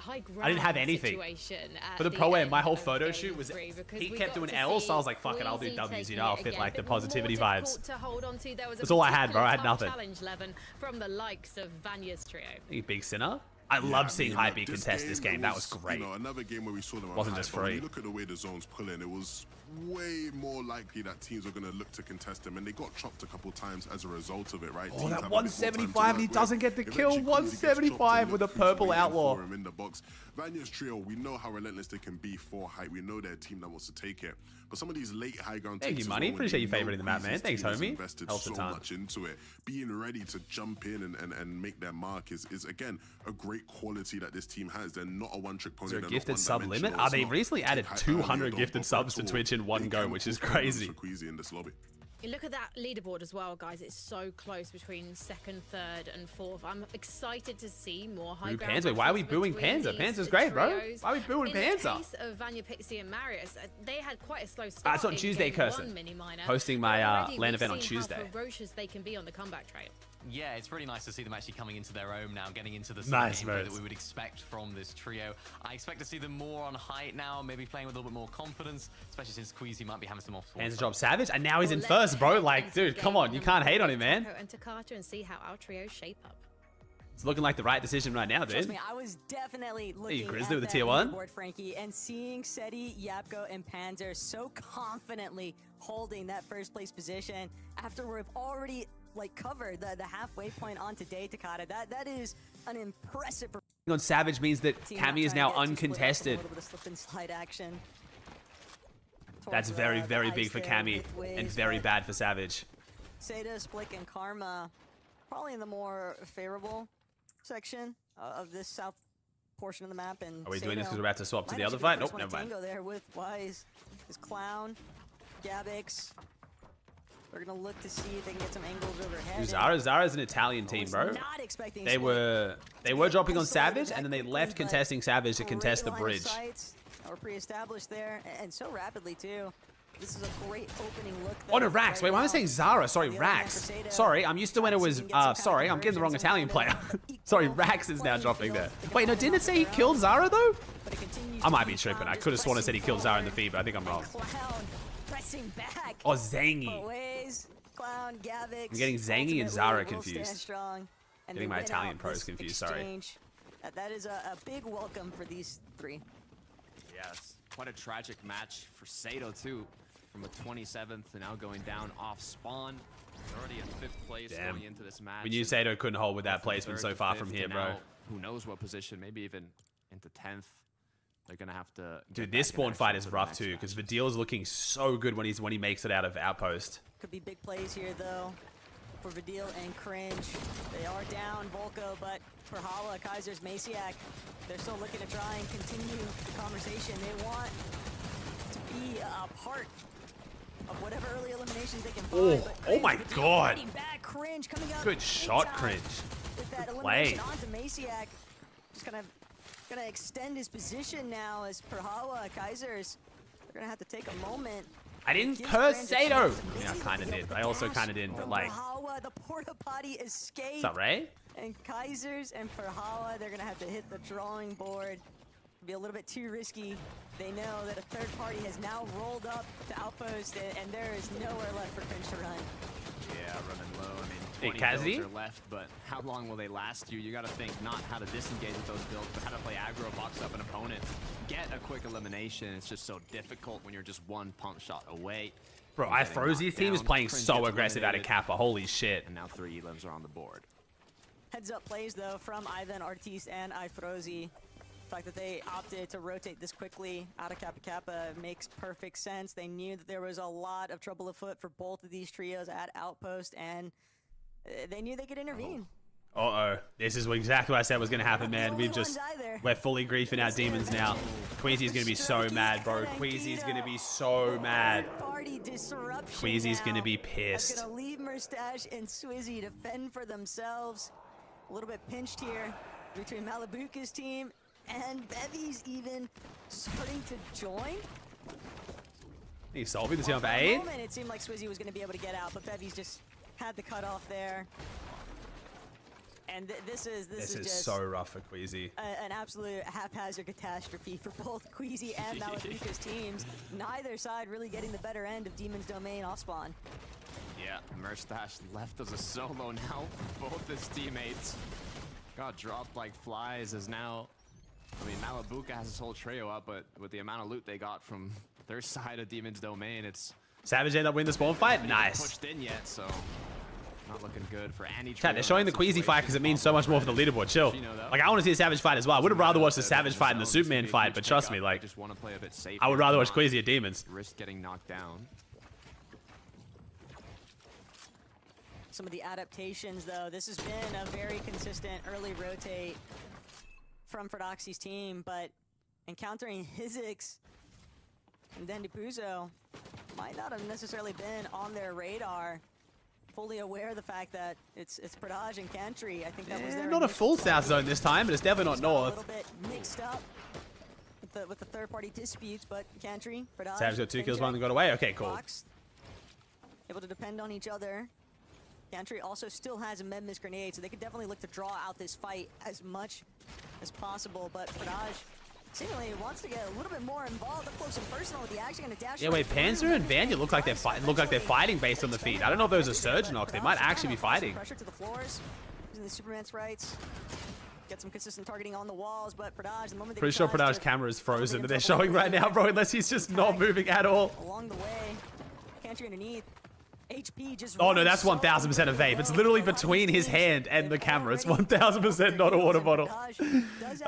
I didn't have anything. For the Pro Am, my whole photo shout was, he kept doing L's, so I was like, fuck it, I'll do W's, you know, I'll fit like the positivity vibes. That's all I had, bro. I had nothing. From the likes of Vanya's trio. You big sinner. I loved seeing Hypebeat contest this game. That was great. You know, another game where we saw them. Wasn't just free. When you look at the way the zones pull in, it was way more likely that teams are going to look to contest them, and they got chopped a couple times as a result of it, right? Oh, that 175, and he doesn't get the kill. 175 with a purple outlaw. In the box. Vanya's trio, we know how relentless they can be for Hype. We know they're a team that wants to take it. But some of these late high ground Thank you, Money. Appreciate you favoriting the map, man. Thanks, homie. Invested Helps so a ton. much into it. Being ready to jump in and make their mark is again a great quality that this team has. They're not a one-trick pony. Is there a gifted sub limit? They recently added 200 gifted subs to Twitch in one go, which is crazy. In this lobby. You look at that leaderboard as well, guys. It's so close between second, third, and fourth. I'm excited to see more high ground. Panzer. Why are we booing Panzer? Panzer's great, bro. Why are we booing Panzer? In the case of Vanya, Pixie, and Marius, they had quite a slow start. It's on Tuesday, Kirsten. Hosting my LAN event on Tuesday. How ferocious they can be on the comeback trail. Yeah, it's really nice to see them actually coming into their own now, getting into the nice gameplay that we would expect from this trio. I expect to see them more on height now, maybe playing with a little bit more confidence, especially since Queasy might be having some off. Panzer drop Savage, and now he's in first, bro. Like, dude, come on, you can't hate on him, man. And Takata and see how our trios shape up. It's looking like the right decision right now, dude. Trust me, I was definitely looking Grizzly at with the that tier 1 board, Frankie, and seeing Seti, Yapko, and Panzer so confidently holding that first place position after we've already covered the halfway point on today, Takata. That is an impressive. On Savage means that Cammy is now uncontested. A little bit of slip and slide action. That's very, very big for Cammy and very bad for Savage. Seda, Splik, and Karma probably in the more favorable section of this south portion of the map. And are we doing this because we're about to swap to the other fight? Nope, never mind. There with Wise, his Clown, Gabix. We're gonna look to see if they can get some angles overhead. Zara's an Italian team, bro. They were dropping on Savage, and then they left contesting Savage to contest the bridge. We're pre-established there, and so rapidly too. This is a great opening look. Oh no, Rax. Wait, why am I saying Zara? Sorry, Rax. Sorry, I'm used to when it was. Sorry, I'm getting the wrong Italian player. Sorry, Rax is now dropping there. Wait, no, didn't it say he killed Zara though? I might be tripping. I could have sworn it said he killed Zara in the feed, but I think I'm wrong. Oh, Zangy. Clown, Gavix, I'm getting Zangy and Zara confused. Getting my Italian pros confused, sorry. That is a big welcome for these three. Yes, quite a tragic match for Sato too. From a 27th to now going down off spawn. He's already in 5th place going into this match. We knew Sato couldn't hold with that placement so far from here, bro. Who knows what position, maybe even into 10th. They're gonna have to. Dude, this spawn fight is rough too, because Vidil's looking so good when he makes it out of Outpost. Could be big plays here though for Vidil and Cringe. They are down Volko, but for Hala, Kaiser's, Maciak, they're still looking to try and continue the conversation. They want to be a part of whatever early eliminations they can find. Oh my god! Cringe coming up. Good shot, Cringe. With that Play. elimination onto Maciak, just kind of gonna extend his position now as Perhawa, Kaisers. They're gonna have to take a moment. I didn't curse Sato. Yeah, I kind of did. I also kind of didn't, but like. Perhawa, the porta potty escape. What's up, Ray? And Kaisers and Perhawa, they're gonna have to hit the drawing board. Be a little bit too risky. They know that a third party has now rolled up to Outpost, and there is nowhere left for Cringe to run. Yeah, running low. I mean, Hey, 20 Kazi? builds are left, but how long will they last you? You got to think not how to disengage with those builds, but how to play aggro, box up an opponent, get a quick elimination. It's just so difficult when you're just one pump shot away. Bro, iFrozy's team is playing Cringe so gets aggressive out of eliminated, Kappa. Holy shit. And now 3 elims are on the board. Heads up plays though from Ivan, Artis, and iFrozy. The fact that they opted to rotate this quickly out of Kappa Kappa makes perfect sense. They knew that there was a lot of trouble afoot for both of these trios at Outpost, and they knew they could intervene. Uh-oh. This is exactly what I said was going to happen, man. We're fully griefing out demons now. Queasy's going to be so mad, bro. Queasy's going to be so mad. Queasy's going to be pissed. That's going to leave Mustache and Swizzy to fend for themselves. A little bit pinched here between Malibuka's team and Bevy's even starting to join. He solved the team for aid. It seemed like Swizzy was going to be able to get out, but Bevy's just had the cutoff there. And this is just so rough for Queasy. An absolute haphazard catastrophe for both Queasy and Malibuka's teams. Neither side really getting the better end of Demon's Domain off spawn. Yeah, Mustache left as a solo now. Both his teammates got dropped like flies as now, I mean, Malabuka has his whole trio up, but with the amount of loot they got from their side of Demon's Domain, it's... Savage ended up winning the spawn fight? Nice. Pushed in yet, so not looking good for any Chat, they're showing the Queasy fight because it means so much more for the leaderboard. Chill. Like, I want to see a Savage fight as well. I would have rather watched the Savage fight than the Superman fight, but trust me, like, I would rather watch Queasy at Demons. Risk getting knocked down. Some of the adaptations, though, this has been a very consistent early rotate from Ferdoxi's team, but encountering Hizix and then Depuzo might not have necessarily been on their radar. Fully aware of the fact that it's Pradaj and Cantry. I think that was their not a full south zone this time, but it's definitely not north. A little bit mixed up with the third-party disputes, but Cantry, Pradaj, Savage got 2 kills, one got away. Okay, cool. Able to depend on each other. Cantry also still has a Medmis grenade, so they could definitely look to draw out this fight as much as possible. But Pradaj seemingly wants to get a little bit more involved, up close and personal with the action. Gonna dash. Yeah, wait, Panzer and Vanya look like they're fighting based on the feed. I don't know if those are surge knocks. They might actually be fighting. Pressure to the floors, using the Superman sprites. Get some consistent targeting on the walls, but Pradaj, the moment they Pretty sure Pradaj's camera is frozen, but they're showing right now, bro, unless he's just not moving at all. Along the way, Cantry underneath. HP just oh no, that's 1000% a vape. It's literally between his hand and the camera. It's 1000% not a water bottle. I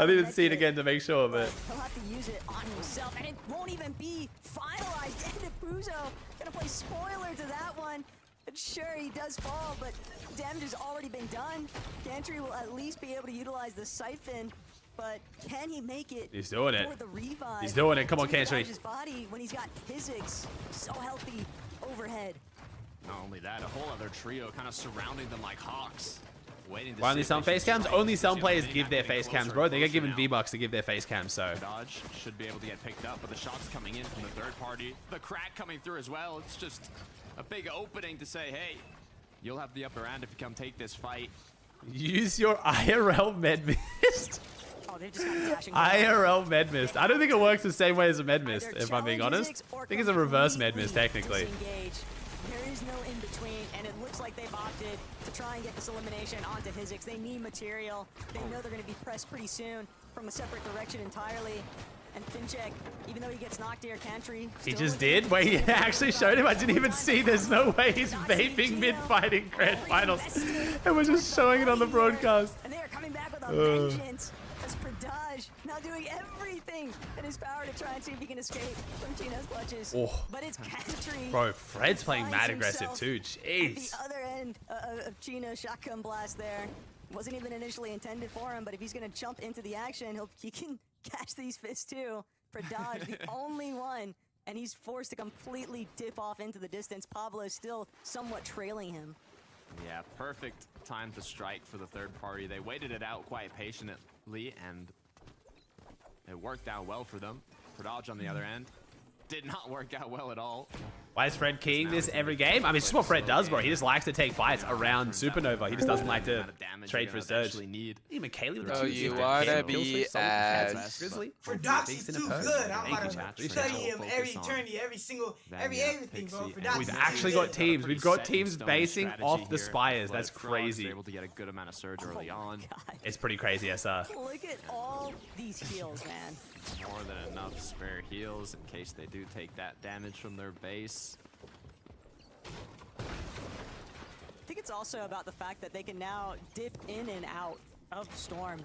didn't see it again to make sure, but he'll have to use it on himself, and it won't even be finalized. And Depuzo gonna play spoiler to that one. And sure, he does fall, but damage has already been done. Cantry will at least be able to utilize the siphon, but can he make it? He's doing it. For the revive? He's doing it. Come on, Cantry. His body when he's got Hizix so healthy overhead. Not only that, a whole other trio kind of surrounding them like hawks. Waiting to why only some face cams? Only some players give their face cams, bro. They get given V-Bucks to give their face cams, so. Dodge should be able to get picked up, but the shots coming in from the third party. The crack coming through as well. It's just a big opening to say, hey, you'll have the upper hand if you come take this fight. Use your IRL med mist. Oh, they're just kind of dashing. IRL med mist. I don't think it works the same way as a med mist, if I'm being honest. I think it's a reverse med mist, technically. There is no in-between, and it looks like they've opted to try and get this elimination onto Hizix. They need material. They know they're going to be pressed pretty soon from a separate direction entirely. And Finchek, even though he gets knocked here, Cantry... He just did? Wait, he actually showed him? I didn't even see. There's no way he's vaping mid-fighting grand finals. And we're just showing it on the broadcast. And they are coming back with a vengeance. As Pradaj now doing everything in his power to try and see if he can escape from Chino's clutches. Oh. But it's Cantry. Bro, Fred's playing mad aggressive too. Jeez. At the other end of Chino's shotgun blast there. Wasn't even initially intended for him, but if he's going to jump into the action, he can catch these fists too. Pradaj, the only one, and he's forced to completely dip off into the distance. Pablo is still somewhat trailing him. Yeah, perfect time to strike for the third party. They waited it out quite patiently, and it worked out well for them. Pradaj on the other end did not work out well at all. Why is Fred keying this every game? I mean, it's just what Fred does, bro. He just likes to take fights around Supernova. He just doesn't like to trade for Surge. Even Kaylee with Oh, you wanna be as Grizzly? For Doxy's too good. I'm about to study him every eternity, everything, bro. For We've actually got teams. We've got teams basing off the Spires. That's crazy. Able to get a good amount of Surge early on. It's pretty crazy, SR. Look at all these heals, man. More than enough spare heals in case they do take that damage from their base. I think it's also about the fact that they can now dip in and out of Storm.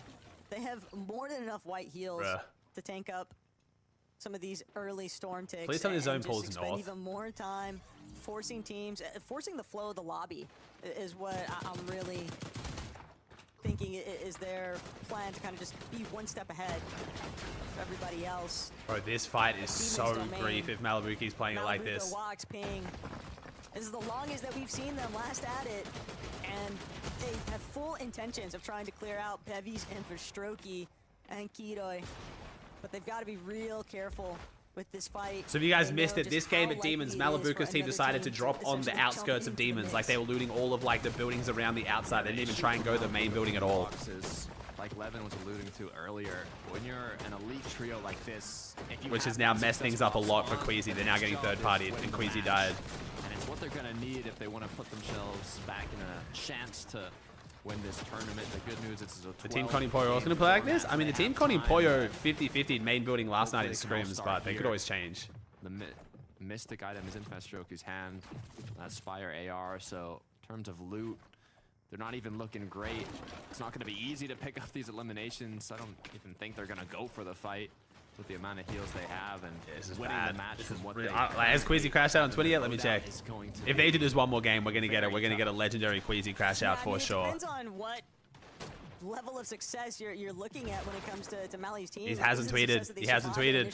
They have more than enough white heals to tank up some of these early Storm ticks. Please tell me the zone just pulls expend north. even more time forcing teams, forcing the flow of the lobby is what I'm really thinking is their plan, to kind of just be one step ahead of everybody else. Bro, this fight is so grief if Malabuki's playing it like this. Walks ping. This is the longest that we've seen them last at it, and they have full intentions of trying to clear out Bevies and Verstrokey and Kiroi, but they've got to be real careful with this fight. So if you guys missed it, this game at Demons, Malabuka's team decided to drop on the outskirts of Demons. Like, they were looting all of like the buildings around the outside. They didn't even try and go to the main building at all. Like Levin was alluding to earlier, when you're an elite trio like this, which has now messed things up a lot for Queasy. They're now getting third party, and Queasy died. And it's what they're gonna need if they want to put themselves back in a chance to win this tournament. The good news is the team Connie Poyo also going to play like this? I mean, the team Connie Poyo 50-50 main building last night in scrims, but they could always change. The Mystic item is in Festroki's hand. That Spire AR, so in terms of loot, they're not even looking great. It's not going to be easy to pick up these eliminations. I don't even think they're going to go for the fight with the amount of heals they have and winning the match from what they has Queasy crashed out on Twitter yet? Let me check. If they do this one more game, we're gonna get a legendary Queasy crash out for sure. Depends on what level of success you're looking at when it comes to Mali's team. He hasn't tweeted. He hasn't tweeted.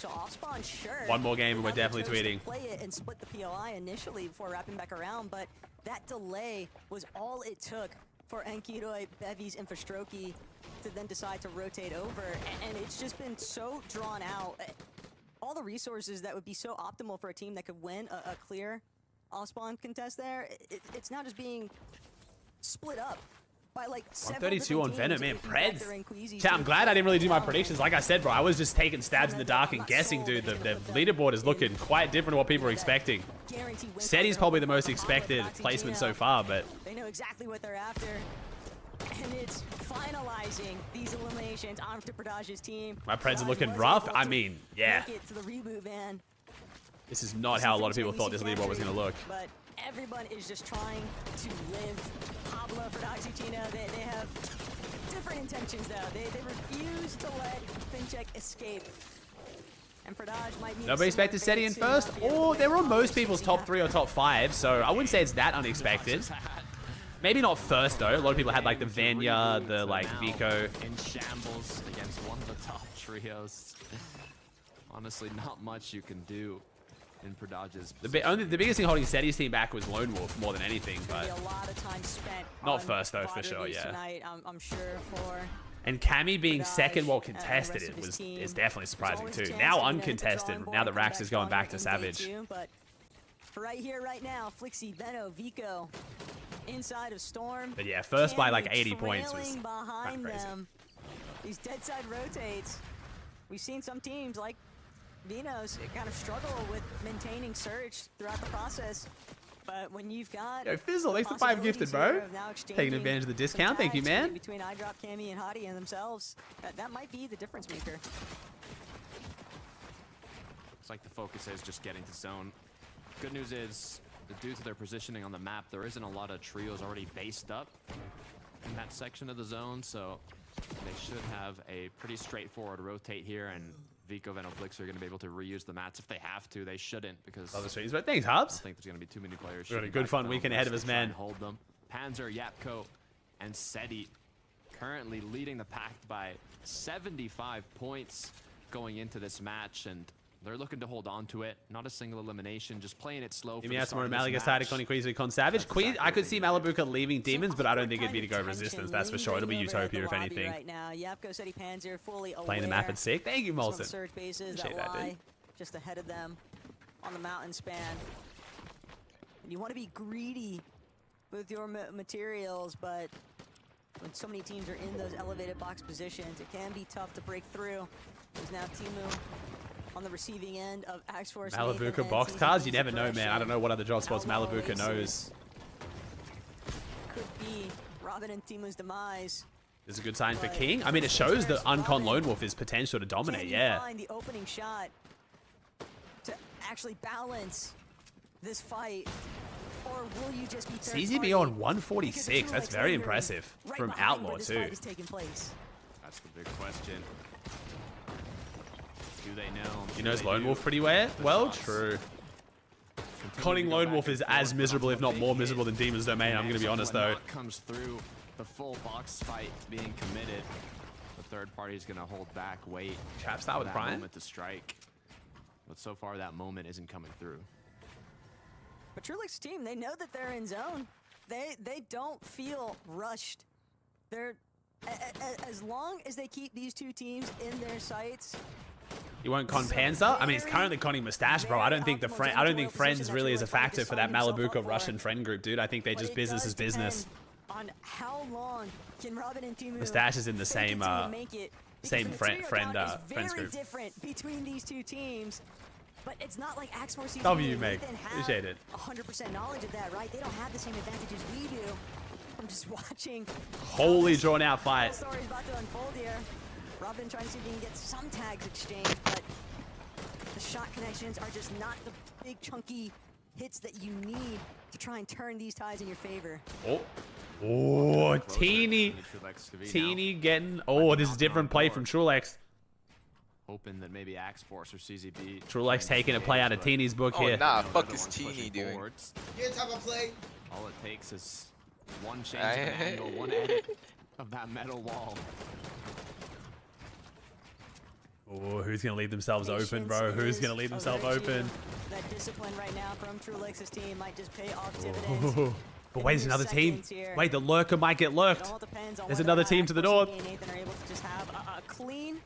Sure. One more game and we're definitely tweeting. Play it and split the POI initially before wrapping back around, but that delay was all it took for Enkiroi, Bevies, and Festroki to then decide to rotate over, and it's just been so drawn out. All the resources that would be so optimal for a team that could win a clear off-spawn contest there, it's now just being split up by like 132 on Venom, man. Preds. Chat, I'm glad I didn't really do my predictions. Like I said, bro, I was just taking stabs in the dark and guessing, dude. The leaderboard is looking quite different to what people are expecting. Seti's probably the most expected placement so far, but they know exactly what they're after. And it's finalizing these eliminations onto Pradage's team. My Preds are looking rough. I mean, yeah. To the reboot van. This is not how a lot of people thought this leaderboard was going to look. But everyone is just trying to live. Pablo, Pradaje, Gino, they have different intentions though. They refuse to let FinCheck escape. And Pradaje might need nobody expected Seti in first, or they were on most people's top 3 or top 5, so I wouldn't say it's that unexpected. Maybe not first though. A lot of people had like the Vanya, the like Vico. In shambles against one of the top trios. Honestly, not much you can do in Pradage's. The biggest thing holding Seti's team back was Lone Wolf more than anything, but a lot of time spent not first though for sure. Yeah. Tonight, I'm sure for. And Cammy being second while contested is definitely surprising too. Now uncontested. Now that Rax is going back to Savage. But right here, right now, Flixie, Veno, Vico. Inside of Storm. But yeah, first by like 80 points was behind crazy. them. These dead side rotates. We've seen some teams like Vino's kind of struggle with maintaining Surge throughout the process. But when you've got Yo, Fizzle, thanks for 5 gifted, bro. Taking advantage of the discount. Thank you, man. Between iDrop, Cammy, and Hottie and themselves, that might be the difference maker. It's like the focus is just getting to zone. Good news is, due to their positioning on the map, there isn't a lot of trios already based up in that section of the zone, so they should have a pretty straightforward rotate here, and Vico, Venoflix are going to be able to reuse the mats if they have to. They shouldn't, because other streams, but thanks, Hubs. I think there's going to be too many players. We're got a good fun weekend ahead of us, man. Hold them. Panzer, Yapko, and Seti currently leading the pack by 75 points going into this match, and they're looking to hold on to it. Not a single elimination, just playing it slow. Give me tomorrow, Malaga side, Connie Queasy, Con Savage. I could see Malabuka leaving Demons, but I don't think it'd be to go Resistance, that's for sure. It'll be Utopia, if anything. Right now, Yapko, Seti, Panzer, fully playing the map at sick. Thank you, Molson. Surge bases that lie just ahead of them on the mountain span. And you want to be greedy with your materials, but when so many teams are in those elevated box positions, it can be tough to break through. There's now Timu on the receiving end of Axe Force. Malabuka box cards? You never know, man. I don't know what other drop spots Malabuka knows. Could be Robin and Timu's demise. This is a good sign for King. I mean, it shows that Uncon Lone Wolf is potential to dominate, yeah. Find the opening shot to actually balance this fight, or will you just be CZB on 146. That's very impressive from Outlaw too. That's the big question. Do they know? He knows Lone Wolf pretty well. True. Conning Lone Wolf is as miserable, if not more miserable, than Demon's Domain. I'm going to be honest, though. Comes through the full box fight being committed. The third party is going to hold back, wait. Trap start with Brian. Moment to strike. But so far, that moment isn't coming through. But Trulick's team, they know that they're in zone. They don't feel rushed. They're as long as they keep these two teams in their sights. You won't con Panzer? I mean, he's currently conning Mustache, bro. I don't think Friends really is a factor for that Malabuka Russian friend group, dude. I think they just business is business. On how long can Robin and Timu Mustache is in the same friends group. Different between these two teams, but it's not like Axe Force W, Meg. Appreciate it. 100% knowledge of that, right? They don't have the same advantages we do. I'm just watching. Holy drawn out fight. The story's about to unfold here. Robin trying to see if he can get some tags exchanged, but the shot connections are just not the big chunky hits that you need to try and turn these ties in your favor. Oh, teeny getting. Oh, this is different play from Trulex. Hoping that maybe Axe Force or CZB. Trulex taking a play out of Teeny's book here. Nah, fuck is Teeny doing? Good type of play. All it takes is one change of angle, one edit of that metal wall. Oh, who's gonna leave themselves open, bro? Who's gonna leave themselves open? That discipline right now from Trulex's team might just pay off dividends. But wait, there's another team. Wait, the lurker might get lurked. There's another team to the north. Nathan are able to just have a clean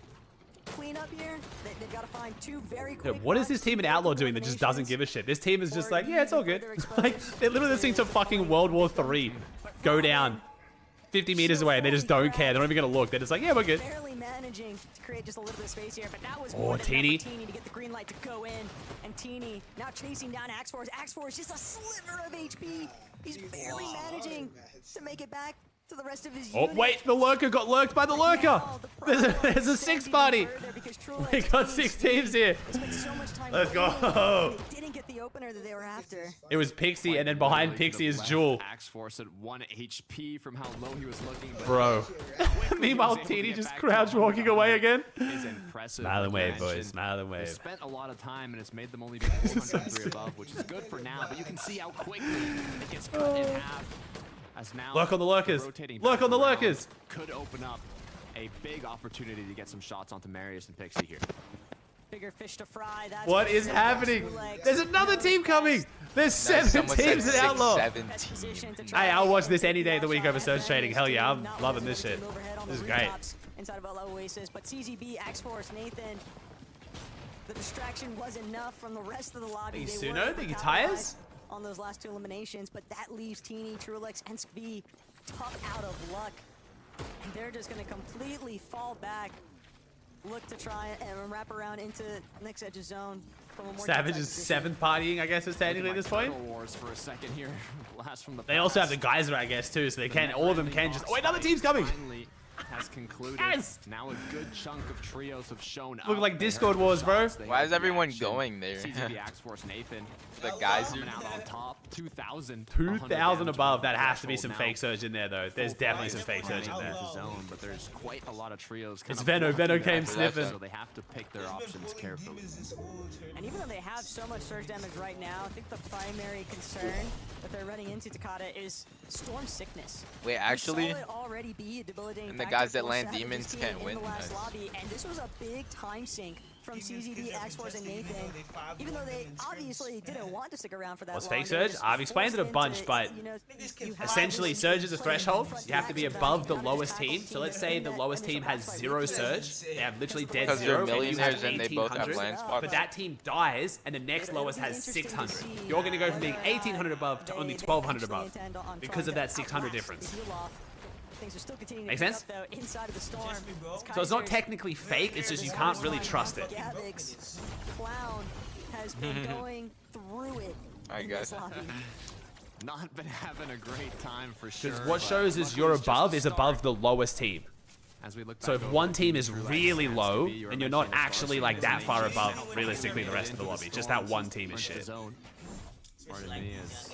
up here. They've got to find two very quick. What is this team in Outlaw doing that just doesn't give a shit? This team is just like, yeah, it's all good. Like, they're literally listening to fucking World War III go down 50 meters away, and they just don't care. They're not even gonna look. They're just like, yeah, we're good. Barely managing to create just a little bit of space here, but that was Oh, Teeny. Teeny to get the green light to go in, and Teeny now chasing down Axe Force. Axe Force just a sliver of HP. He's barely managing to make it back to the rest of his unit. Oh, wait, the lurker got lurked by the lurker. There's a 6 party. We got 6 teams here. Let's go. Didn't get the opener that they were after. It was Pixie, and then behind Pixie is Jewel. Axe Force at 1 HP from how low he was looking. Bro. Meanwhile, Teeny just crouch walking away again. Is impressive. Smile and wave, boys. Smile and They wave. spent a lot of time, and it's made them only be 403 above, which is good for now, but you can see how quickly it gets cut in half. As now Lurk on the lurkers. Lurk on the lurkers. Could open up a big opportunity to get some shots onto Marius and Pixie here. Bigger fish to fry. That's What is happening? There's another team coming. There's 7 teams in Outlaw. Hey, I'll watch this any day of the week over Surge Trading. Hell yeah, I'm loving this shit. This is great. Inside of Oasis, but CZB, Axe Force, Nathan. The distraction was enough from the rest of the lobby. Suno, the tires? On those last 2 eliminations, but that leaves Teeny, Trulex, and Skv tough out of luck. And they're just going to completely fall back. Look to try and wrap around into next edge of zone. Savage is 7th partying, I guess, is technically at this point. Wars for a second here. Last from the They also have the Geyser, I guess, too, so they can. All of them can just. Oh, wait, another team's coming. Has concluded. Yes! Now a good chunk of trios have shown up. Look like Discord wars, bro. Why is everyone going there? CZB, Axe Force, Nathan. The guys are out on top. 2,000. 2,000 above. That has to be some fake surge in there, though. There's definitely some fake surge in there. Zone, but there's quite a lot of trios. It's Veno. Veno came sniffing. So they have to pick their options carefully. And even though they have so much surge damage right now, I think the primary concern that they're running into, Takata, is storm sickness. Wait, actually, already be a debilitating and the guys that land demons can't win. Nice. Lobby, and this was a big time sink from CZB, Axe Force, and Nathan. Even though they obviously didn't want to stick around for that long. What's fake surge? I've explained it a bunch, but essentially surge is a threshold. You have to be above the lowest team. So let's say the lowest team has 0 surge. They have literally dead 0. Because they're millionaires and they both have land spots. But that team dies, and the next lowest has 600. You're going to go from being 1,800 above to only 1,200 above because of that 600 difference. Make sense? So it's not technically fake, it's just you can't really trust it. Clown has been going through it. Alright, guys. Not been having a great time for sure. Because what shows is you're above is above the lowest team. So if one team is really low, and you're not actually like that far above realistically the rest of the lobby, just that one team is shit. Part of me is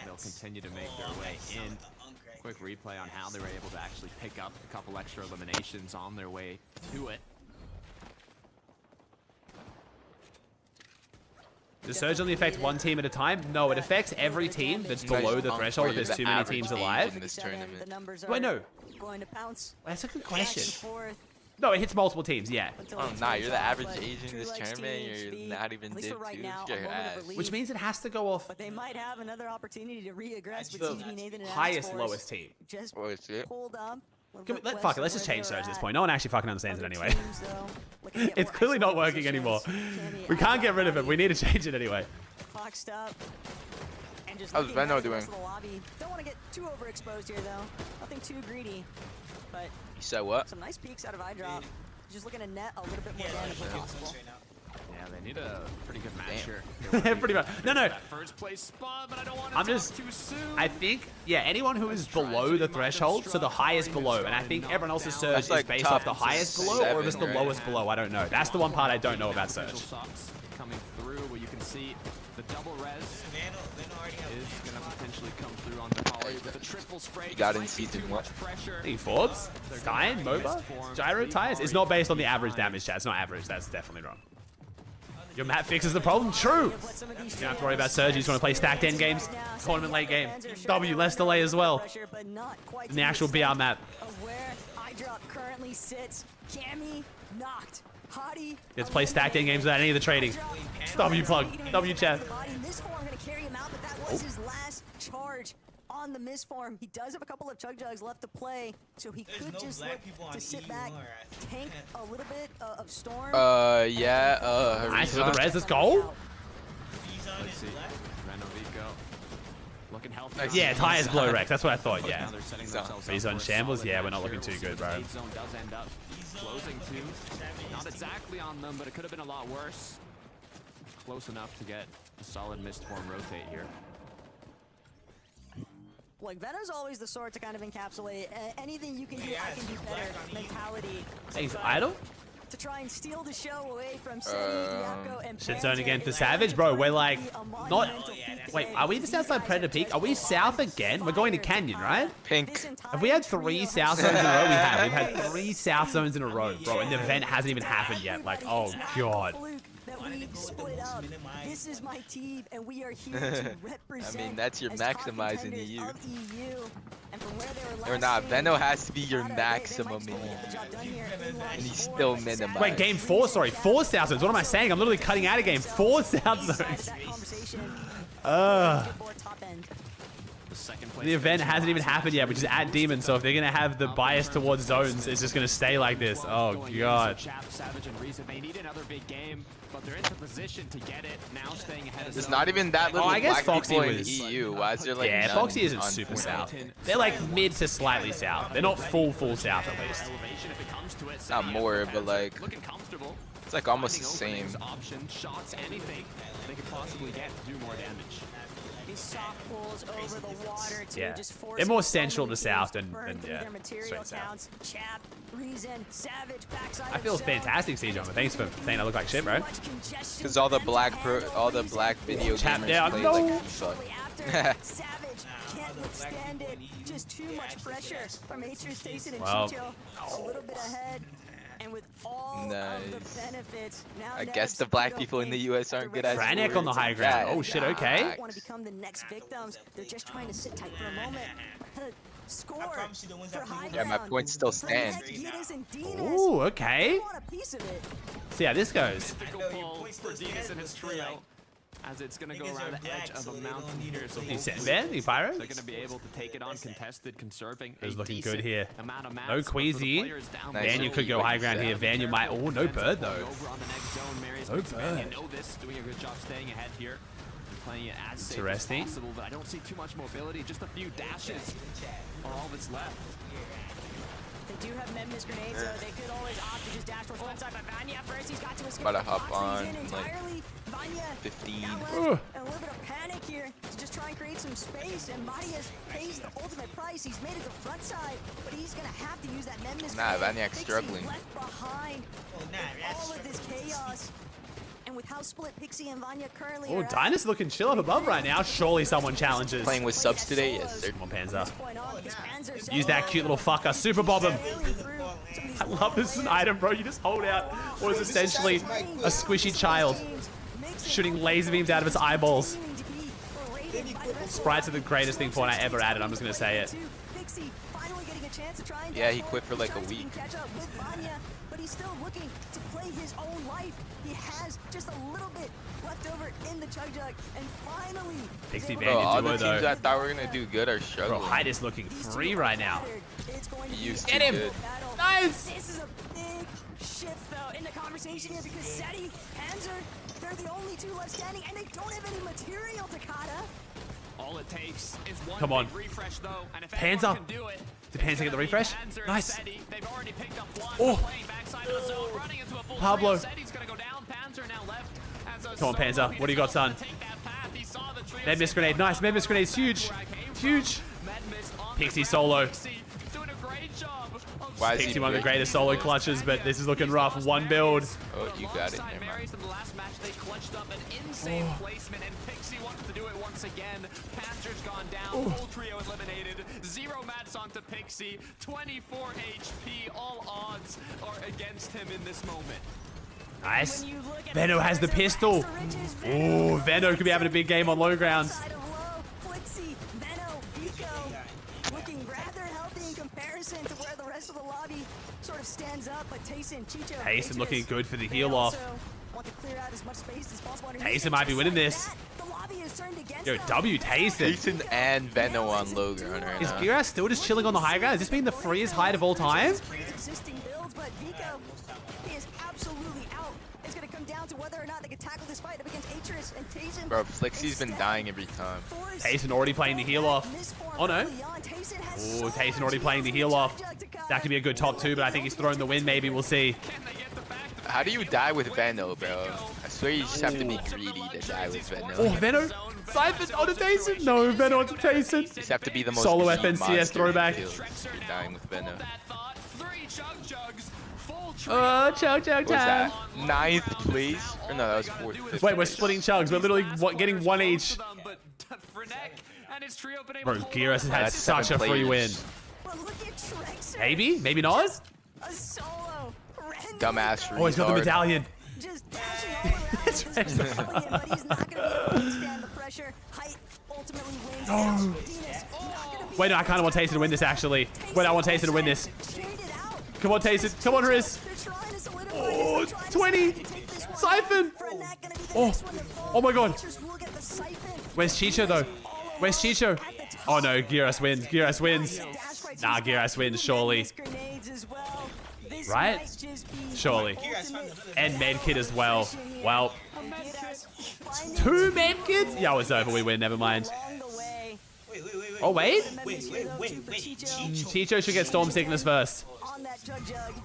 they'll continue to make their way in. Quick replay on how they were able to actually pick up a couple extra eliminations on their way to it. Does surge only affect one team at a time? No, it affects every team that's below the threshold if there's too many teams alive. Wait, no. That's a good question. No, it hits multiple teams, yeah. Oh, nah, you're the average age in this tournament. You're not even div 2. Get your ass. Which means it has to go off but they might have another opportunity to re-aggress with CZB, Nathan, and highest lowest team. Just it? hold up. Fuck it, let's just change surge at this point. No one actually fucking understands it anyway. It's clearly not working anymore. We can't get rid of it. We need to change it anyway. Boxed up. How's Veno doing? Don't want to get too overexposed here, though. Nothing too greedy. But you said what? Some nice peeks out of eye drop. Just looking to net a little bit more damage if possible. Yeah, they need a pretty good match here. Pretty much. No. First place spot, but I don't want to I'm just. too soon. I think, yeah, anyone who is below the threshold, so the highest below, and I think everyone else's surge is like based top off the highest below, or if it's the lowest below. I don't know. That's the one part I don't know about surge. Coming through, where you can see the double res is going to potentially come through on the poly with a triple spray. He got in season 1. Hey, Forbes, Stein, MOBA, Gyro Tires. It's not based on the average damage, chat. It's not average. That's definitely wrong. Your map fixes the problem? True. You don't have to worry about surge. You just want to play stacked end games. Tournament late game. W, less delay as well. In the actual BR map. Currently sits. Cammy knocked. Hottie. Let's play stacked end games without any of the trading. W plug. W chat. Was his last charge on the misform. He does have a couple of chug jugs left to play, so he could just look to sit back, tank a little bit of storm. Yeah. Nice for the res. Let's go. Let's see. Renovico looking healthy. Yeah, tires blow Rex. That's what I thought. Yeah. So He's on shambles. Yeah, we're not looking too good, bro. Zone does end up closing too. Not exactly on them, but it could have been a lot worse. Close enough to get a solid mistform rotate here. Like, Venom's always the sort to kind of encapsulate anything you can do, I can do better mentality. He's idle? To try and steal the show away from City, Yako, and Shit zone again for Savage. Bro, we're like, not... Wait, are we just outside Predator Peak? Are we south again? We're going to Canyon, right? Pink. Have we had 3 south zones in a row? We have. We've had 3 south zones in a row, bro, and the event hasn't even happened yet. Like, oh, God. Split up. This is my team, and we are here to represent. I mean, that's your maximizing EU. And from where they were or not, Veno has to be your maximum EU. And he's still minimized. Wait, game 4, sorry. 4 south zones. What am I saying? I'm literally cutting out of game. 4 south zones. The event hasn't even happened yet, which is at Demon, so if they're going to have the bias towards zones, it's just going to stay like this. Oh, God. Savage and Reason, they need another big game, but they're in the position to get it. Now staying ahead of There's not even that little I guess black Foxy people was, in EU. Why is there like yeah, none Foxy isn't on super point? south. They're like mid to slightly south. They're not full south at least. Not more, but like it's like almost the same. Option, shots, anything they could possibly get to do more damage. Soft pulls over the water to Yeah, just force they're more central to south than their yeah, material straight south. counts. Chap, Reason, Savage, backside I feel fantastic, CJ. Thanks for saying I look like shit, bro. Because all the black video Tap gamers down. play No. like fuck. Savage can't withstand it. Just too much pressure from Atreus, Stason, and Well. Chicho. A little bit ahead. And with all of the benefits, now I guess the black people in the US aren't good at Franek on the high ground. Oh shit, okay. Want to become the next victims. They're just trying to sit tight for a moment. Score for high Yeah, my points still stand. Ooh, okay. Want a piece of it. See how this goes. Difficult pull for Dinas and his trio, as it's going to go around the edge of a mountain here. So He's set man, he pyro. They're going to be able to take it on contested, conserving It's a looking decent good here. amount of No mats, but for the Queasy. players down Vanya below, could go high ground here. Vanya might. Oh, no bird though. over on the next zone. Marius No makes Vanya bird. know this, doing a good job staying ahead here. And playing it as safe as Interesting. possible, but I don't see too much mobility. Just a few dashes are all that's left. They do have Memnis grenades, so they could always opt to just dash towards one side. But Vanya first, he's got to escape. About to hop on, He's in like, entirely. Vanya 15. now left, and a little bit of panic here to just try and create some space. And Marius pays the ultimate price. He's made it to front side, but he's gonna have to use that Memnis. Nah, grenade. Vanyak's Pixie struggling. Left behind. All of this chaos. And with how split Pixie and Vanya currently Oh, are at, Dynas looking chill up above right now. Surely someone challenges. Playing with subs today? Yes, sir. Come on, Panzer. point on, his Panzer Use that cute little fucker. Super bob him. I love this as an item, bro. You just hold out what is essentially a squishy child shooting laser beams out of its eyeballs. Sprites are the greatest thing Fortnite ever added. I'm just going to say it. Yeah, he quit for like a week. But he's still looking to play his own life. He has just a little bit left over in the chug jug, and finally. Pixie Bro, all Vanya the duo teams though. I thought were gonna do good are Bro, struggling. Hyde is looking free right now. He used Get to him! good. Nice! This is a big shift though in the conversation here because Seti, Panzer, they're the only two left standing, and they don't have any material, Takata. All it takes is one Come on. big refresh, though, and if Panzer. anyone can do it, Did Panzer get the refresh? Nice. They've already picked up one. Oh. Playing backside of the zone, running into a full Pablo. trio. Seti's gonna go down. Panzer now left. Come on, Panzer. What do you got, son? Med miss grenade. Nice. Med miss grenade's huge. Huge. Pixie solo. Why is he Pixie one of the greatest solo clutches, but this is looking rough. One build. Oh, you got it. Never mind. In the last match, they clutched up an insane placement, and Pixie wanted to do it once again. Panzer's gone down. Full trio eliminated. 0 mats onto Pixie. 24 HP. All odds are against him in this moment. Nice. Veno has the pistol. Oh, Veno could be having a big game on low grounds. Looking rather healthy in comparison to where the rest of the lobby sort of stands up, but Tayson, Chicho, Tayson looking good for the heal off. Want to clear out as much space as possible. Tayson might be winning this. Yo, W Tayson. Tayson and Veno on low ground right Is now. Giras still just chilling on the high ground? Is this being the freest height of all time? Existing builds, but Vico, he is absolutely out. It's going to come down to whether or not they can tackle this fight up against Atris and Tayson. Bro, Flixie's been dying every time. Tayson already playing the heal off. Oh no. Oh, Tayson already playing the heal off. That could be a good top 2, but I think he's throwing the win maybe. We'll see. How do you die with Veno, bro? I swear you just have to be greedy to die with Veno. Oh, Veno. Siphon onto Tayson. No, Veno onto Tayson. You just have to be the most Solo greedy FNCS monster throwback. in the field if you're dying with Veno. Oh, chug. What was that? 9th place? Or no, that was 4th. Wait, we're splitting chugs. We're literally getting 1 each. Bro, Giras has had such a free win. Maybe? Maybe not? Dumbass. Oh, he's got the medallion. Oh. Wait, no, I kind of want Tayson to win this, actually. Wait, I want Tayson to win this. Come on, Tayson. Come on, Riz. Oh, 20. Siphon. Oh my God. Where's Chicho, though? Where's Chicho? Oh, no. Giras wins. Giras wins. Nah, Giras wins, surely. Right? Surely. And medkit as well. Well. 2 medkits? Yeah, it's over. We win. Never mind. Oh, wait. Chicho should get Storm Sickness first.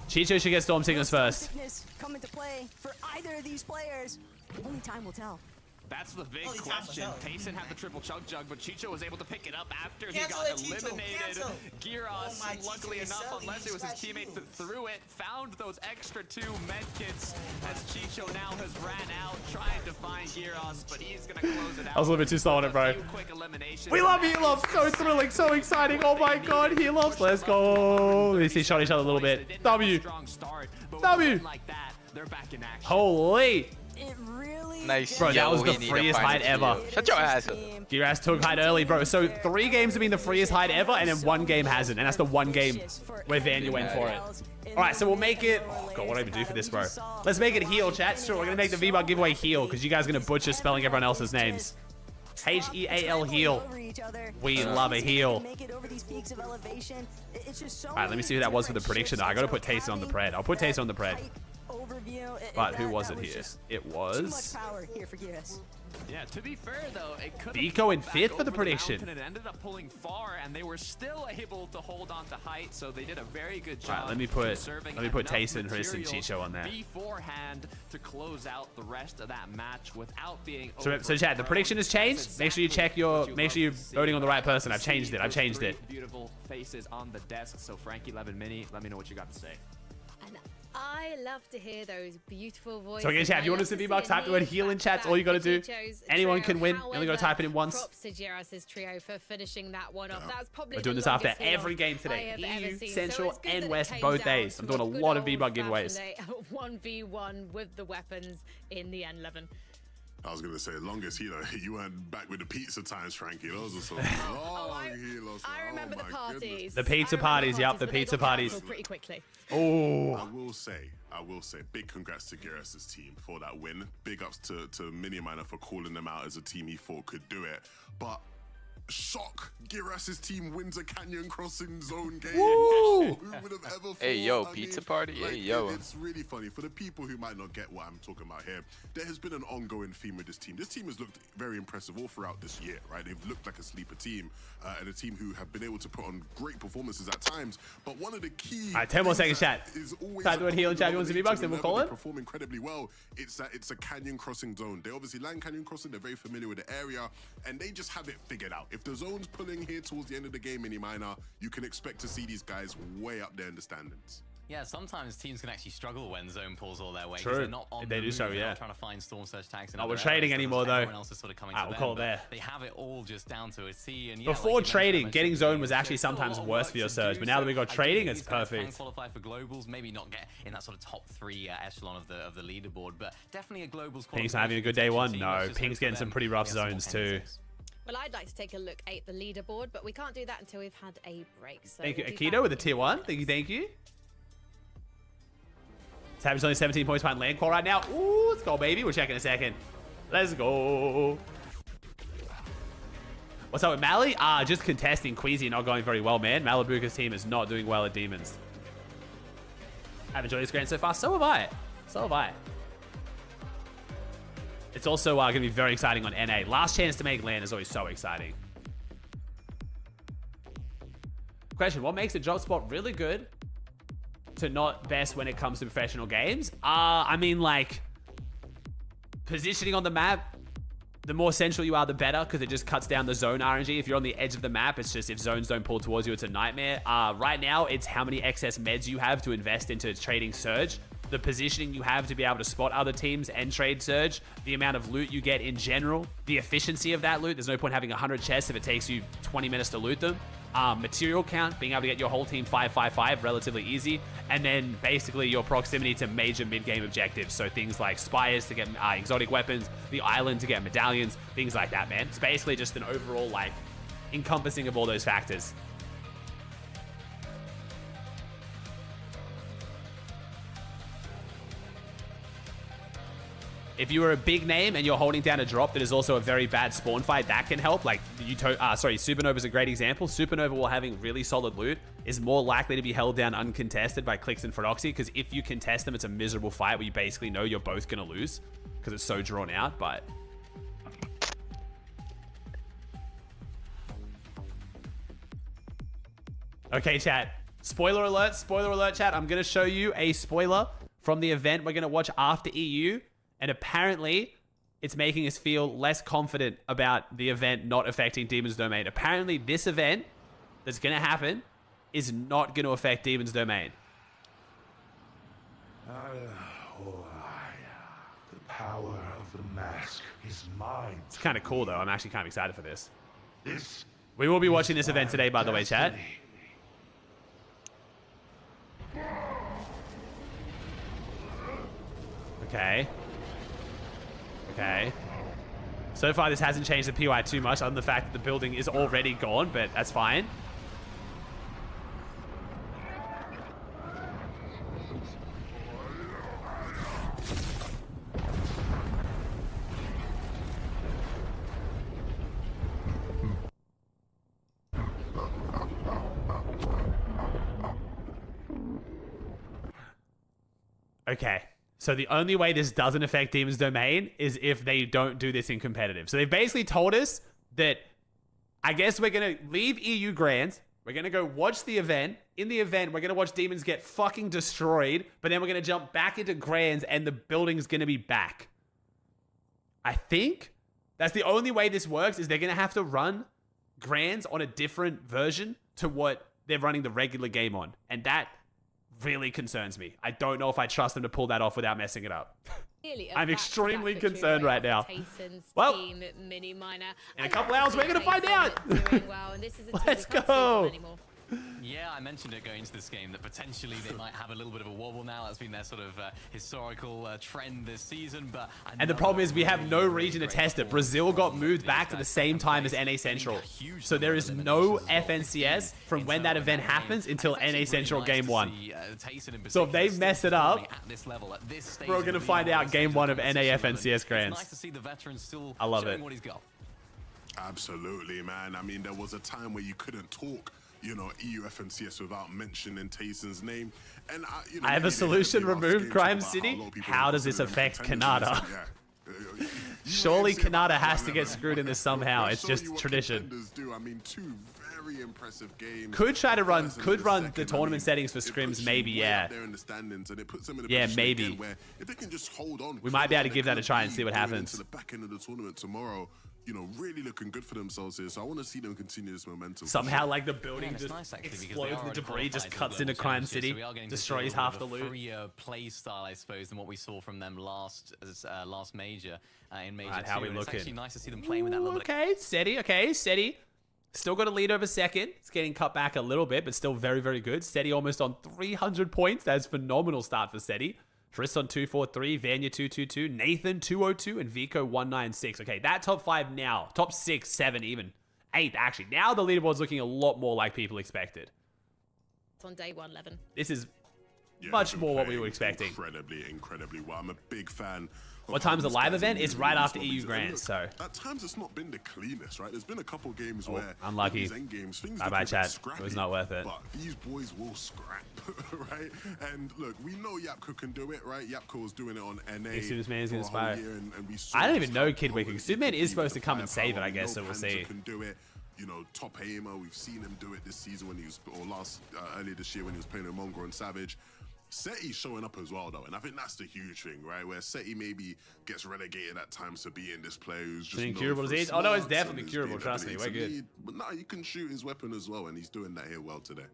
Chicho should get Storm Sickness first. Come into play for either of these players. Only time will tell. That's the big question. Tayson had the triple chug jug, but Chicho was able to pick it up after he Cancel got it, Chicho. eliminated. Cancel. Giras, Oh my, luckily Chicho is enough, selling. unless it was his teammate that threw it, found those extra 2 medkits as Chicho now has ran out, trying to find Giras, but he's going to close it out. I was a little bit too slow on it, bro. We love heal-offs. So thrilling, so exciting. Oh my God, heal-offs. Let's go. They see shot each other a little bit. W. W. Holy. Nice. Bro, that was the freest height ever. Shut your ass up. Giras took height early, bro. So 3 games have been the freest height ever, and then 1 game hasn't. And that's the 1 game where Vanya went for it. All right, so we'll make it. Oh, God, what do I even do for this, bro? Let's make it heal, chat. Sure, we're going to make the V-Buck giveaway heal because you guys are going to butcher spelling everyone else's names. H-E-A-L heal. We love a heal. All right, let me see who that was for the prediction. I got to put Tayson on the pred. I'll put Tayson on the pred. But who was it here? It was Yeah, to be fair though, it could Vico in 5th for the prediction. It ended up pulling far, and they were still able to hold on to height, so they did a very good job. All right, let me put Tayson, Riz, and Chicho on there. Beforehand to close out the rest of that match without being. So chat, the prediction has changed. Make sure you check make sure you're voting on the right person. I've changed it. I've changed it. Beautiful faces on the desk. So Frankie Levin Mini, let me know what you got to say. I love to hear those beautiful voices. So again, chat, if you want to see V-Bucks, type the word heal in chat. All you got to do. Anyone can win. You only got to type it in once. Props to Giras' trio for finishing that one off. That's probably We're doing this after every game today. EU, Central, and West both days. I'm doing a lot of V-Buck giveaways. 1v1 with the weapons in the N11. I was going to say, longest healer, you weren't back with the pizza times, Frankie. Those are some long healers. I remember the parties. The pizza parties, yep, the pizza parties. Pretty quickly. Oh. I will say, big congrats to Giras' team for that win. Big ups to Miniminer for calling them out as a team he thought could do it. But shock. Giras's team wins a Canyon Crossing zone game. Woo! Who would have ever thought? Hey, yo, pizza party. Like, hey, yo. It's really funny. For the people who might not get what I'm talking about here, there has been an ongoing theme with this team. This team has looked very impressive all throughout this year, right? They've looked like a sleeper team and a team who have been able to put on great performances at times. But one of the key... All right, 10 more seconds, chat. Time to win healing champions and V-Bucks, then we'll call it. Perform incredibly well. It's a Canyon Crossing zone. They obviously land Canyon Crossing. They're very familiar with the area, and they just have it figured out. If the zone's pulling here towards the end of the game, Mini Miner, you can expect to see these guys way up there in the standings. Yeah, sometimes teams can actually struggle when zone pulls all their way. True. They're not on They the do move. so, They're yeah. not trying to find Storm Surge tags. Not we're trading anymore, though. Everyone else is sort of coming to we'll them, call it there. They have it all just down to a T. And yeah, Before like trading, mentioned, getting zone was actually sometimes worse for your surge, but now that we got trading, it's perfect. Can qualify for globals, maybe not get in that sort of top 3 echelon of the leaderboard, but definitely a globals. Pink's not having a good day one. No, Pink's getting some pretty rough zones too. Well, I'd like to take a look at the leaderboard, but we can't do that until we've had a break. So Thank you, we'll be Akito, back with a tier 1. Thank you. Savage only 17 points behind land call right now. Ooh, let's go, baby. We'll check in a second. Let's go. What's up with Mally? Just contesting. Queasy not going very well, man. Malibuka's team is not doing well at Demons. I've enjoyed this grand so far. So have I. So have I. It's also going to be very exciting on NA. Last chance to make land is always so exciting. Question, what makes a drop spot really good to not best when it comes to professional games? I mean, like, positioning on the map, the more central you are, the better, because it just cuts down the zone RNG. If you're on the edge of the map, it's just if zones don't pull towards you, it's a nightmare. Right now, it's how many excess meds you have to invest into trading Surge, the positioning you have to be able to spot other teams and trade Surge, the amount of loot you get in general, the efficiency of that loot. There's no point having 100 chests if it takes you 20 minutes to loot them. Material count, being able to get your whole team 5-5-5 relatively easy, and then basically your proximity to major mid-game objectives, so things like spires to get exotic weapons, the island to get medallions, things like that, man. It's basically just an overall, like, encompassing of all those factors. If you are a big name and you're holding down a drop that is also a very bad spawn fight, that can help. Like, Supernova is a great example. Supernova, while having really solid loot, is more likely to be held down uncontested by Clix and Feroxy, because if you contest them, it's a miserable fight where you basically know you're both going to lose because it's so drawn out, but... Okay, chat. Spoiler alert, chat. I'm going to show you a spoiler from the event we're going to watch after EU. And apparently, it's making us feel less confident about the event not affecting Demon's Domain. Apparently, this event that's going to happen is not going to affect Demon's Domain. The power of the mask is mine. It's kind of cool, though. I'm actually kind of excited for this. We will be watching this event today, by the way, chat. Okay. Okay. So far, this hasn't changed the PY too much, other than the fact that the building is already gone, but that's fine. Okay. So the only way this doesn't affect Demon's Domain is if they don't do this in competitive. So they've basically told us that, I guess we're going to leave EU Grands. We're going to go watch the event. In the event, we're going to watch Demons get fucking destroyed. But then we're going to jump back into Grands and the building's going to be back. I think that's the only way this works, is they're going to have to run Grands on a different version to what they're running the regular game on. And that really concerns me. I don't know if I trust them to pull that off without messing it up. I'm extremely concerned right now. Well, in a couple hours, we're going to find out. Let's go. Yeah, I mentioned it going into this game that potentially they might have a little bit of a wobble now. That's been their sort of historical trend this season. And the problem is we have no region to test it. Brazil got moved back to the same time as NA Central. So there is no FNCS from when that event happens until NA Central Game 1. So if they mess it up, we're going to find out Game 1 of NA FNCS Grands. I love it. Absolutely, man. I mean, there was a time where you couldn't talk, you know, EUF and CS without mentioning Tayson's name. And I have a solution. Remove Crime City. How does this affect Kanata? Surely Kanata has to get screwed in this somehow. It's just tradition. I mean, two very impressive games. Could try to run, could run the tournament settings for scrims, maybe, yeah. Yeah, maybe. If they can just hold on, we might be able to give that a try and see what happens. To the back end of the tournament tomorrow, you know, really looking good for themselves here. So I want to see them continue this momentum. Somehow, like, the building just explodes, the debris just cuts into Crime City, destroys half the loot. Freer play style, I suppose, than what we saw from them last major in Major 2. How we looking? It's actually nice to see them playing with that little bit. Okay, steady. Still got a lead over second. It's getting cut back a little bit, but still very, very good. Steady almost on 300 points. That's a phenomenal start for Steady. Triss on 243, Vanya 222, Nathan 202, and Vico 196. Okay, that top 5 now. Top 6, 7 even. 8th, actually. Now the leaderboard's looking a lot more like people expected. It's on day 1, Levin. This is much more what we were expecting. Incredibly well. I'm a big fan. What time's the live event? It's right after EU Grands, so. At times it's not been the cleanest, right? There's been a couple games where unlucky. These end games, things bye chat. It was not worth it. But these boys will scrap, right? And look, we know Yapko can do it, right? Yapko was doing it on NA. Superman is gonna inspire. I don't even know Kid Wicked. Superman is supposed to come and save it, I guess, so we'll see. Can do it. You know, top aimer. We've seen him do it this season when he was, or earlier this year when he was playing with Mongo and Savage. Seti's showing up as well, though, and I think that's the huge thing, right? Where Seti maybe gets relegated at times to being this player who's just incurable disease. Oh no, it's definitely curable. Trust me, we're good. But no, you can shoot his weapon as well, and he's doing that here well today.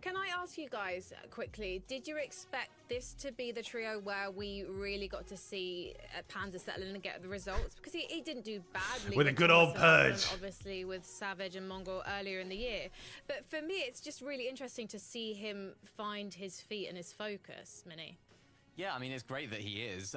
Can I ask you guys quickly, did you expect this to be the trio where we really got to see Panzer settle in and get the results? Because he didn't do badly. With a good old purge. Obviously with Savage and Mongol earlier in the year. But for me, it's just really interesting to see him find his feet and his focus, Minnie. Yeah, I mean, it's great that he is.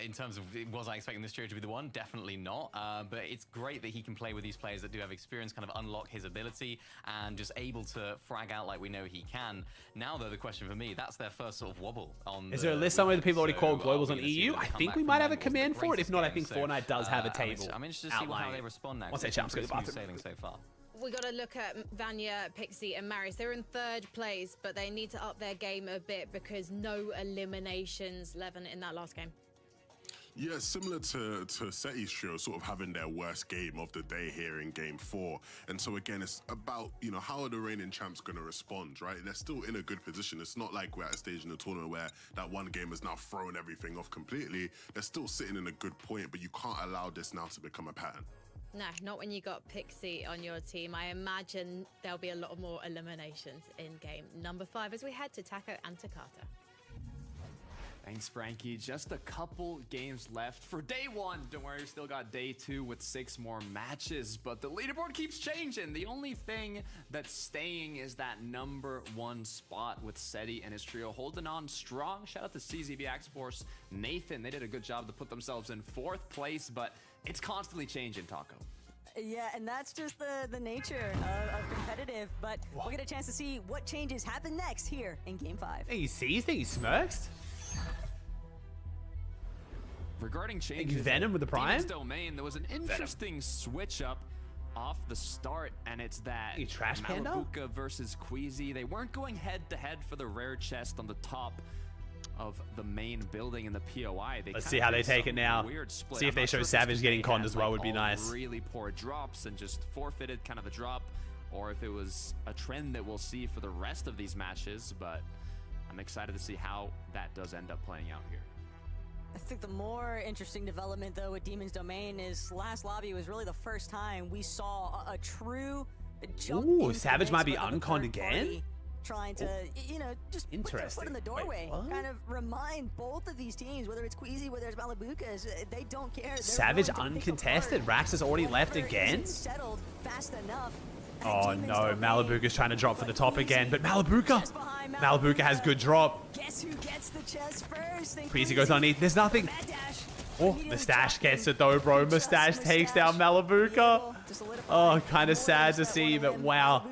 In terms of, was I expecting this trio to be the one? Definitely not. But it's great that he can play with these players that do have experience, kind of unlock his ability, and just able to frag out like we know he can. Now, though, the question for me, that's their first sort of wobble on. Is there a list somewhere that people already called globals on EU? I think we might have a command for it. If not, I think Fortnite does have a table. I'm interested to see how they respond now. What's that, champs? Go to the bathroom. Sailing so far. We got to look at Vanya, Pixie, and Maris. They're in 3rd place, but they need to up their game a bit because no eliminations, Levin, in that last game. Yeah, similar to Seti's trio, sort of having their worst game of the day here in Game 4. And so again, it's about, you know, how are the reigning champs going to respond, right? They're still in a good position. It's not like we're at a stage in the tournament where that one game has now thrown everything off completely. They're still sitting in a good point, but you can't allow this now to become a pattern. No, not when you got Pixie on your team. I imagine there'll be a lot more eliminations in game number 5 as we head to Taco and Takata. Thanks, Frankie. Just a couple games left for day 1. Don't worry, we still got day 2 with 6 more matches, but the leaderboard keeps changing. The only thing that's staying is that number 1 spot with Seti and his trio holding on strong. Shout out to CZB X-Force, Nathan. They did a good job to put themselves in 4th place, but it's constantly changing, Taco. Yeah, and that's just the nature of competitive, but we'll get a chance to see what changes happen next here in Game 5. Hey, you see? You think he smirks? Regarding changes, Venom with the Prime? Domain, there was an interesting switch up off the start, and it's that Trash Panda? Malabuka versus Queasy. They weren't going head-to-head for the rare chest on the top of the main building in the POI. Let's see how they take it now. See if they show Savage getting conned as well would be nice. Really poor drops and just forfeited kind of the drop, or if it was a trend that we'll see for the rest of these matches, but I'm excited to see how that does end up playing out here. I think the more interesting development, though, with Demon's Domain is last lobby was really the first time we saw a true jump. Ooh, Savage might be unconned again? Trying to, you know, just put their foot in the doorway. Wait, kind of remind both of these teams, whether it's Queasy, whether it's Malabukas, they don't care. They're Savage uncontested. Rax has already left again? Settled fast enough. Oh no, Malabuka's trying to drop for the top again, but Malabuka has good drop. Guess who gets the chest first? Queasy goes underneath. There's nothing. Oh, Mustache gets it though, bro. Mustache takes down Malabuka. Oh, kind of sad to see, but wow.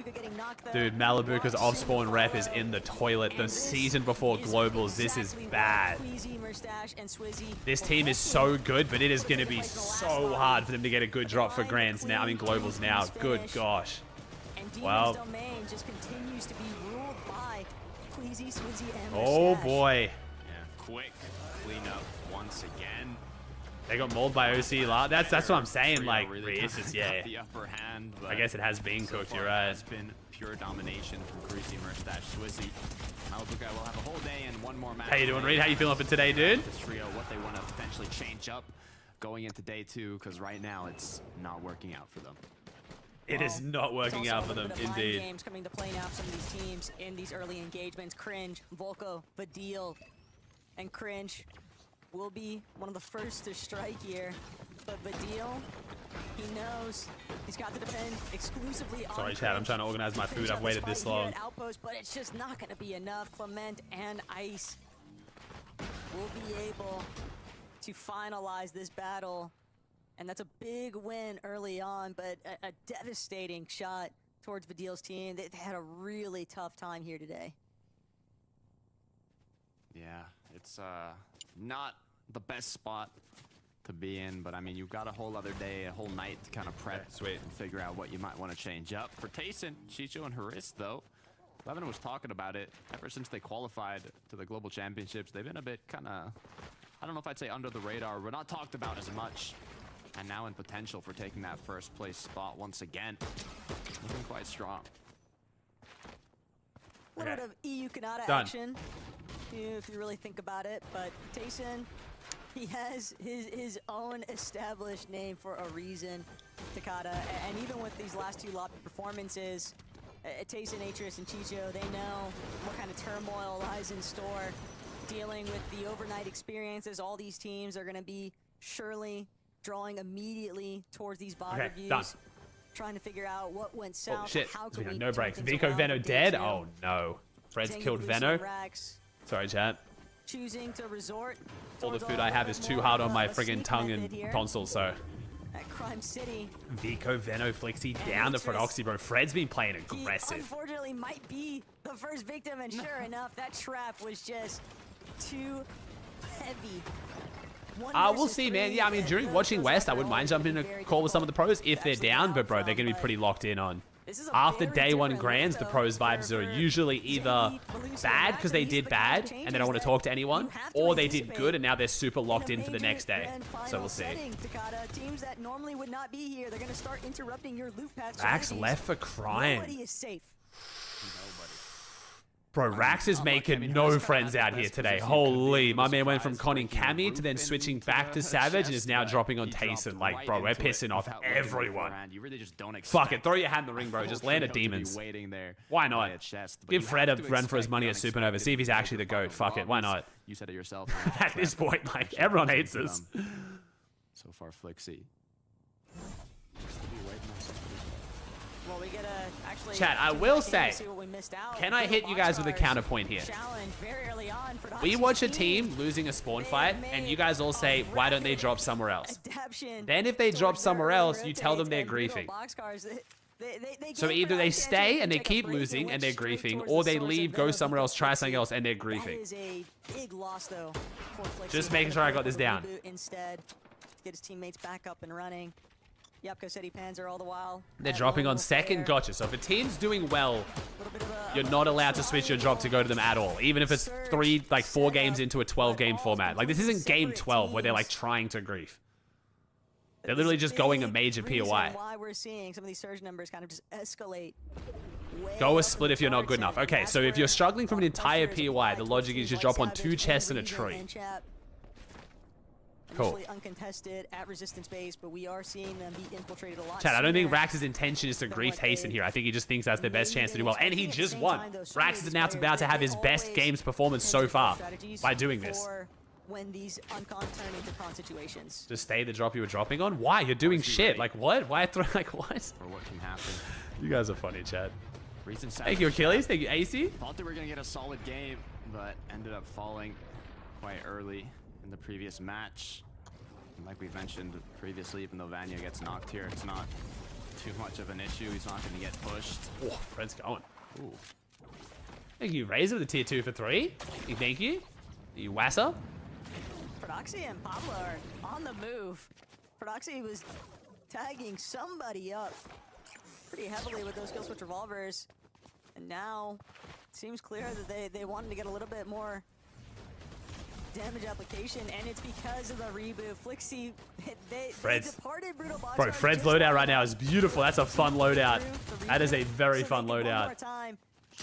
Dude, Malabuka's off-spawn rep is in the toilet. The season before Globals, this is bad. This team is so good, but it is going to be so hard for them to get a good drop for Grands now. I mean, Globals now. Good gosh. Well. Oh, boy. Yeah, quick cleanup once again. They got mauled by OC. That's what I'm saying. Like, it's just, yeah. The upper hand, I guess it has been cooked. You're right. It's been pure domination from Greasy, Mustache, Swizzy. Malabuka will have a whole day and one more match. How you doing, Reed? How you feeling for today, dude? This trio, what they want to potentially change up going into day 2, because right now it's not working out for them. It is not working out for them, indeed. Games coming to play now for some of these teams in these early engagements. Cringe, Volko, Vadil, and Cringe will be one of the first to strike here. But Vadil, he knows he's got to depend exclusively on Sorry, Chad, I'm trying to organize my food. I've waited this long. Outpost, but it's just not going to be enough. Clement and Ice will be able to finalize this battle. And that's a big win early on, but a devastating shot towards Vadil's team. They had a really tough time here today. Yeah, it's not the best spot to be in, but I mean, you've got a whole other day, a whole night to kind of prep and figure out what you might want to change up. For Tayson, Chicho, and Haris, though, Levin was talking about it. Ever since they qualified to the Global Championships, they've been a bit kind of, I don't know if I'd say under the radar, but not talked about as much. And now in potential for taking that first place spot once again. Looking quite strong. A little bit of EU Canada Done. action, if you really think about it. But Tayson, he has his own established name for a reason, Takada. And even with these last 2 lobby performances, Tayson, Atris, and Chicho, they know what kind of turmoil lies in store. Dealing with the overnight experiences, all these teams are going to be surely drawing immediately towards these VOD reviews. Done. Trying to figure out what went south. Oh, shit. How can we No breaks. turn things Vico around Veno for day dead? 2. Oh, no. Fred's Tangy killed Lucy Veno. and Rax Sorry, chat. choosing to resort All the towards food I have is too hard on my a friggin' sneak tongue method and here tonsil, so. at Crime City. Vico Veno Flixie down to Prodoxy, bro. Fred's been playing aggressive. He unfortunately might be the first victim, and sure enough, that trap was just too heavy. We'll see, man. Yeah, I mean, during watching West, I wouldn't mind jumping in a call with some of the pros if they're down, but bro, they're going to be pretty locked in on. After day 1 Grands, the pros vibes are usually either bad because they did bad and they don't want to talk to anyone, or they did good and now they're super locked in for the next day. So we'll see. Teams that normally would not be here, they're going to start interrupting your loop path. Rax left for crying. Nobody is safe. Bro, Rax is making no friends out here today. Holy, my man went from conning Cammy to then switching back to Savage and is now dropping on Tayson. Like, bro, we're pissing off everyone. Fuck it, throw your hat in the ring, bro. Just land at Demons. Why not? Give Fred a run for his money at Supernova. See if he's actually the GOAT. Fuck it, why not? You said it yourself. At this point, like, everyone hates us. So far, Flixie. Well, we gotta actually Chat, I will say, can I hit you guys with a counterpoint here? We watch a team losing a spawn fight, and you guys all say, why don't they drop somewhere else? Then if they drop somewhere else, you tell them they're griefing. So either they stay and they keep losing and they're griefing, or they leave, go somewhere else, try something else, and they're griefing. Just making sure I got this down. Instead, get his teammates back up and running. Yapko said he Panzer all the while. They're dropping on second. Gotcha. So if a team's doing well, you're not allowed to switch your drop to go to them at all. Even if it's 4 games into a 12-game format. Like, this isn't game 12 where they're, like, trying to grief. They're literally just going a major POI. Why we're seeing some of these surge numbers kind of just escalate. Go a split if you're not good enough. Okay, so if you're struggling from an entire POI, the logic is you drop on 2 chests and a tree. Cool. Uncontested at resistance base, but we are seeing them be infiltrated a lot. Chad, I don't think Rax's intention is to grief Tayson here. I think he just thinks that's their best chance to do well. And he just won. Rax is now about to have his best games performance so far by doing this. When these uncon turn into con situations. Just stay the drop you were dropping on? Why? You're doing shit. Like, what? Why throw, like, what? Or what can happen. You guys are funny, Chad. Thank you, Achilles. Thank you, AC. Thought they were going to get a solid game, but ended up falling quite early in the previous match. Like we mentioned previously, even though Vanya gets knocked here, it's not too much of an issue. He's not going to get pushed. Oh, Fred's going. Ooh. Thank you, Razor, with the tier 2 for 3. Thank you. You Wasser. Prodoxy and Pablo are on the move. Prodoxy was tagging somebody up pretty heavily with those kill switch revolvers. And now it seems clear that they wanted to get a little bit more damage application, and it's because of the reboot. Flixie, they departed Brutal Box. Bro, Fred's loadout right now is beautiful. That's a fun loadout. That is a very fun loadout.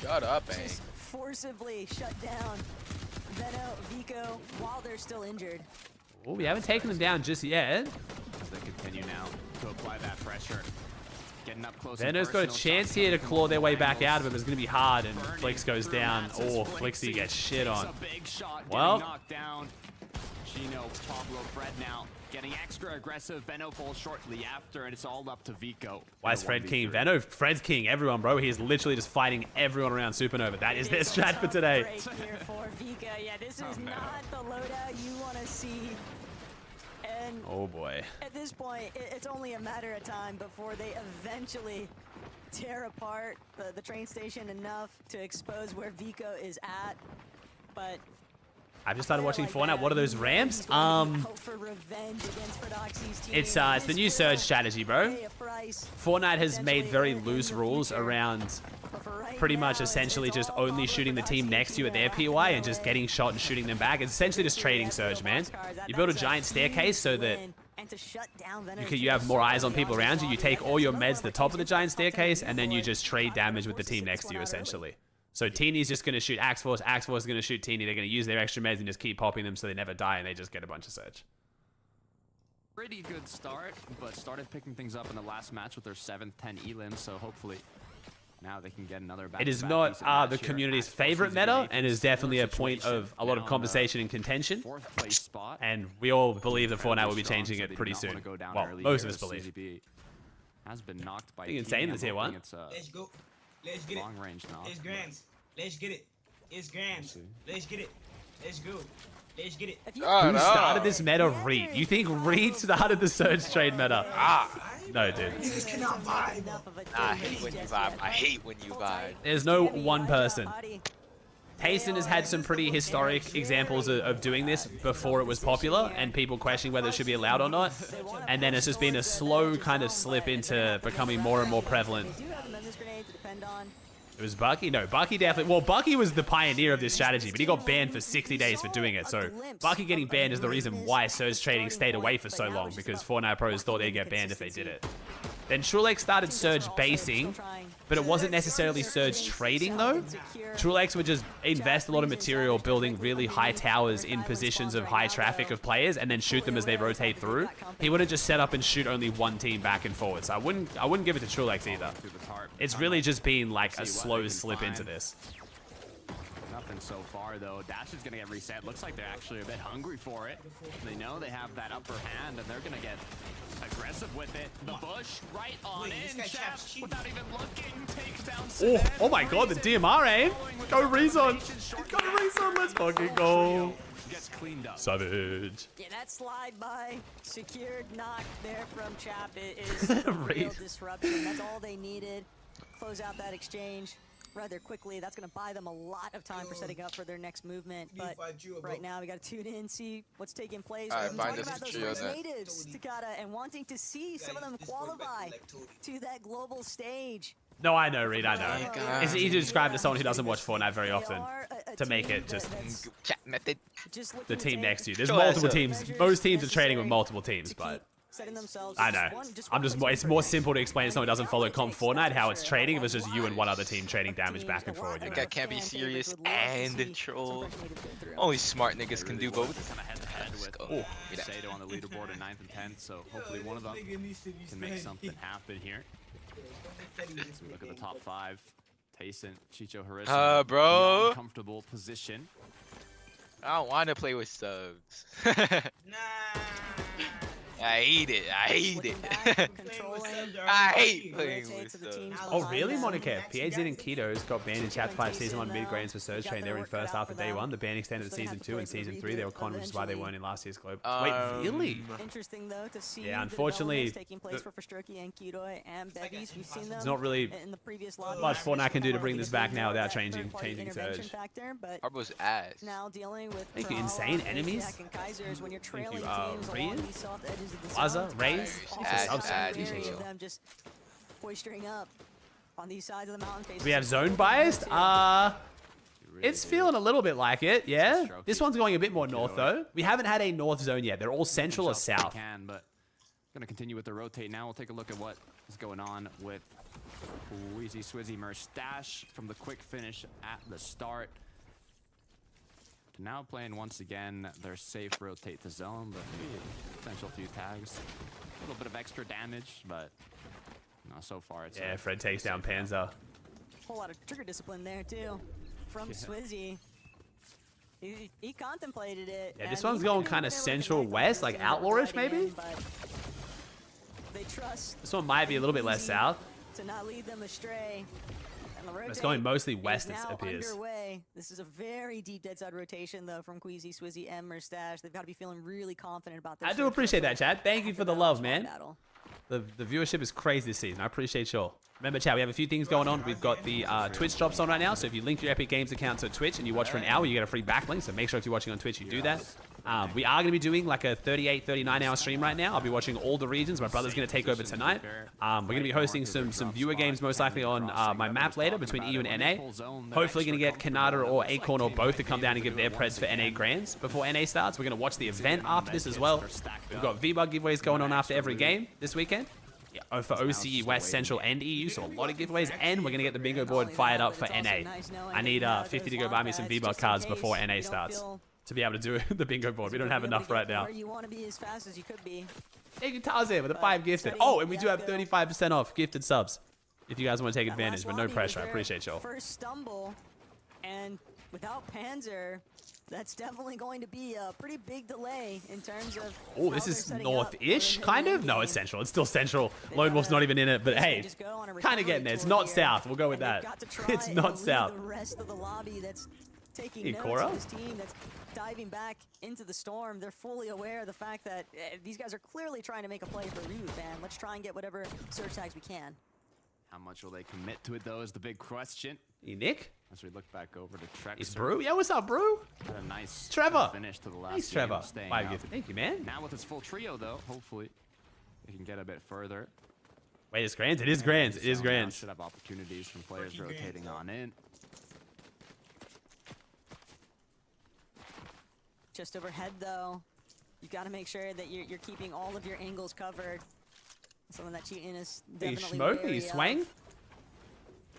Shut up, man. Forcibly shut down Veno, Vico, while they're still injured. Oh, we haven't taken them down just yet. As they continue now to apply that pressure. Getting up close. Veno's got a chance here to claw their way back out of it, but it's going to be hard, and Flix goes down. Oh, Flixie gets shit on. Well, knocked down. Chino, Pablo, Fred now getting extra aggressive. Veno falls shortly after, and it's all up to Vico. why is Fred king? Veno, Fred's king everyone, bro. He is literally just fighting everyone around Supernova. That is their strat for today. Here for Vika. Yeah, this is not the loadout you want to see. And oh boy. At this point, it's only a matter of time before they eventually tear apart the train station enough to expose where Vico is at. But I've just started watching Fortnite. What are those ramps? It's the new Surge strategy, bro. Fortnite has made very loose rules around pretty much essentially just only shooting the team next to you at their PY and just getting shot and shooting them back. It's essentially just trading Surge, man. You build a giant staircase so that you have more eyes on people around you. You take all your meds to the top of the giant staircase, and then you just trade damage with the team next to you, essentially. So Teeny's just going to shoot Axe Force. Axe Force is going to shoot Teeny. They're going to use their extra meds and just keep popping them so they never die, and they just get a bunch of Surge. Pretty good start, but started picking things up in the last match with their 7th 10 elim, so hopefully now they can get another back. It is not the community's favorite meta, and is definitely a point of a lot of conversation and contention. 4th place spot. And we all believe that Fortnite will be changing it pretty soon. Well, most of us believe. Has been knocked by insane this tier 1. Let's go. Let's get long range now. It's Grands. Let's get it. It's Grands. Let's get it. Let's go. Let's get it. Who started this meta? Reed. You think Reed started the Surge trade meta? No, dude. Niggas cannot vibe. I hate when you vibe. I hate when you vibe. There's no one person. Tayson has had some pretty historic examples of doing this before it was popular and people questioning whether it should be allowed or not. And then it's just been a slow kind of slip into becoming more and more prevalent. It was Bucky? No, Bucky definitely... Well, Bucky was the pioneer of this strategy, but he got banned for 60 days for doing it. So Bucky getting banned is the reason why Surge trading stayed away for so long, because Fortnite pros thought they'd get banned if they did it. Then Trulex started Surge basing, but it wasn't necessarily Surge trading though. Trulex would just invest a lot of material building really high towers in positions of high traffic of players and then shoot them as they rotate through. He wouldn't just set up and shoot only one team back and forward. So I wouldn't give it to Trulex either. It's really just been like a slow slip into this. Nothing so far though. Dash is gonna get reset. Looks like they're actually a bit hungry for it. They know they have that upper hand and they're gonna get aggressive with it. The bush right on in, Chap, without even looking, takes down oh my god, the DMR aim. Go Rezon. Go Rezon, let's fucking go. Gets cleaned up. Savage. Yeah, that slide by secured knock there from Chap is a real disruption. That's all they needed. Close out that exchange rather quickly. That's going to buy them a lot of time for setting up for their next movement. But right now, we got to tune in, see what's taking place. Alright, talking about those first natives, Takata, and wanting to see some of them qualify to that global stage. No, I know, Reed, I know. It's easy to describe to someone who doesn't watch Fortnite very often to make it just the team next to you. There's multiple teams. Most teams are trading with multiple teams, but I know. It's more simple to explain to someone who doesn't follow comp Fortnite how it's trading. If it's just you and one other team trading damage back and forward. You know? I can't be serious and troll. Only smart niggas can do both. Sato on the leaderboard at 9th and 10th, so hopefully one of them can make something happen here. So we look at the top 5. Tayson, Chicho, Harissa. Bro. Comfortable position. I don't want to play with subs. I hate it. I hate it. I hate playing with Surge. Oh, really, Monica? PAZ and Ketos got banned in Chapter 5 Season 1 mid-grades for Surge Train. They were in first after day 1. The ban extended to Season 2 and Season 3. They were con, which is why they weren't in last year's Globe. Wait, really? Interesting, though, to see yeah, unfortunately, taking place for Stroky and Keto and Bevies. We've seen them it's not really in the previous lobby. much Fortnite can do to bring this back now without changing Surge. Harbo's ass. Now dealing with Thank you, insane enemies. Thank you, Rian, Waza, Raze. Them just boistering up on these sides of the mountain face. We have zone biased. It's feeling a little bit like it, yeah. This one's going a bit more north though. We haven't had a north zone yet. They're all central or south. But gonna continue with the rotate now. We'll take a look at what is going on with Wheezy Swizzy Mustache from the quick finish at the start. Now playing once again their safe rotate to zone, but potential few tags. A little bit of extra damage, but no, so far it's Fred takes down Panzer. Whole lot of trigger discipline there too from Swizzy. He contemplated it. Yeah, this one's going kind of central west, like outlawish maybe. They trust this one might be a little bit less south. To not lead them astray. It's going mostly west, it appears. Underway. This is a very deep dead side rotation, though, from Queasy, Swizzy, and Mustache. They've got to be feeling really confident about this. I do appreciate that, Chad. Thank you for the love, man. The viewership is crazy this season. I appreciate y'all. Remember, Chad, we have a few things going on. We've got the Twitch drops on right now. So if you link your Epic Games account to Twitch and you watch for an hour, you get a free backlink. So make sure if you're watching on Twitch, you do that. We are going to be doing like a 38, 39-hour stream right now. I'll be watching all the regions. My brother's going to take over tonight. We're going to be hosting some viewer games most likely on my map later between EU and NA. Hopefully going to get Kanata or Acorn or both to come down and give their preds for NA Grands before NA starts. We're going to watch the event after this as well. We've got V-Bug giveaways going on after every game this weekend. Yeah, for OCE, West, Central, and EU, so a lot of giveaways, and we're going to get the bingo board fired up for NA. I need 50 to go buy me some V-Bug cards before NA starts to be able to do the bingo board. We don't have enough right now. You want to be as fast as you could be. Thank you, Tarzan, with the 5 gifted. Oh, and we do have 35% off gifted subs if you guys want to take advantage, but no pressure. I appreciate y'all. First stumble, and without Panzer, that's definitely going to be a pretty big delay in terms of. Oh, this is north-ish, kind of? No, it's central. It's still central. Lone Wolf's not even in it, but hey, kind of getting there. It's not south. We'll go with that. It's not south. The rest of the lobby that's taking notes Cora? of this team that's diving back into the storm. They're fully aware of the fact that these guys are clearly trying to make a play for Ryu, man. Let's try and get whatever search tags we can. How much will they commit to it, though, is the big question. Hey, Nick? As we look back over to Trex. Is Brew? Yeah, what's up, Brew? Had a nice Trevor. finish to the last Nice, Trevor. game, 5 gifted. Thank you, man. Now with his full trio, though, hopefully they can get a bit further. Wait, it's Grands? It is Grands. It is Grands. Should have opportunities from players rotating on in. Just overhead, though, you got to make sure that you're keeping all of your angles covered. Something that Cheatin is definitely wary of. Swang?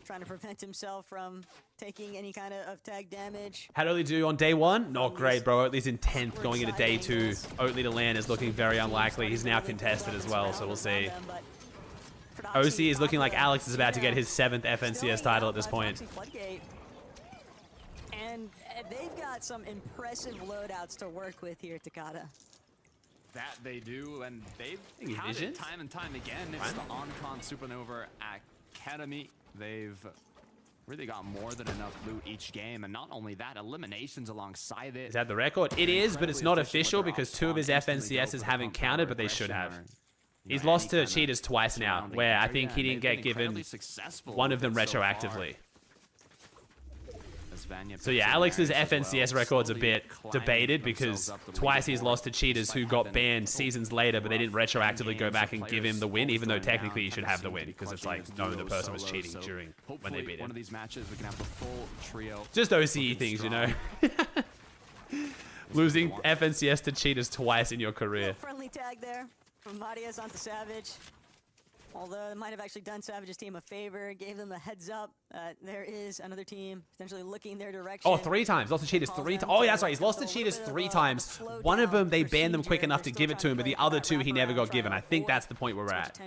Trying to prevent himself from taking any kind of tag damage. How'd Oatly do on day 1? Not great, bro. Oatly's in 10th going into day 2. Oatly to land is looking very unlikely. He's now contested as well, so we'll see. OC is looking like Alex is about to get his 7th FNCS title at this point. And they've got some impressive loadouts to work with here, Takata. That they do, and they've had it time and time again. It's the Oncon Supernova Academy. They've really got more than enough loot each game, and not only that, eliminations alongside it. Is that the record? It is, but it's not official because 2 of his FNCSs haven't counted, but they should have. He's lost to Cheetahs twice now, where I think he didn't get given one of them retroactively. So yeah, Alex's FNCS record's a bit debated because twice he's lost to Cheetahs who got banned seasons later, but they didn't retroactively go back and give him the win, even though technically he should have the win because it's like knowing the person was cheating during when they beat him. One of these matches, we can have the full trio. Just OCE things, you know. Losing FNCS to Cheetahs twice in your career. Friendly tag there from Marias onto Savage. Although it might have actually done Savage's team a favor, gave them the heads up. There is another team potentially looking their direction. Oh, 3 times. Lost to Cheetahs 3 times. Oh, yeah, that's right. He's lost to Cheetahs 3 times. One of them, they banned them quick enough to give it to him, but the other 2, he never got given. I think that's the point where we're at.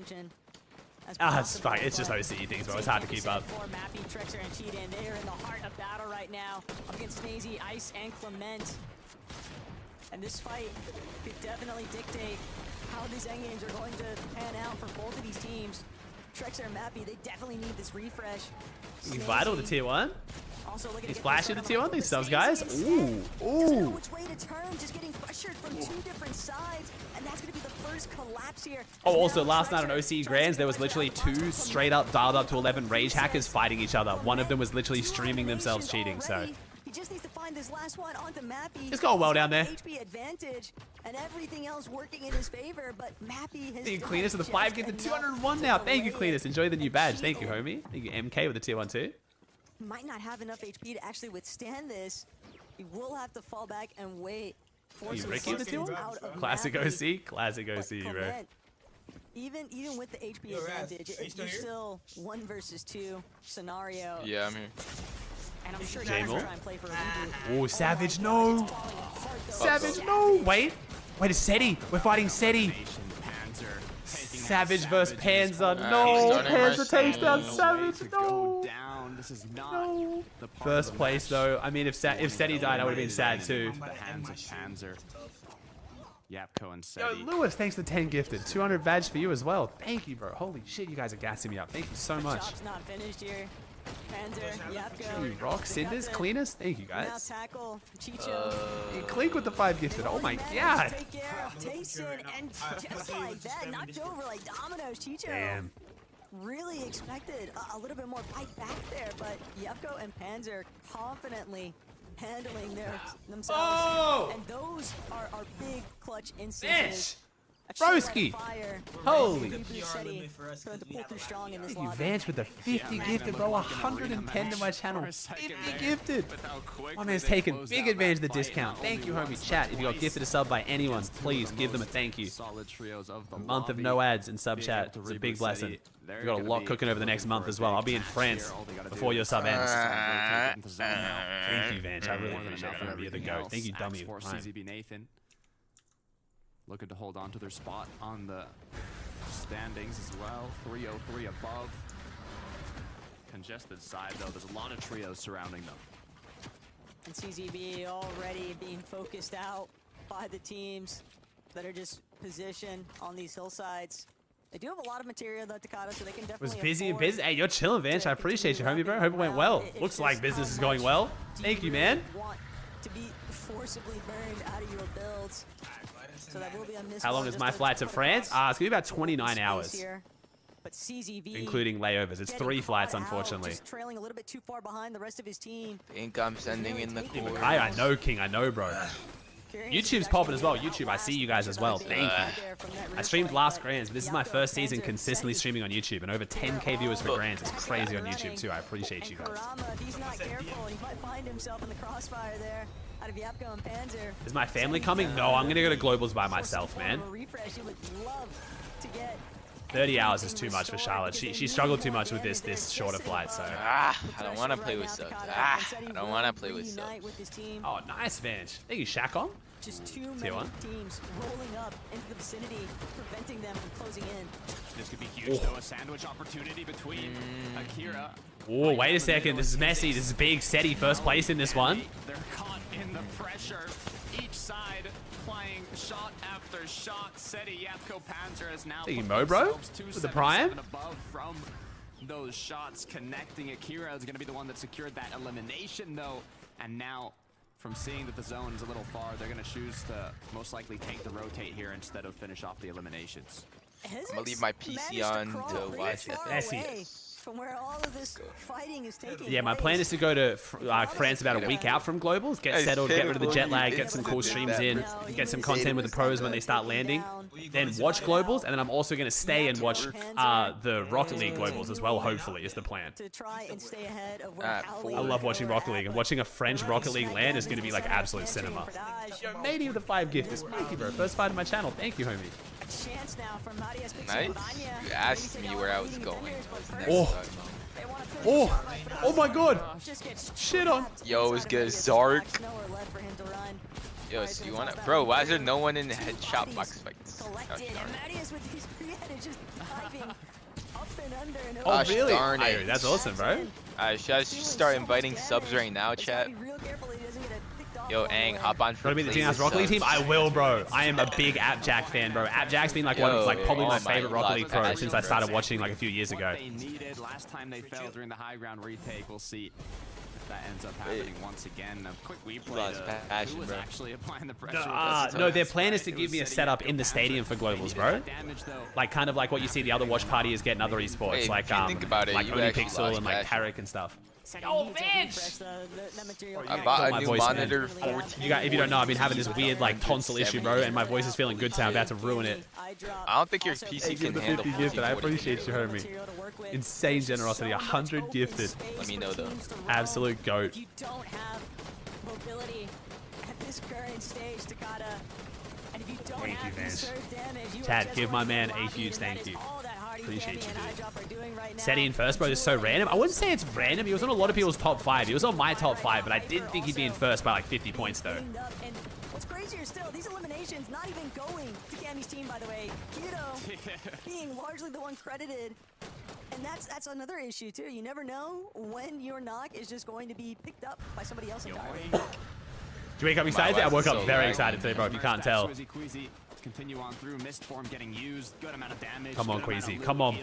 It's fine. It's just OCE things, bro. It's hard to keep up. Mappy, Trexer, and Cheetah, and they are in the heart of battle right now. Up against Snazy, Ice, and Clement. And this fight could definitely dictate how these endgames are going to pan out for both of these teams. Trexer and Mappy, they definitely need this refresh. He's vital to tier 1. Also, He's flashing to tier 1. These subs, guys. Ooh. Ooh. Which way to turn, just getting pressured from 2 different sides, and that's going to be the first collapse here. Oh, also, last night on OC Grands, there was literally 2 straight up dialed up to 11 rage hackers fighting each other. One of them was literally streaming themselves cheating, so. He just needs to find this last one onto Mappy. It's going well down there. HP advantage and everything else working in his favor, but Mappy has Thank you, Cleanus, with the 5 gift to 201 now. Thank you, Cleanus. Enjoy the new badge. Thank you, homie. Thank you, MK, with the tier 1 too. Might not have enough HP to actually withstand this. He will have to fall back and wait. Are you Ricky with the tier 1? Classic OC. Classic OC, bro. Even with the HP advantage, you're still 1 versus 2 scenario. Yeah, I'm here. And I'm sure he's try and play for a reboot. Oh, Savage, no. Savage, no. Wait, it's Seti. We're fighting Seti. Savage versus Panzer. No, Panzer takes down Savage. No. This is not the first place though. I mean, if Seti died, I would have been sad too. The hands of Panzer. Yapko and Seti. Yo, Lewis, thanks for 10 gifted. 200 badge for you as well. Thank you, bro. Holy shit, you guys are gassing me up. Thank you so much. Job's not finished here. Panzer, Yapko. You rock, Cinders, Cleaners. Thank you, guys. Now tackle, Chicho. Clink with the 5 gifted. Oh my god. Take care of Tayson, and just like that, knocked over like dominoes. Chicho. Damn. Really expected a little bit more bite back there, but Yapko and Panzer confidently handling themselves. Oh! And those are big clutch instances. Broski! Holy! Thank you, Vance, with the 50 gifted, bro. 110 to my channel. 50 gifted. My man's taking big advantage of the discount. Thank you, homie. Chat, if you got gifted a sub by anyone, please give them a thank you. A month of no ads in sub chat. It's a big blessing. We got a lot cooking over the next month as well. I'll be in France before your sub ends. Thank you, Vance. I really appreciate it. You're the GOAT. Thank you, dummy. CZB Nathan. Looking to hold on to their spot on the standings as well. 303 above. Congested side, though. There's a lot of trios surrounding them. And CZB already being focused out by the teams that are just positioned on these hillsides. They do have a lot of material, though, Takata, so they can definitely was busy and busy. Hey, you're chilling, Vance. I appreciate you, homie, bro. Hope it went well. Looks like business is going well. Thank you, man. Want to be forcibly burned out of your builds. So that will be a miss. How long is my flight to France? It's going to be about 29 hours. But CZB, including layovers. It's 3 flights, unfortunately. Just trailing a little bit too far behind the rest of his team. I think I'm sending in the core. I know, King. I know, bro. YouTube's popping as well. YouTube, I see you guys as well. Thank you. I streamed last Grands, but this is my first season consistently streaming on YouTube, and over 10K viewers for Grands. It's crazy on YouTube too. I appreciate you guys. He's not careful, and he might find himself in the crossfire there. Out of Yapko and Panzer. Is my family coming? No, I'm gonna go to Globals by myself, man. 30 hours is too much for Charlotte. She struggled too much with this shorter flight, so. I don't want to play with subs. I don't want to play with subs. Oh, nice, Vanch. Thank you, Shakon. Just too many teams rolling up into the vicinity, preventing them from closing in. This could be huge, though. A sandwich opportunity between Akira. Oh, wait a second. This is messy. This is big. Seti first place in this one. They're caught in the pressure. Each side playing shot after shot. Seti, Yapko, Panzer is now thinking Mo, bro, with the prime. Above from those shots connecting. Akira is going to be the one that secured that elimination, though. And now, from seeing that the zone is a little far, they're going to choose to most likely take the rotate here instead of finish off the eliminations. I'm going to leave my PC on to watch it. From where all of this fighting is taking yeah, my plan is to go to France about a week out from Globals, get settled, get rid of the jet lag, get some cool streams in, get some content with the pros when they start landing, then watch Globals, and then I'm also going to stay and watch the Rocket League Globals as well, hopefully, is the plan. To try and stay ahead of I love watching Rocket League, and watching a French Rocket League land is going to be like absolute cinema. Yo, Matey with the 5 gifters. Thank you, bro. First fight of my channel. Thank you, homie. Nice. You asked me where I was going. Oh my god. Shit on. Yo, it's good. Zark. Yo, so you wanna, bro? Why is there no one in the headshot box fights? Oh really? Darn it. That's awesome, bro. Should I start inviting subs right now, chat? Yo, Ang, hop on for Gotta be the Team Rocket League team? I will, bro. I am a big AppJack fan, bro. AppJack's been like one of probably my favorite Rocket League pro since I started watching like a few years ago. They needed last time they fell during the high ground retake. We'll see if that ends up happening once again. A quick replay to who was actually applying the pressure. No, their plan is to give me a setup in the stadium for globals, bro. Like kind of like what you see the other watch parties get in other esports, Hey, like think about it, like you Pixel and like Tarek and stuff. Yo, Vince! I bought a new voice, monitor. man. If you don't know, I've been having this weird like tonsil issue, bro, and my voice is feeling good, so I'm about to ruin it. I don't think your PC can handle 50 gifted. I appreciate you, homie. Insane generosity. 100 gifted. Let me know though. Absolute goat. You don't have mobility at this current stage, Takada. And if you don't Thank you, have Vance. conserved damage, you are Tad, just give my going man through a lobby, huge and that thank is you. all that Hardy, Appreciate Kenny, you, and dude. iDrop are doing right now. Setting in first, bro, is so random. I wouldn't say it's random. He was on a lot of people's top 5. He was on my top 5, but I didn't think he'd be in first by like 50 points, though. And what's crazier still, these eliminations not even going to Cammy's team, by the way. Keto being largely the one credited. And that's another issue, too. You never know when your knock is just going to be picked up by somebody else entirely. Did you wake up excited? I woke up very excited today, bro, if you can't tell. Continue on through. Mist form getting used. Good amount of damage. Come on, Queasy. Come on.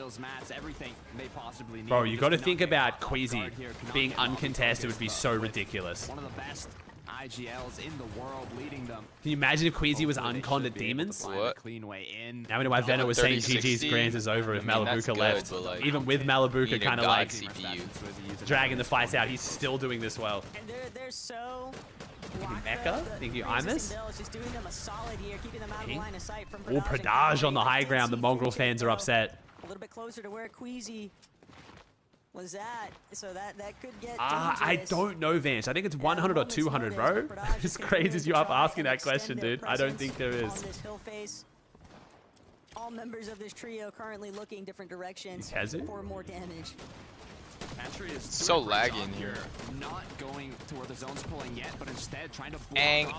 Bro, you got to think about Queasy being uncontested would be so ridiculous. One of the best IGLs in the world leading them. Can you imagine if Queasy was unconned at Demons? What? Clean way in. Now we know why Venom was saying GG's Grands is over if Malabuka left. Even with Malabuka kind of like dragging the fights out, he's still doing this well. And they're so... Mecha? Thank you, Imus. Just doing them a solid here, keeping them out of line of sight from Oh, Pradage on the high ground. The Mongrel fans are upset. A little bit closer to where Queasy was at, so that could get I don't know, Vance. I think it's 100 or 200, bro. It's crazy as you up asking that question, dude. I don't think there is. All members of this trio currently looking different directions for more damage. So laggy in here. Not going to where the zone's pulling yet, but instead trying to Ang.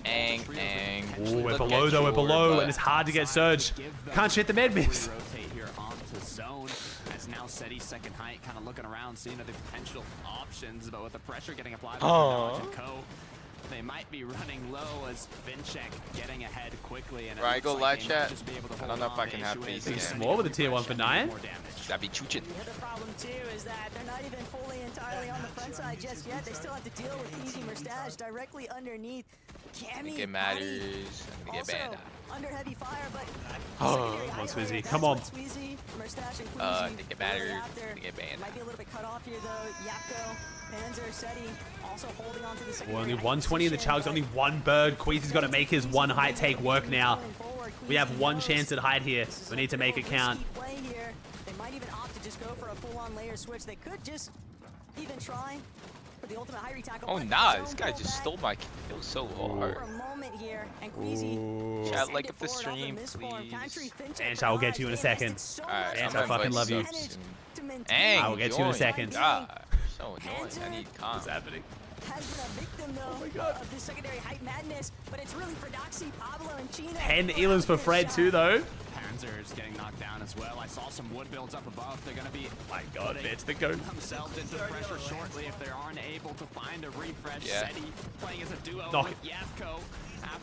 Oh, we're below though, we're below, and it's hard to get Surge. Can't hit the med miss. Rotate here onto zone. As now Seti's second height, kind of looking around, seeing other potential options, but with the pressure getting applied by Dodge and Co. They might be running low as Vinchek getting ahead quickly. And right, go live chat. I don't know if I can have these again. Small with a tier 1 for 9. That'd be chuchin. The other problem too is that they're not even fully entirely on the front side just yet. They still have to deal with Easy Mustache directly underneath. Cammy It matters. I'm gonna get banned. Under heavy fire, but come on, Swizzy. Come on. I think it matters. I'm get banned. Might be a little bit cut off here though. Yapko, Panzer, Seti also holding on to the second. Only 120 in the chugs, only one bird. Queasy's got to make his one height take work now. We have one chance at height here. We need to make it count. They might even opt to just go for a full-on layer switch. They could just even try for the ultimate high retackle. Oh nah, this guy just stole my kill so hard. Chat, like up the stream, please. And I will get you in a second. Alright, and I fucking love you. I will get you in a second. God, so annoying. I need calm. What's happening? Has been a victim though of this secondary hype madness, but it's really for Doxy, Pablo, and Chino. 10 Elans for Fred too though. Panzer's getting knocked down as well. I saw some wood builds up above. They're gonna be God, it's the goat. themselves into pressure shortly if they aren't able to find a refresh. Yeah. Seti playing as a duo Knock with Yapko.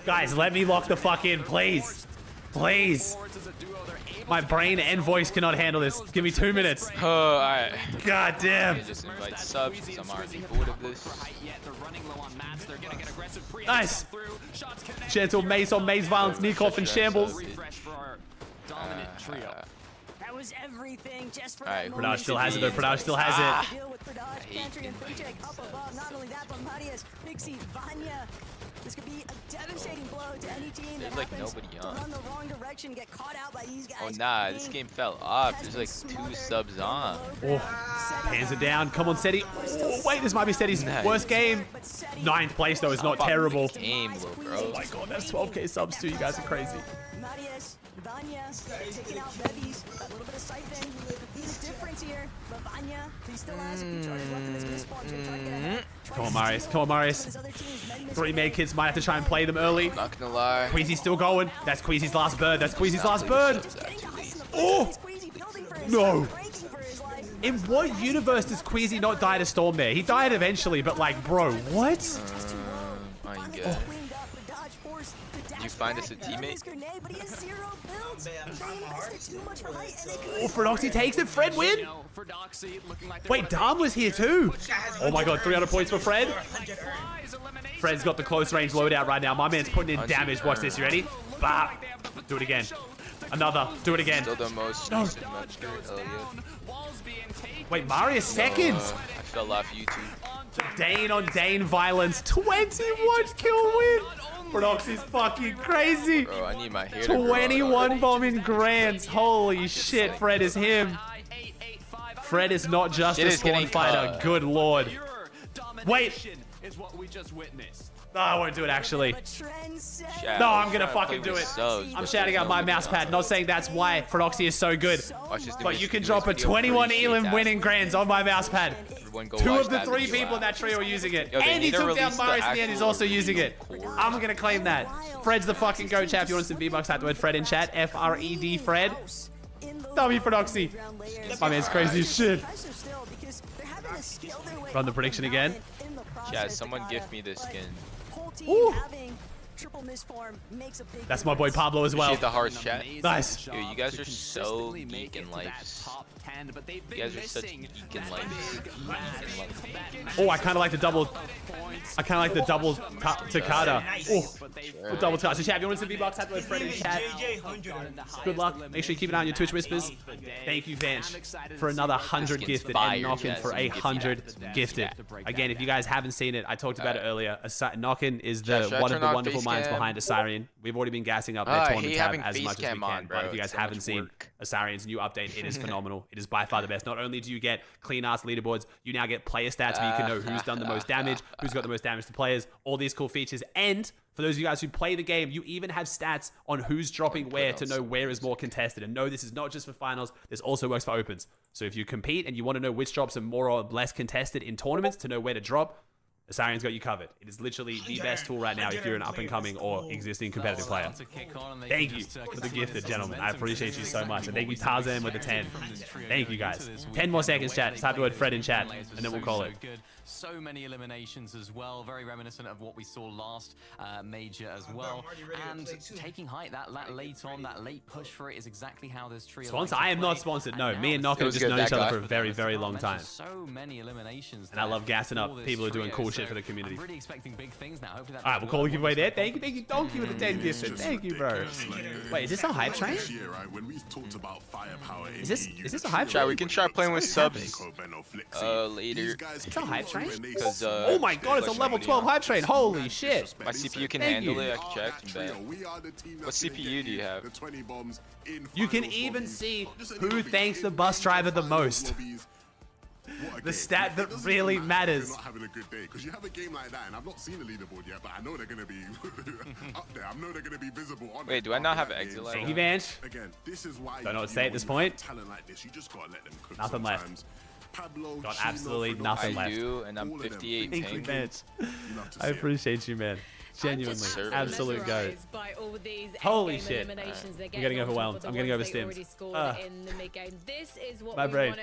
Guys, let me lock the fuck in, please. Please. My brain and voice cannot handle this. Give me 2 minutes. Alright. God damn. Just invite subs since I'm already bored of this. Nice. Gentle Mace on Mace Violence, Nikov and Shambles. That was everything just for Alright, Pradage still has it though. Pradage still has it. Up above. Not only that, but Marius, Pixie, Vanya. This could be a devastating blow to any team There's that like happens nobody to on. run the wrong direction, get caught out by these guys. Oh nah, this game fell off. There's like 2 subs on. Oh, hands are down. Come on, Seti. Oh, wait, this might be Seti's worst game. 9th place though is not terrible. Game, bro. Oh my god, that's 12k subs too. You guys are crazy. Marius, Vanya, taking out Bevies, a little bit of siphon. He's difference here, but Vanya, he still has a few charges left in this mid spawn. Try to get ahead. Come on, Marius. Come on, Marius. 3 med kits. Might have to try and play them early. Not gonna lie. Queasy's still going. That's Queasy's last bird. That's Queasy's last bird. Oh! No. In what universe does Queasy not die to Storm there? He died eventually, but like, bro, what? I ain't Yeah. You find us a teammate? Oh, Phronoxy takes it. Fred win. Wait, Dom was here too. Oh my god, 300 points for Fred. Fred's got the close range loadout right now. My man's putting in damage. Watch this. You ready? Bah. Do it again. Another. Do it again. Still the most No. recent match here. Wait, Marius second. I fell off YouTube. Dane on Dane violence. 21 kill win. Phronoxy's fucking crazy. Bro, I need my hair 21 bomb in Grands. Holy shit, Fred is him. Fred is not just a spawn fighter. Good lord. Wait. Is what we just witnessed. No, I won't do it actually. No, I'm gonna fucking do it. I'm shouting out my mouse pad, not saying that's why Phronoxy is so good. But you can drop a 21 elim win in Grands on my mouse pad. 2 of the 3 people in that trio are using it. And he took down Marius in the end, he's also using it. I'm gonna claim that. Fred's the fucking go, chat. If you want some V-Bucks, type the word Fred in chat. F-R-E-D, Fred. W Phronoxy. My man's crazy as shit. Run the prediction again. Yeah, someone gift me this skin. Ooh. That's my boy Pablo as well. Appreciate the hearts, chat. Nice. Yo, you guys are so geek in life. You guys are such geek in life. Oh, I kind of like the double. I kind of like the double Takata. Oh, double Takata. So, chat, if you want to see V-Bucks, have to let Fred in chat. Good luck. Make sure you keep an eye on your Twitch whispers. Thank you, Vanch, for another 100 gifted and Knockin for 100 gifted. Again, if you guys haven't seen it, I talked about it earlier. Knockin is one of the wonderful minds behind Asarian. We've already been gassing up their tournament tab as much as we can. But if you guys haven't seen Asarian's new update, it is phenomenal. It is by far the best. Not only do you get clean ass leaderboards, you now get player stats where you can know who's done the most damage, who's got the most damage to players, all these cool features. And for those of you guys who play the game, you even have stats on who's dropping where to know where is more contested. And no, this is not just for finals. This also works for opens. So if you compete and you want to know which drops are more or less contested in tournaments to know where to drop, Asarian's got you covered. It is literally the best tool right now if you're an up-and-coming or existing competitive player. Thank you for the gifted, gentlemen. I appreciate you so much. And thank you, Tarzan, with the 10. Thank you, guys. 10 more seconds, chat. Type the word Fred in chat, and then we'll call it. So many eliminations as well. Very reminiscent of what we saw last major as well. And taking height, that late on, that late push for it is exactly how this trio... Sponsor? I am not sponsored. No, me and Knockin have just known each other for a very, very long time. So many eliminations. And I love gassing up people who are doing cool shit for the community. I'm really expecting big things now. Hopefully that all right, we'll call a giveaway there. Thank you, Donkey with the 10 gifted. Thank you, bro. Wait, is this a hype train? Is this a hype train? We can try playing with subs later. Is this a hype train? Oh my god, it's a level 12 hype train. Holy shit. My CPU can handle it. I can check. What CPU do you have? You can even see who thanks the bus driver the most. The stat that really matters. Not having a good day because you have a game like that, and I've not seen a leaderboard yet, but I know they're gonna be up there. I know they're gonna be visible. On Wait, do I not have an exit light? Thank you, Vanch. Again, this is why. Don't know what to say at this point. Talent like this, you just gotta let them cook. Nothing left. Got absolutely nothing left. I do, and I'm 58 ping. I appreciate you, man. Genuinely, absolute goat. Holy shit. I'm getting overwhelmed. I'm getting overstimmed. My brain.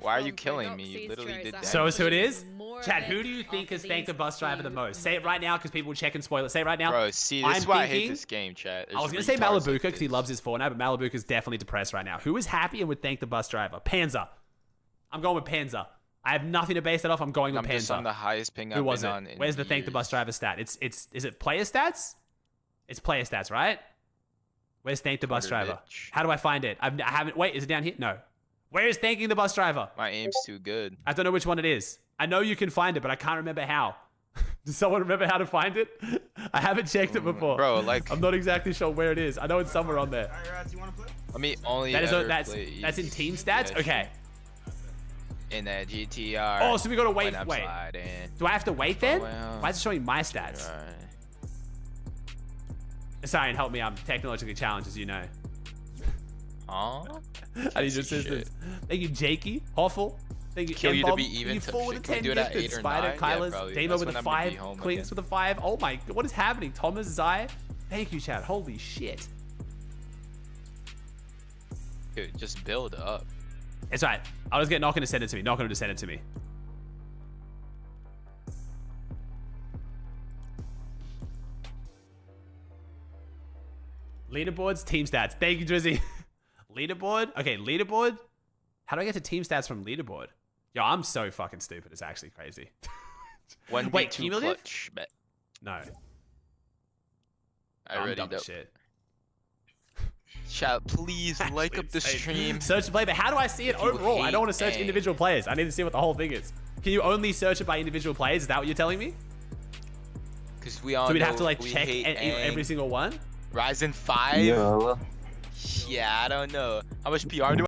Why are you killing me? You literally did that. So is who it is? Chad, who do you think has thanked the bus driver the most? Say it right now because people will check and spoil it. Say it right now. Bro, see, this is why I hate this game, Chad. I was going to say Malabuka because he loves his Fortnite, but Malabuka's definitely depressed right now. Who is happy and would thank the bus driver? Panzer. I'm going with Panzer. I have nothing to base that off. I'm going with Panzer. I'm just on the highest ping I've been on. Where's the thank the bus driver stat? Is it player stats? It's player stats, right? Where's thank the bus driver? How do I find it? I haven't. Wait, is it down here? No. Where is thanking the bus driver? My aim's too good. I don't know which one it is. I know you can find it, but I can't remember how. Does someone remember how to find it? I haven't checked it before. Bro, like... I'm not exactly sure where it is. I know it's somewhere on there. Let me only that's in team stats? Okay. In that GTR. Oh, so we gotta wait. Wait. Do I have to wait then? Why is it showing my stats? Sorry, help me. I'm technologically challenged, as you know. Oh. I need your assistance. Thank you, Jakey. Hoffel. Thank you, Kill you to be even. You 4 with a 10 do it at 8 or Spider, 9? Kyla's, Yeah, Damo with a 5, Clinks with a 5. Oh my, what is happening? Thomas, Zai. Thank you, Chad. Holy shit. Dude, just build up. It's alright. I'll just get Knockin to send it to me. Knockin to send it to me. Leaderboards, team stats. Thank you, Drizzy. Leaderboard? Okay, leaderboard? How do I get to team stats from leaderboard? Yo, I'm so fucking stupid. It's actually crazy. Wait, cumulative? Clutch, bet. No. I already dumb know. as shit. Chat, please like up the stream. Search play, but how do I see it overall? I don't want to search individual players. I need to see what the whole thing is. Can you only search it by individual players? Is that what you're telling me? Because we all So we'd know have to like we check hate every single one? Ryzen 5? Yeah. Yeah, I don't know. How much PR do